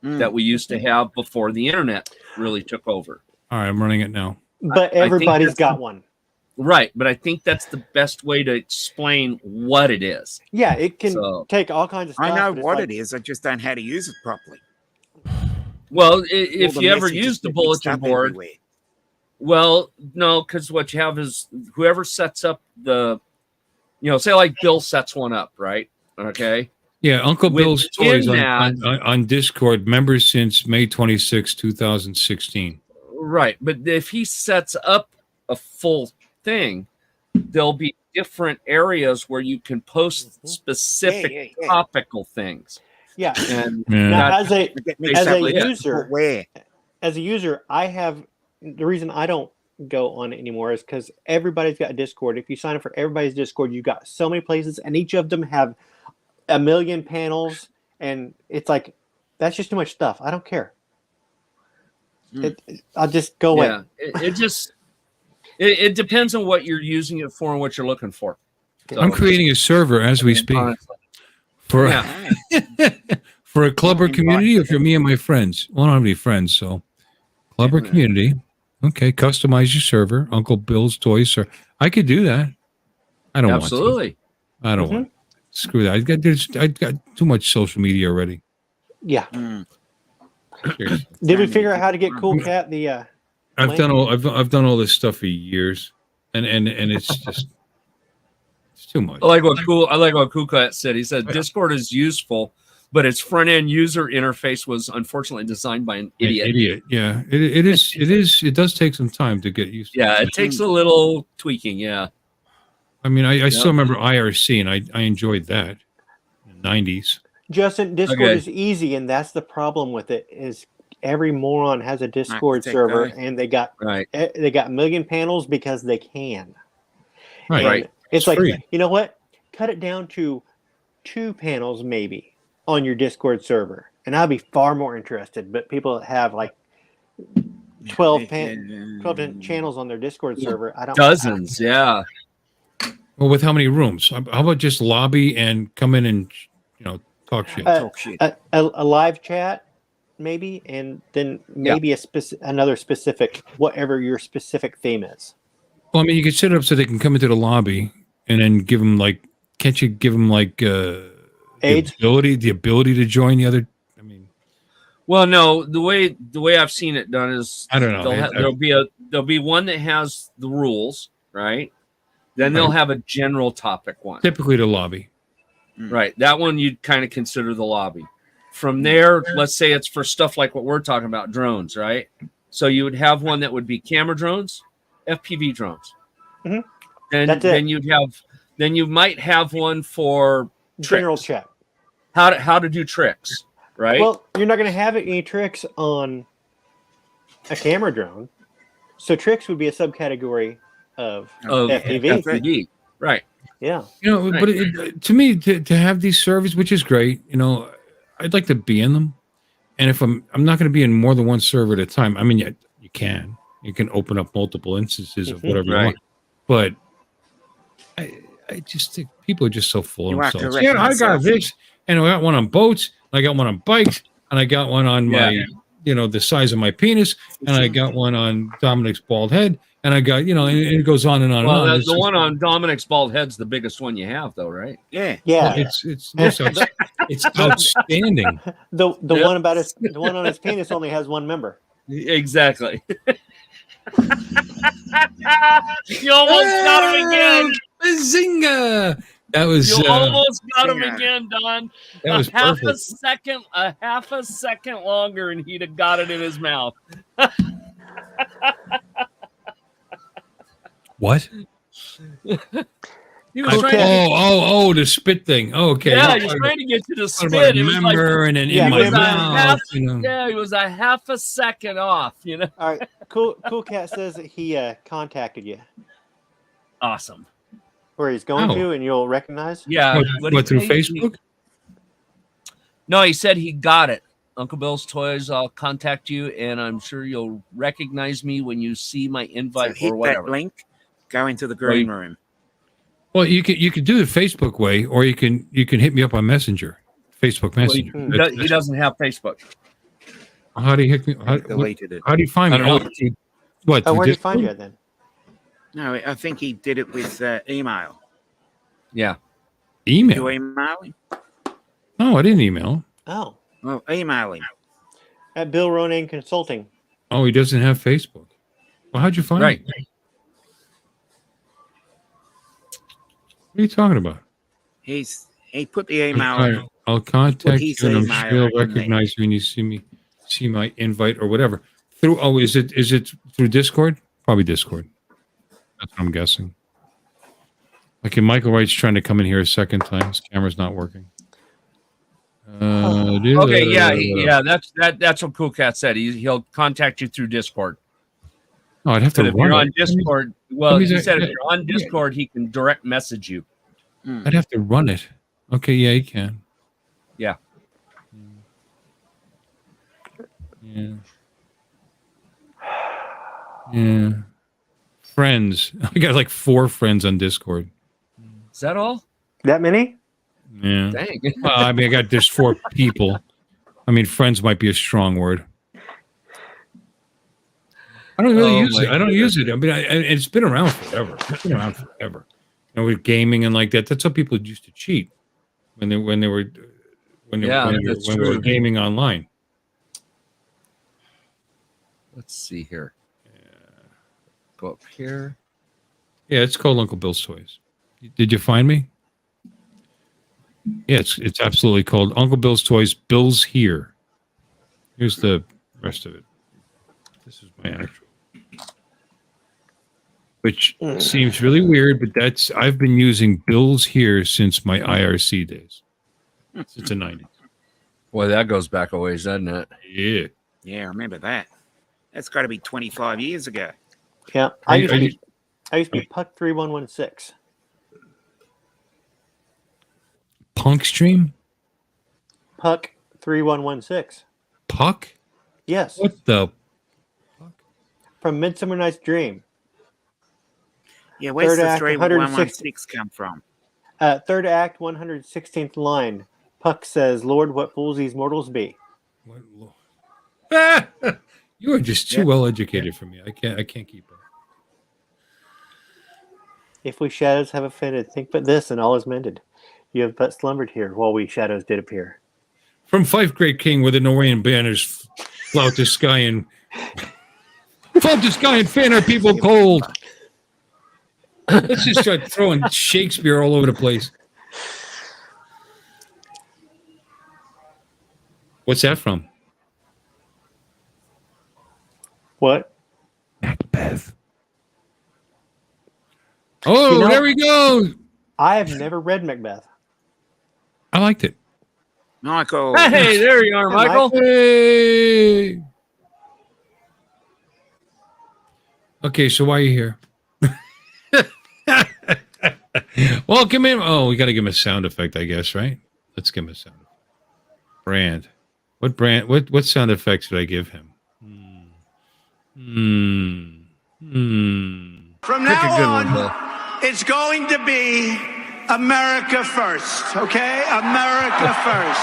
that we used to have before the internet really took over. All right, I'm running it now. But I think everybody's that's got one. Right, but I think that's the best way to explain what it is. Yeah, it can So- take all kinds of stuff. I know but it's what like- it is. I just don't know how to use it properly. Well, All if the you ever messages use the get mixed bulletin up board, everywhere. well, no, because what you have is whoever sets up the, say like Bill sets one up, right? Okay. Yeah, Uncle Bill's Within Toys on Discord, members since May 26, 2016. Right. But if he sets up a full thing, there'll be different areas where you can post specific Yeah. topical things. Yeah. And Yeah. Now, that's as a basically it. user, I have the reason I don't go on it anymore is because everybody's got Discord. If you sign up for everybody's Discord, you've got so many places, and each of them have a million panels, and it's like that's just too much stuff. I don't care. I'll just go away. Yeah, it depends on what you're using it for and what you're looking for. So, I'm creating a server as we speak honestly. for Yeah. for a clubber community or for me and my friends. Well, I don't have any friends, so clubber community. Okay, customize your server. Uncle Bill's Toys. Sir, I could do that. I don't Absolutely. want to. I don't want. Screw that. I got too much social media already. Yeah. Seriously. Did we figure out how to get Cool Cat the? I've done all this stuff for years, and it's just it's too much. I like what Cool Cat said. He said Discord is useful, but its front end user interface was unfortunately designed by an idiot. Yeah, it is. It does take some time to get used to. Yeah, it takes a little tweaking. Yeah. I mean, I still remember IRC, and I enjoyed that in the 90s. Justin, Discord Okay. is easy, and that's the problem with it. Is every moron has a Discord take server, that. and they got Right. a million panels because they can. Right. And Right. It's like, free. you know what? Cut it down to 2 panels maybe on your Discord server, and I'll be far more interested. But people that have like 12 channels on their Discord server, I don't. Dozens. Yeah. Well, with how many rooms? How about just lobby and come in and talk shit? Talk shit. A live chat maybe, and then maybe another specific, whatever your specific theme is. Well, I mean, you could set it up so they can come into the lobby and then give them can't you give them AIDS? the ability to join the other? I mean, Well, no, the way I've seen it done is I don't know. There'll be one that has the rules, right? Then they'll have a general topic one. typically the lobby. Right. That one you'd kind of consider the lobby. From there, let's say it's for stuff like what we're talking about, drones, right? So you would have one that would be camera drones, FPV drones. Mhm. And That's it. then you might have one for General tricks. chat. How to do tricks, right? Well, you're not going to have any tricks on a camera drone, so tricks would be a subcategory of of FPV. Right. Yeah. But to me, to have these servers, which is great, I'd like to be in them. And if I'm not going to be in more than one server at a time. I mean, you can open up multiple instances of whatever you Right. want. But I just think people are just so full You of are themselves. correct, Yeah, I got myself. this, and I got one on boats, and I got one on bikes, and I got one on my, the size of my penis, and I got one on Dominic's bald head, and I got, and it goes on and on Well, and on. the It's just- one on Dominic's bald head's the biggest one you have, though, right? Yeah. Yeah. it's outstanding. The Yep. one about the one on his penis only has one member. Exactly. You almost got him again. Zinga! That was You almost got him yeah. again, Don. that was half perfect. a second longer, and he'd have got it in his mouth. What? He was trying to the spit thing. Oh, okay. yeah, I he was trying to get you to thought about spit. It was like member and then Yeah, in my he was a mouth. half, You know. yeah, he was a half a second off. You know, All right. Cool Cat says that he contacted you, awesome. or he's going Oh. to, and you'll recognize. Yeah, What through Facebook? No, he said he got it. Uncle Bill's Toys. I'll contact you, and I'm sure you'll recognize me when you see my So invite hit or whatever. that link, go into the green room. Well, you could do it Facebook way, or you can hit me up on Messenger, Facebook Well, Messenger. he doesn't have Facebook. How do you hit me? How Deleted it. do you find I me? don't know. What? Oh, through where did he find Discord? you then? No, I think he did it with email. Yeah. Email? You email him? No, I didn't email. Oh, Well, email him. at Bill Ronan Consulting. Oh, he doesn't have Facebook. Well, how'd you find Right. me? What are you talking about? He put the email. I'll contact you, his and I'm email sure you'll in there. recognize me when you see my invite or whatever. Through is it through Discord? Probably Discord. That's what I'm guessing. Okay, Michael Wright's trying to come in here a second time. His camera's not working. Okay. Yeah. That's what Cool Cat said. He'll contact you through Discord. Oh, I'd have to But if run you're it. on Discord, well, means he I- said if you're on Discord, he can direct message you. I'd have to run it. Okay, yeah, you can. Yeah. Yeah. Yeah. Friends. I got like 4 friends on Discord. Is that all? That many? Yeah. Dang. Well, I mean, there's 4 people. I mean, friends might be a strong word. I don't really use it. I don't use it. I mean, it's been around forever. It's been around forever. You know, with gaming and like that. That's how people used to cheat when they were gaming online. Let's see here. Go up here. Yeah, it's called Uncle Bill's Toys. Did you find me? Yeah, it's absolutely called Uncle Bill's Toys. Bill's here. Here's the rest of it. This is my actual. Which seems really weird, but I've been using Bill's here since my IRC days. Since the 90s. Boy, that goes back a ways, doesn't it? Yeah. Yeah, I remember that. That's got to be 25 years ago. Yeah, I used to be Puck 3116. Punk stream? Puck 3116. Puck? Yes, What the? from Midsummer Night's Dream. Yeah, where's Third the act, 3116 come from? Third act, 116th line. Puck says, "Lord, what fools these mortals be." You are just too well educated for me. I can't keep up. If we shadows have offended, think but this, and all is mended. You have but slumbered here while we shadows did appear. From Fife Great King, where the Norwegian banners flout the sky and fan our people cold. Let's just start throwing Shakespeare all over the place. What's that from? What? Macbeth. Oh, You know- there we go. I have never read Macbeth. I liked it. Michael. Hey, there you are, Hey, Michael. Hey. Okay, so why are you here? Welcome in. Oh, we got to give him a sound effect, I guess, right? Let's give him a sound effect. Brand. What brand? What sound effects should I give him? From Pick a now good on, one, Bill. it's going to be America first, okay? America first.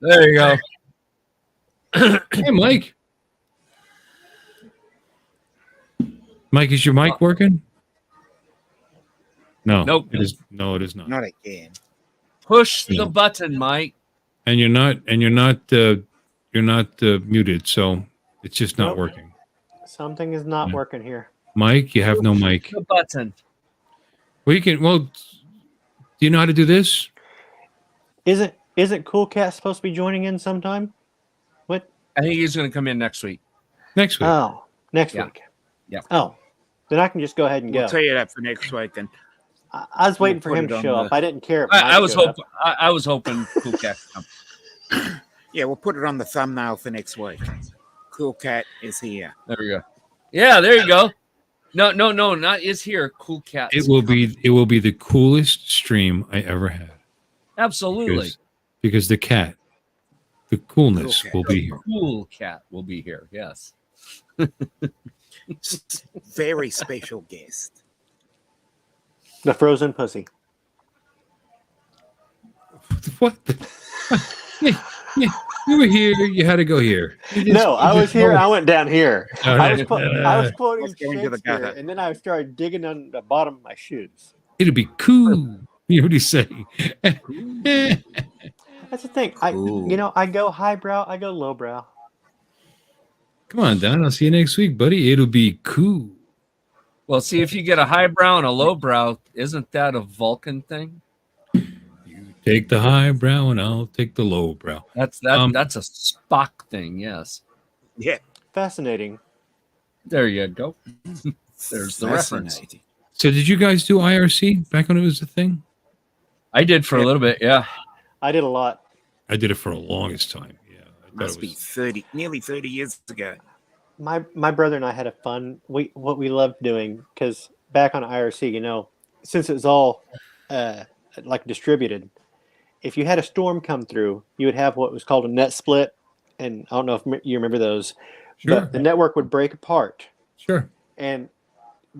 There you go. Hey, Mike. Mike, is your mic working? No. Nope. It is. No, it is not. Not again. Push Yeah. the button, Mike. And you're not muted, so it's just not Nope. working. Something is not Yeah. working here. Mike, you have no mic. The button. Well, do you know how to do this? Isn't Cool Cat supposed to be joining in sometime? What? I think he's going to come in next week. Next week. Oh, next Yeah. week. Yeah. Oh, then I can just go ahead and We'll go. tell you that for next week. And I was waiting for put him it to on show the- up. I didn't care if I Mike was showed up. hoping. I was hoping Cool Cat could come. Yeah, we'll put it on the thumbnail for next week. Cool Cat is here. There we go. Yeah, there you go. No, not is here. Cool Cat. It will be the coolest stream I ever had. Absolutely. Because the cat, the coolness Cool cat. will be here. Cool Cat will be here. Yes. Very special guest. The frozen pussy. What? Yeah, you were here. You had to go here. No, I was here. I went down here. I was Let's quoting go into the Shakespeare, gutter. and then I started digging on the bottom of my shoes. It'll be cool. You know what he's saying? That's the thing. I go highbrow, I go lowbrow. Come on, Don. I'll see you next week, buddy. It'll be cool. Well, see, if you get a highbrow and a lowbrow, isn't that a Vulcan thing? Take the highbrow and I'll take the lowbrow. That's a Spock thing. Yes. Yeah. Fascinating. There you go. There's the reference. Fascinating. So did you guys do IRC back when it was a thing? I did for a little bit. Yeah. I did a lot. I did it for the longest time. Yeah. I thought Must it be was, nearly 30 years ago. My brother and I had a fun. What we loved doing, because back on IRC, since it was all like distributed, if you had a storm come through, you would have what was called a net split, and I don't know if you remember those. Sure. But the network would break apart, Sure. and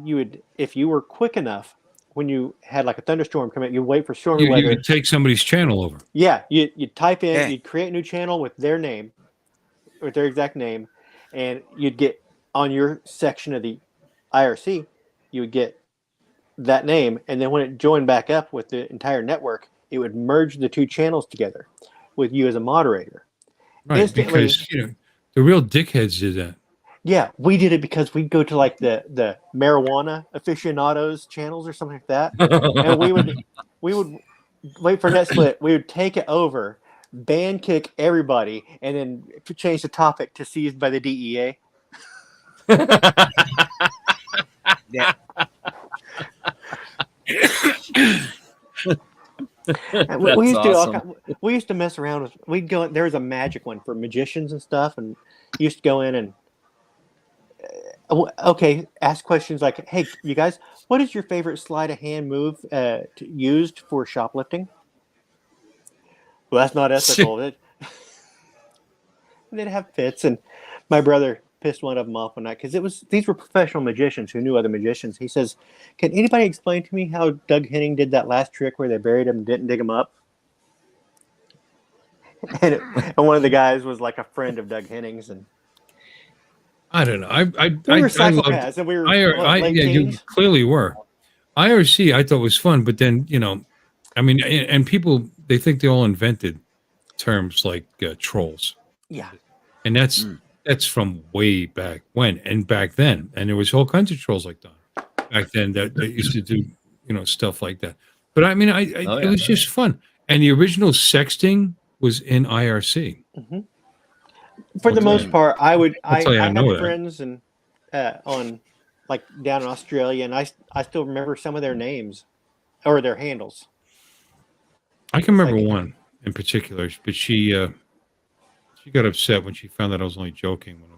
you would, if you were quick enough, when you had like a thunderstorm come in, you wait for stormy You weather. could take somebody's channel over. Yeah, you'd type in, Yeah. you'd create a new channel with their name, with their exact name, and you'd get on your section of the IRC, you would get that name, and then when it joined back up with the entire network, it would merge the two channels together with you as a moderator. Right. Instantly- Because, the real dickheads did that. Yeah, we did it because we'd go to like the marijuana aficionados channels or something like that, and we would wait for net split. We would take it over, ban kick everybody, and then change the topic to seized by the DEA. Yeah. And we used That's to awesome. we used to mess around with. We'd go. There was a magic one for magicians and stuff, and used to go in and ask questions like, "Hey, you guys, what is your favorite sleight of hand move used for shoplifting?" Well, that's not ethical. And they'd have fits, and my brother pissed one of them off one night because these were professional magicians who knew other magicians. He says, "Can anybody explain to me how Doug Henning did that last trick where they buried him and didn't dig him up?" And one of the guys was like a friend of Doug Henning's, and I don't know. I we were loved psychopaths, and we were late yeah, you teens. clearly were. IRC I thought was fun, but then I mean, and people they think they all invented terms like trolls, Yeah, and that's from way back when and back then, and there was all kinds of trolls like that back then that used to do stuff like that. But I mean, it was just fun, and the original sexting was in IRC. for the most part, I tell you I had know that. friends and on like down in Australia, and I still remember some of their names or their handles. I can remember like- one in particular, but she got upset when she found that I was only joking. When I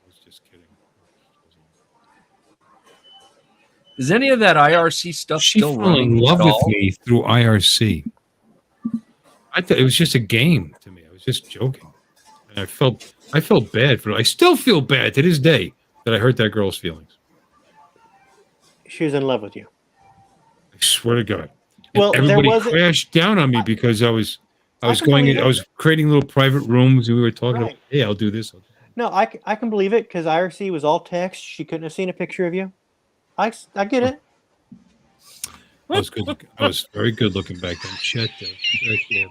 was just kidding. Is any of that IRC stuff She still fell in running? love at with all? me through IRC. I thought it was just a game to me. I was just joking, and I felt bad for it. I still feel bad to this day that I hurt that girl's feelings. She was in love with you. I swear to God. And Well, there everybody wasn't- crashed down on me because I was can going believe in, it. I was creating little private rooms. And we were talking Right. about, hey, I'll do this. No, I can believe it because IRC was all text. She couldn't have seen a picture of you. I get it. I was good. I was very good looking back then. Shut up.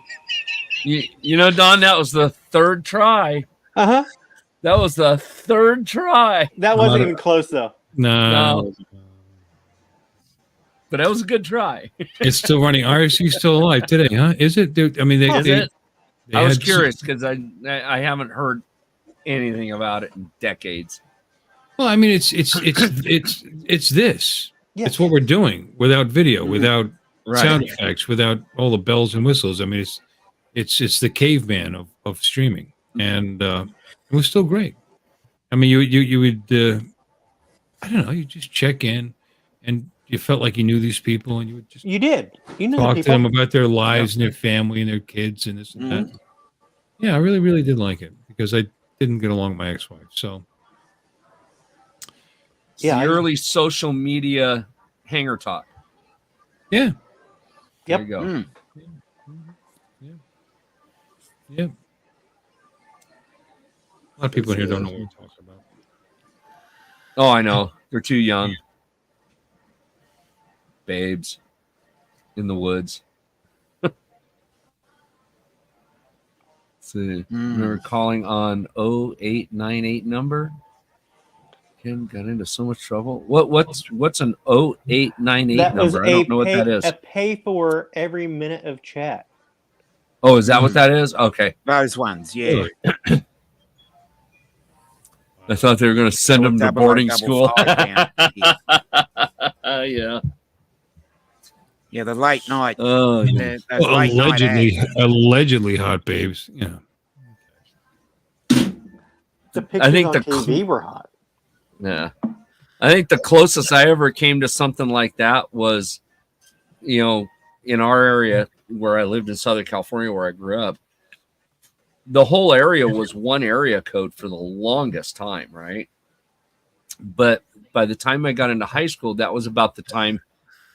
You know, Don, that was the third try. Uh huh. That was the third try. That wasn't even close though. No. But that was a good try. It's still running. IRC's still alive today, huh? Is it? I mean, Is it? they I was had- curious because I haven't heard anything about it in decades. Well, I mean, it's this. Yeah. It's what we're doing without video, without Right. sound effects, without all the bells and whistles. I mean, it's the caveman of streaming, and it was still great. I mean, you would I don't know, you just check in, and you felt like you knew these people, and you would just You did. You knew the talk to people. them about their lives and their family and their kids and this and that. Yeah, I really, really did like it because I didn't get along with my ex-wife. So It's Yeah, the I- early social media hanger talk. yeah, There Yep. you go. yeah. A lot of people in here don't know what we're talking about. Oh, I know. They're too young. Babes in the woods. See, we're calling on 0898 number. Kim got into so much trouble. What's an 0898 That was number? I don't know what that is. a pay for every minute of chat. Oh, is that what that is? Okay. Those ones, yeah. Really? I thought they were going to send them to Double boarding double school. five down here. Yeah. Yeah, the late night. Oh, yeah. Those late night ads. Allegedly hot babes. Yeah. The pictures think on the TV were hot. Yeah. I think the closest I ever came to something like that was, in our area where I lived in Southern California, where I grew up. The whole area was one area code for the longest time, right? But by the time I got into high school, that was about the time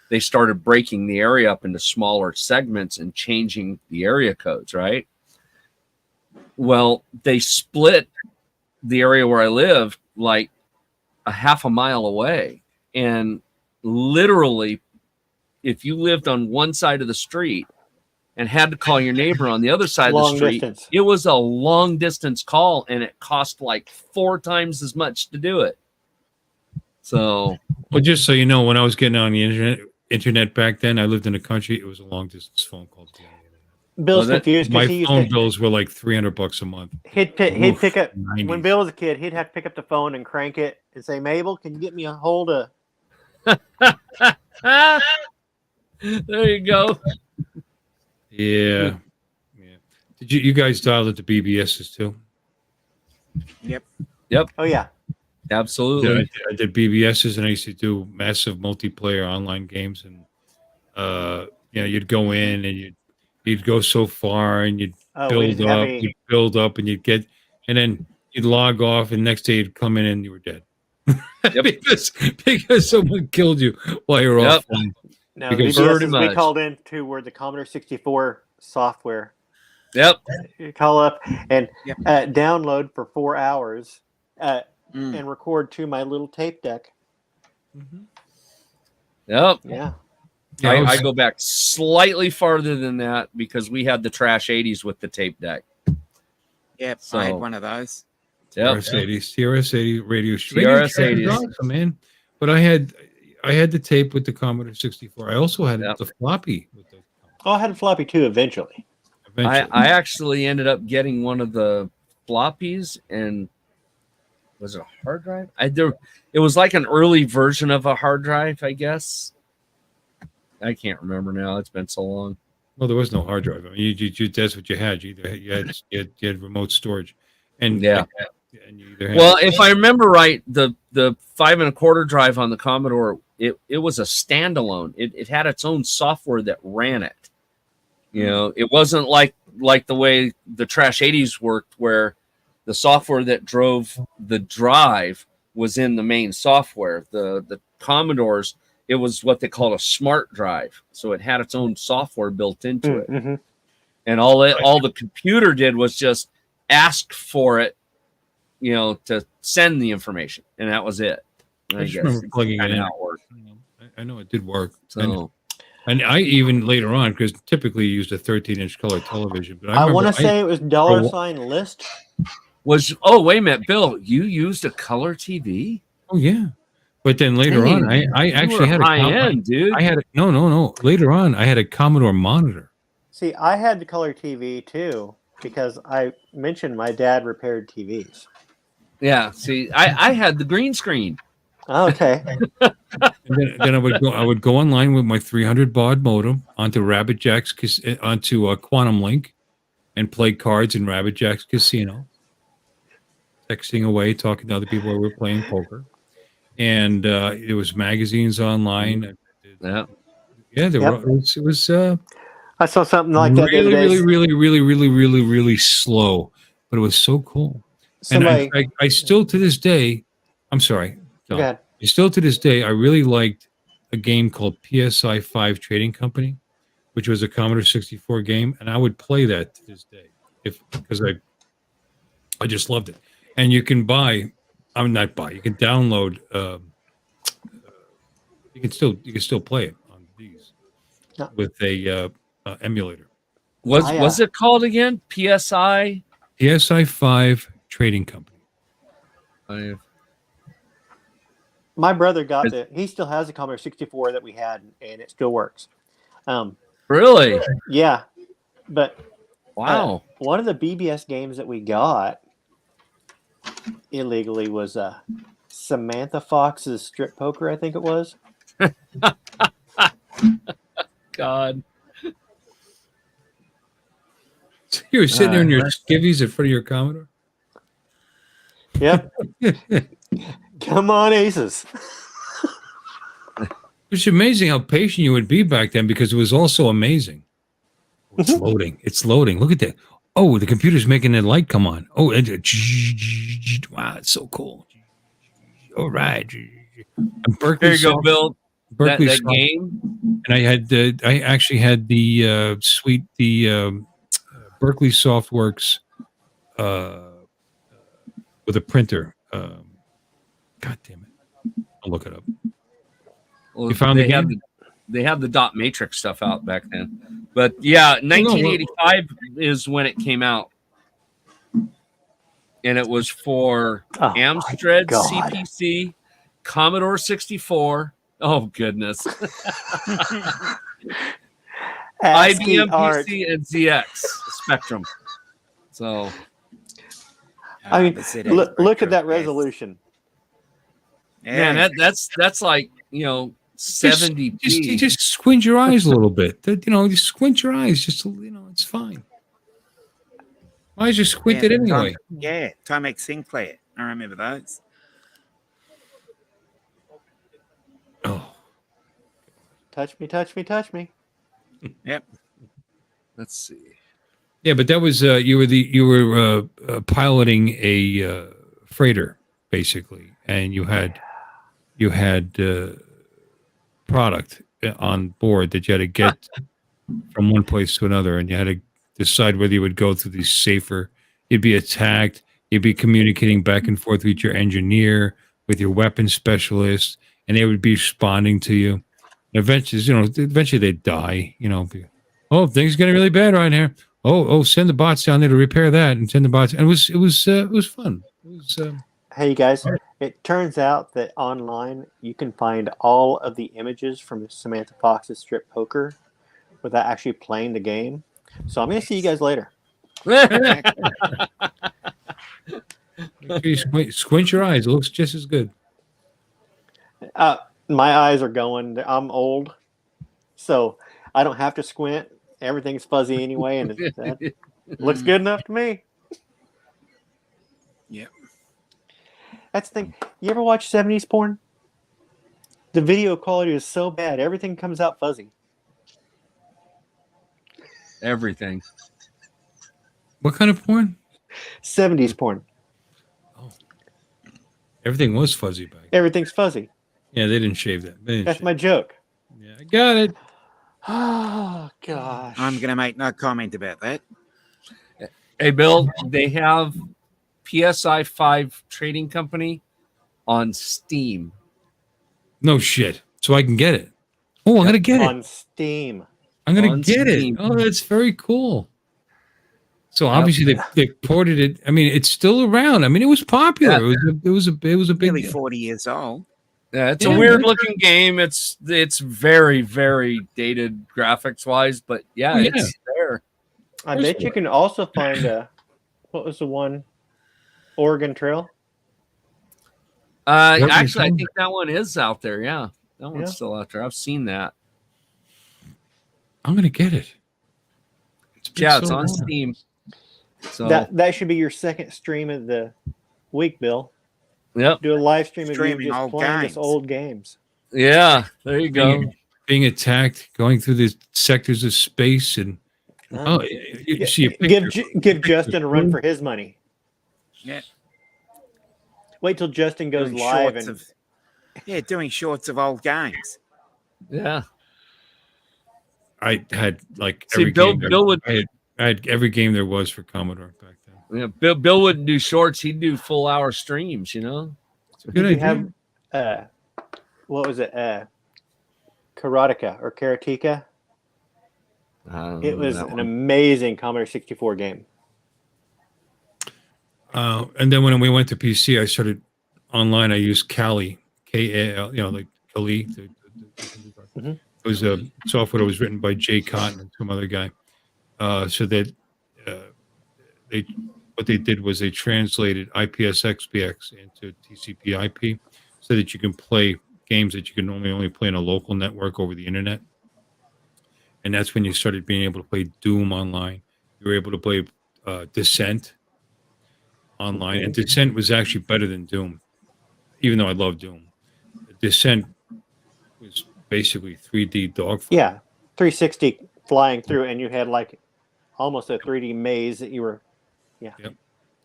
they started breaking the area up into smaller segments and changing the area codes, right? Well, they split the area where I lived like a half a mile away. And literally, if you lived on one side of the street and had to call your neighbor on the other side of the Long street, distance. it was a long distance call, and it cost like 4 times as much to do it. So, Well, just so you know, when I was getting on the internet back then, I lived in the country. It was a long distance phone call. Bill's Was it? confused My because he used phone to. bills were like $300 a month. He'd Oof, pick up 90s. when Bill was a kid. He'd have to pick up the phone and crank it and say, "Mabel, can you get me a hold of?" there you go. Yeah. Did you guys dial into BBSs too? Yep. Oh yeah, Absolutely. Yeah, I did BBSs, and I used to do massive multiplayer online games, and you'd go in and you'd go so far, and you'd we didn't have any. you'd build up, and and then you'd log off, and next day you'd come in and you were dead. Yep. because someone killed you while you were Yep. offline. No, the because- Pretty BBSs we much. called in to were the Commodore 64 software. Yep. You call up and Yep. download for 4 hours Mm. and record to my little tape deck. Yep. Yeah. Yeah, I was- I go back slightly farther than that because we had the trash 80s with the tape deck. Yep. So- I had one of those. Yep. TRS-80 radio TRS-80s. awesome, man. But I had the tape with the Commodore 64. I also had Yep. the floppy with the Oh, I had a floppy too eventually. eventually. I actually ended up getting one of the floppies, and was it a hard drive? It was like an early version of a hard drive, I guess. I can't remember now. It's been so long. Well, there was no hard drive. I mean, you that's what you had. You had remote storage, and Yeah. and you either had, Well, if I remember right, the 5 1/4 drive on the Commodore, it was a standalone. It had its own software that ran it. It wasn't like the way the Trash 80s worked, where the software that drove the drive was in the main software. The Commodores, it was what they called a smart drive, so it had its own software built into it. Mm-hmm. And all the computer did was just ask for it, to send the information, and that was it. I just remember plugging it Kinda in. how it worked. I know it did work. So And I even later on, because typically you used a 13-inch color television, but I want remember to say it was $ list. wait a minute, Bill, you used a color TV? oh yeah, but then later Dang, on, I You actually were had a high end, dude. I had no. Later on, I had a Commodore monitor. See, I had the color TV too because I mentioned my dad repaired TVs. Yeah, see, I had the green screen. Okay. And then I would go online with my 300 baud modem onto Rabbit Jack's onto Quantum Link and play cards in Rabbit Jack's casino, texting away, talking to other people while we were playing poker. And there was magazines online. Yeah. Yeah, there Yep. were. It was I saw something like that the other day. really slow, but it was so cool. Somebody, And in fact, I still to this day, I'm sorry, go John, ahead. still to this day, I really liked a game called PSI 5 Trading Company, which was a Commodore 64 game, and I would play that to this day because I just loved it. And you can buy, I'm not buy, you can download. You can still play it on these No. with a emulator. Was it called again? PSI? PSI 5 Trading Company. My brother got he still has a Commodore 64 that we had, and it still works. Really? Yeah. But Wow. one of the BBS games that we got illegally was Samantha Fox's Strip Poker, I think it was. God. You were sitting there in your skivvies in front of your Commodore? Yep. Come on, aces. It's amazing how patient you would be back then because it was also amazing. It's loading. It's loading. Look at that. Oh, the computer's making the light come on. Oh, wow, it's so cool. All right. And Berkeley There you go, Bill. Berkeley that game. And I actually had the Berkeley Softworks with a printer. God damn it! I'll look it up. Well, You found the game? They had the dot matrix stuff out back then, but yeah, 1985 is when it came out, and it was for Amstrad CPC, Commodore 64. Oh goodness. IBM PC and ZX Spectrum. So, I mean, look at that resolution. Man, that's like 70p. Just squint your eyes a little bit. Just squint your eyes. It's fine. Why is you squinted anyway? Timex Sinclair. I remember those. Oh. Touch me, touch me, touch me. Yep. Let's see. Yeah, but that was you were piloting a freighter basically, and you had product on board that you had to get from one place to another, and you had to decide whether you would go through these safer. You'd be attacked. You'd be communicating back and forth with your engineer, with your weapons specialist, and they would be responding to you. Eventually they'd die. Oh, things are getting really bad right here. Oh, send the bots down there to repair that, and send the bots. And it was fun. Hey, you guys, it turns out that online you can find all of the images from Samantha Fox's Strip Poker without actually playing the game. So I'm going to see you guys later. Squint your eyes. It looks just as good. My eyes are going. I'm old, so I don't have to squint. Everything's fuzzy anyway, and that looks good enough to me. Yep. That's the thing. You ever watch 70s porn? The video quality is so bad. Everything comes out fuzzy. Everything. What kind of porn? 70s porn. Oh. Everything was fuzzy back then. Everything's fuzzy. Yeah, they didn't shave that. That's my joke. Yeah, I got it. Oh, gosh. I'm going to make no comment about that. Hey, Bill, they have PSI 5 Trading Company on Steam. No shit. So I can get it. Oh, I'm going to get it. On Steam. I'm going to get it. Oh, that's very cool. So obviously they ported it. I mean, it's still around. I mean, it was popular. Yeah. It was a big Nearly deal. 40 years old. Yeah, it's a weird looking game. It's very, very dated graphics wise, but it's there. I bet you can also find what was the one? Oregon Trail? Actually, I think that one is out there. Yeah, that one's Yeah. still out there. I've seen that. I'm gonna get it. It's been Yeah, so it's on long. Steam. So That should be your second stream of the week, Bill. yep, Do a live stream of you Streaming just old playing games. just old games. yeah. There you go. Being attacked, going through the sectors of space, and Huh? you see a picture. Give Justin a run for his money. Yeah. Wait till Justin goes Doing live shorts and doing shorts of old games. Yeah. I had like See, every Bill- game. Bill would- I had every game there was for Commodore back then. Yeah, Bill wouldn't do shorts. He'd do full hour streams. You know. It's a good did you idea. have what was it? Karateka or Karateka? It was an amazing Commodore 64 game. And then when we went to PC, I started online. I used Kali, Kal, like Kali. Mhm. It was a software that was written by Jay Cotton and some other guy. So that what they did was they translated IPS-XPX into TCP/IP, so that you can play games that you can normally only play on a local network over the internet. And that's when you started being able to play Doom online. You were able to play Descent online, and Descent was actually better than Doom, even though I love Doom. Descent was basically 3D dogfight. Yeah, 360 flying through, and you had like almost a 3D maze that you were.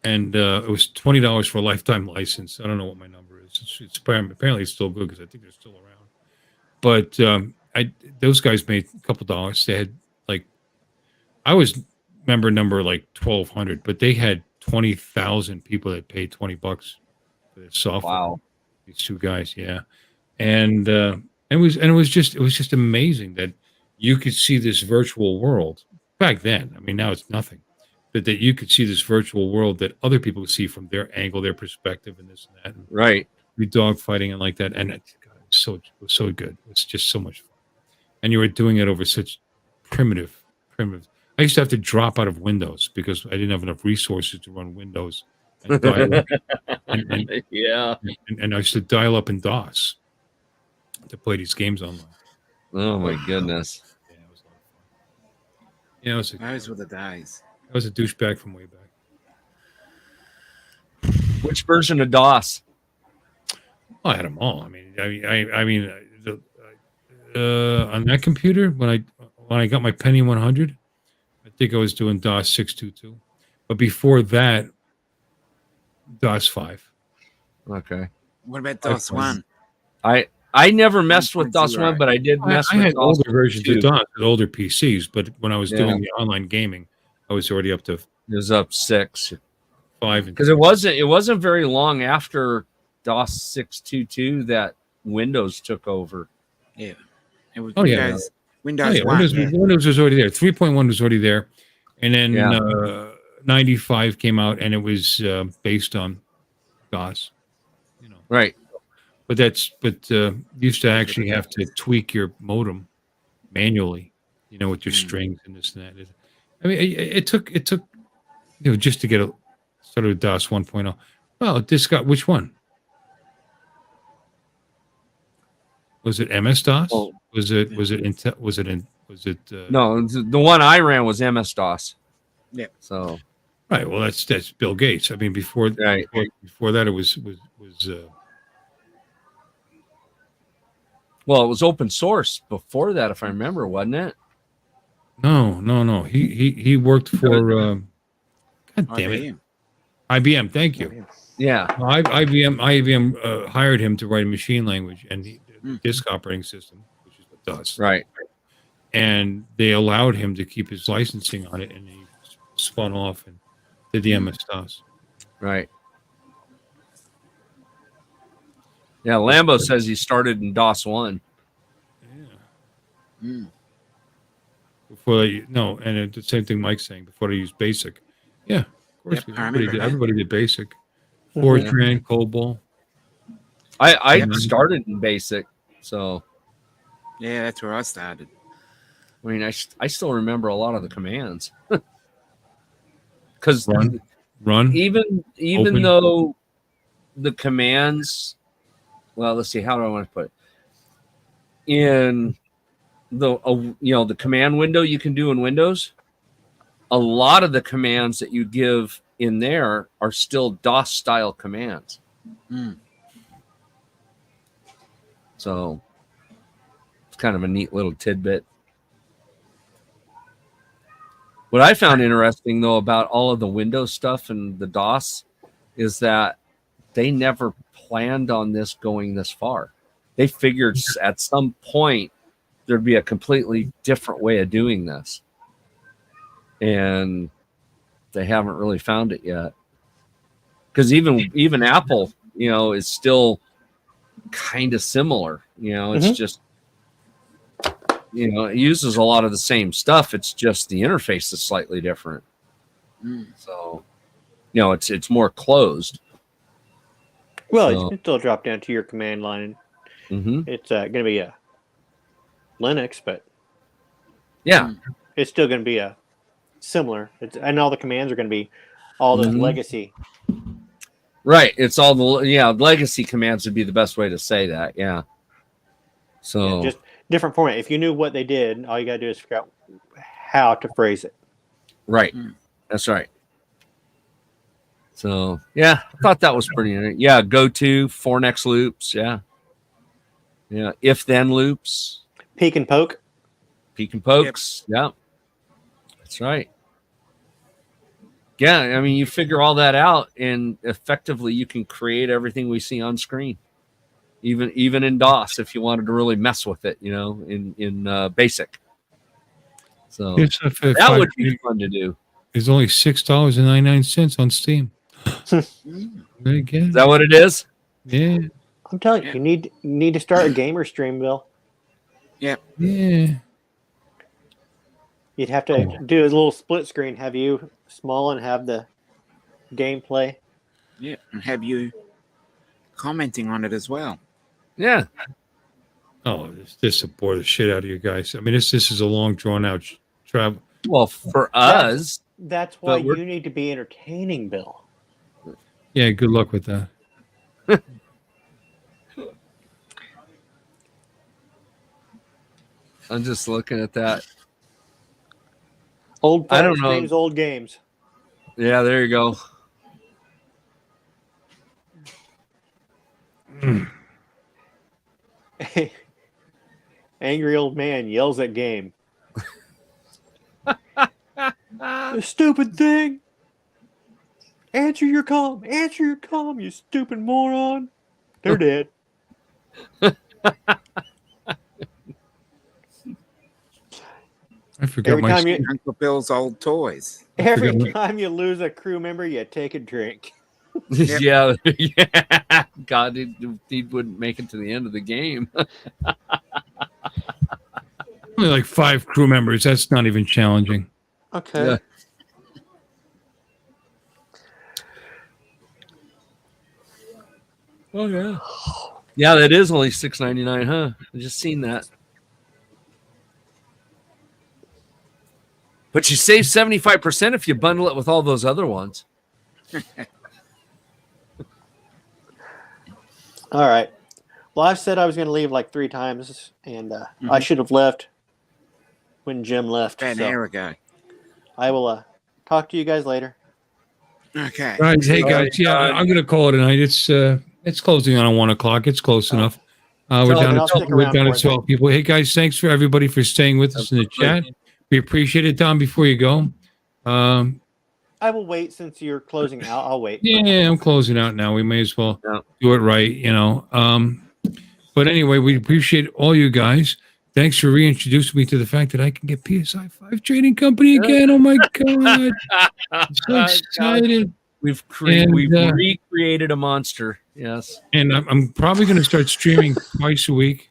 And it was $20 for a lifetime license. I don't know what my number is. It's apparently it's still good because I think they're still around. But those guys made a couple dollars. They had like, I was member number like 1,200, but they had 20,000 people that paid $20 for this software. Wow. These two guys, yeah, and it was just amazing that you could see this virtual world back then. I mean, now it's nothing, but that you could see this virtual world that other people see from their angle, their perspective, and this and that. And Right. we dogfighting and like that, and it was so good. It's just so much fun, and you were doing it over such primitive. I used to have to drop out of Windows because I didn't have enough resources to run Windows. And dial up, Yeah. and I used to dial up in DOS to play these games online. Oh my goodness. Yeah, it was a lot of fun. Yeah, Those were the days. I was a douchebag from way back. Which version of DOS? Well, I had them all. I mean, on that computer when I got my Penny 100, I think I was doing DOS 622, but before that, DOS 5. Okay. What about DOS 1? I never messed with DOS 1, but I did mess I with had DOS older versions 2. of DOS, with older PCs, but when I was Yeah. doing the online gaming, I was already up to It was up 6. 5. Because it wasn't very long after DOS 622 that Windows took over. Yeah. It was Oh, yeah. Windows, Oh, 1. yeah, Windows was already there. 3.1 was already there, and then 95 came out, and it was based on DOS. Right. But you used to actually have to tweak your modem manually, with your strings and this and that. I mean, it took just to get started with DOS 1.0. Well, this got which one? Was it MS DOS? Oh. Was it No, the one I ran was MS DOS. Yeah. So right. Well, that's Bill Gates. I mean, before that, it was well, it was open source before that, if I remember, wasn't it? No. He worked for God damn it, IBM. Thank you. Yeah. IBM hired him to write a machine language and disk operating system, which is what DOS. Right. And they allowed him to keep his licensing on it, and he spun off and did the MS DOS. Right. Yeah, Lambo says he started in DOS 1. Yeah. Before and the same thing Mike's saying, before they used BASIC. Yeah, of course. Everybody did BASIC. Fortran, COBOL. I started in BASIC, so. Yeah, that's where I started. I mean, I still remember a lot of the commands. Because run, even though the commands well, let's see, how do I want to put it? In the the command window you can do in Windows, a lot of the commands that you give in there are still DOS style commands. So it's kind of a neat little tidbit. What I found interesting, though, about all of the Windows stuff and the DOS is that they never planned on this going this far. They figured at some point there'd be a completely different way of doing this. And they haven't really found it yet. Because even Apple, is still kind of similar. It's just, it uses a lot of the same stuff. It's just the interface is slightly different. So, it's more closed. Well, you can still drop down to your command line. It's going to be a Linux, but yeah, it's still going to be a similar. And all the commands are going to be all those legacy. Right. It's all the legacy commands would be the best way to say that. Yeah. So just different format. If you knew what they did, all you got to do is figure out how to phrase it. Right. That's right. So yeah, I thought that was pretty neat. Yeah, go to for next loops. Yeah. If then loops. Peek and poke. Peek and pokes. Yep. Yeah. That's right. Yeah, I mean, you figure all that out, and effectively, you can create everything we see on screen, even in DOS, if you wanted to really mess with it, in BASIC. So that would be fun to do. It's only $6.99 on Steam. Is that what it is? Yeah. I'm telling you, you need to start a gamer stream, Bill. Yeah. Yeah. You'd have to do a little split screen, have you small and have the gameplay. Yeah, and have you commenting on it as well. Yeah. Oh, this will bore the shit out of you guys. I mean, this is a long, drawn out travel. Well, for us, that's why you need to be entertaining, Bill. Yeah, good luck with that. I'm just looking at that. Old I don't know. Games, old games. Yeah, there you go. Angry old man yells at game. You stupid thing. Answer your comm. Answer your comm, you stupid moron. They're dead. I forgot every time Uncle Bill's old toys. Every time you lose a crew member, you take a drink. Yeah. God, he wouldn't make it to the end of the game. Only like 5 crew members. That's not even challenging. Okay. Yeah. Oh yeah. Yeah, that is only $6.99, huh? I just seen that. But you save 75% if you bundle it with all those other ones. All right. Well, I've said I was going to leave like 3 times, and I should have left when Jim left. An hour ago. I will talk to you guys later. Okay. Guys, hey guys, I'm going to call it a night. It's closing on 1 o'clock. It's close enough. We're down to 12 people. Hey guys, thanks for everybody for staying with us in the chat. We appreciate it. Don, before you go, I will wait since you're closing out. I'll wait. Yeah, I'm closing out now. We may as well do it right, But anyway, we appreciate all you guys. Thanks for reintroducing me to the fact that I can get PSI 5 Trading Company again. Oh my God. I'm so excited. We've recreated a monster. Yes. And I'm probably going to start streaming twice a week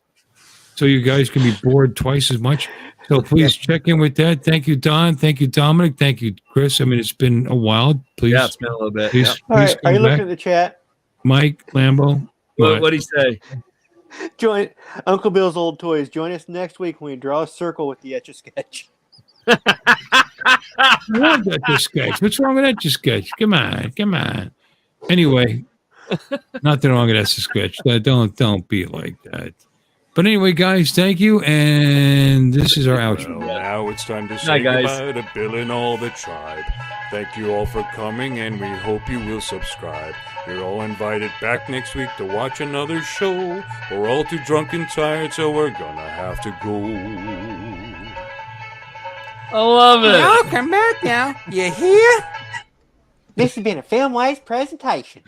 so you guys can be bored twice as much. So please check in with that. Thank you, Don. Thank you, Dominic. Thank you, Chris. I mean, it's been a while. Please. Yeah, it's been a little bit. Please, All right. Are you looking at the chat? Mike, Lambo. What'd he say? Join Uncle Bill's Old Toys. Join us next week when we draw a circle with the Etch-a-Sketch. I love Etch-a-Sketch. What's wrong with Etch-a-Sketch? Come on. Anyway, Not that I'm gonna scratch. Don't be like that. But anyway, guys, thank you, and this is our outro. Well, now it's time to say goodbye to Bill and all the tribe. Thank you all for coming, and we hope you will subscribe. You're all invited back next week to watch another show. We're all too drunk and tired, so we're gonna have to go. I love it. Y'all come back now. You hear? This has been a FilmWise presentation.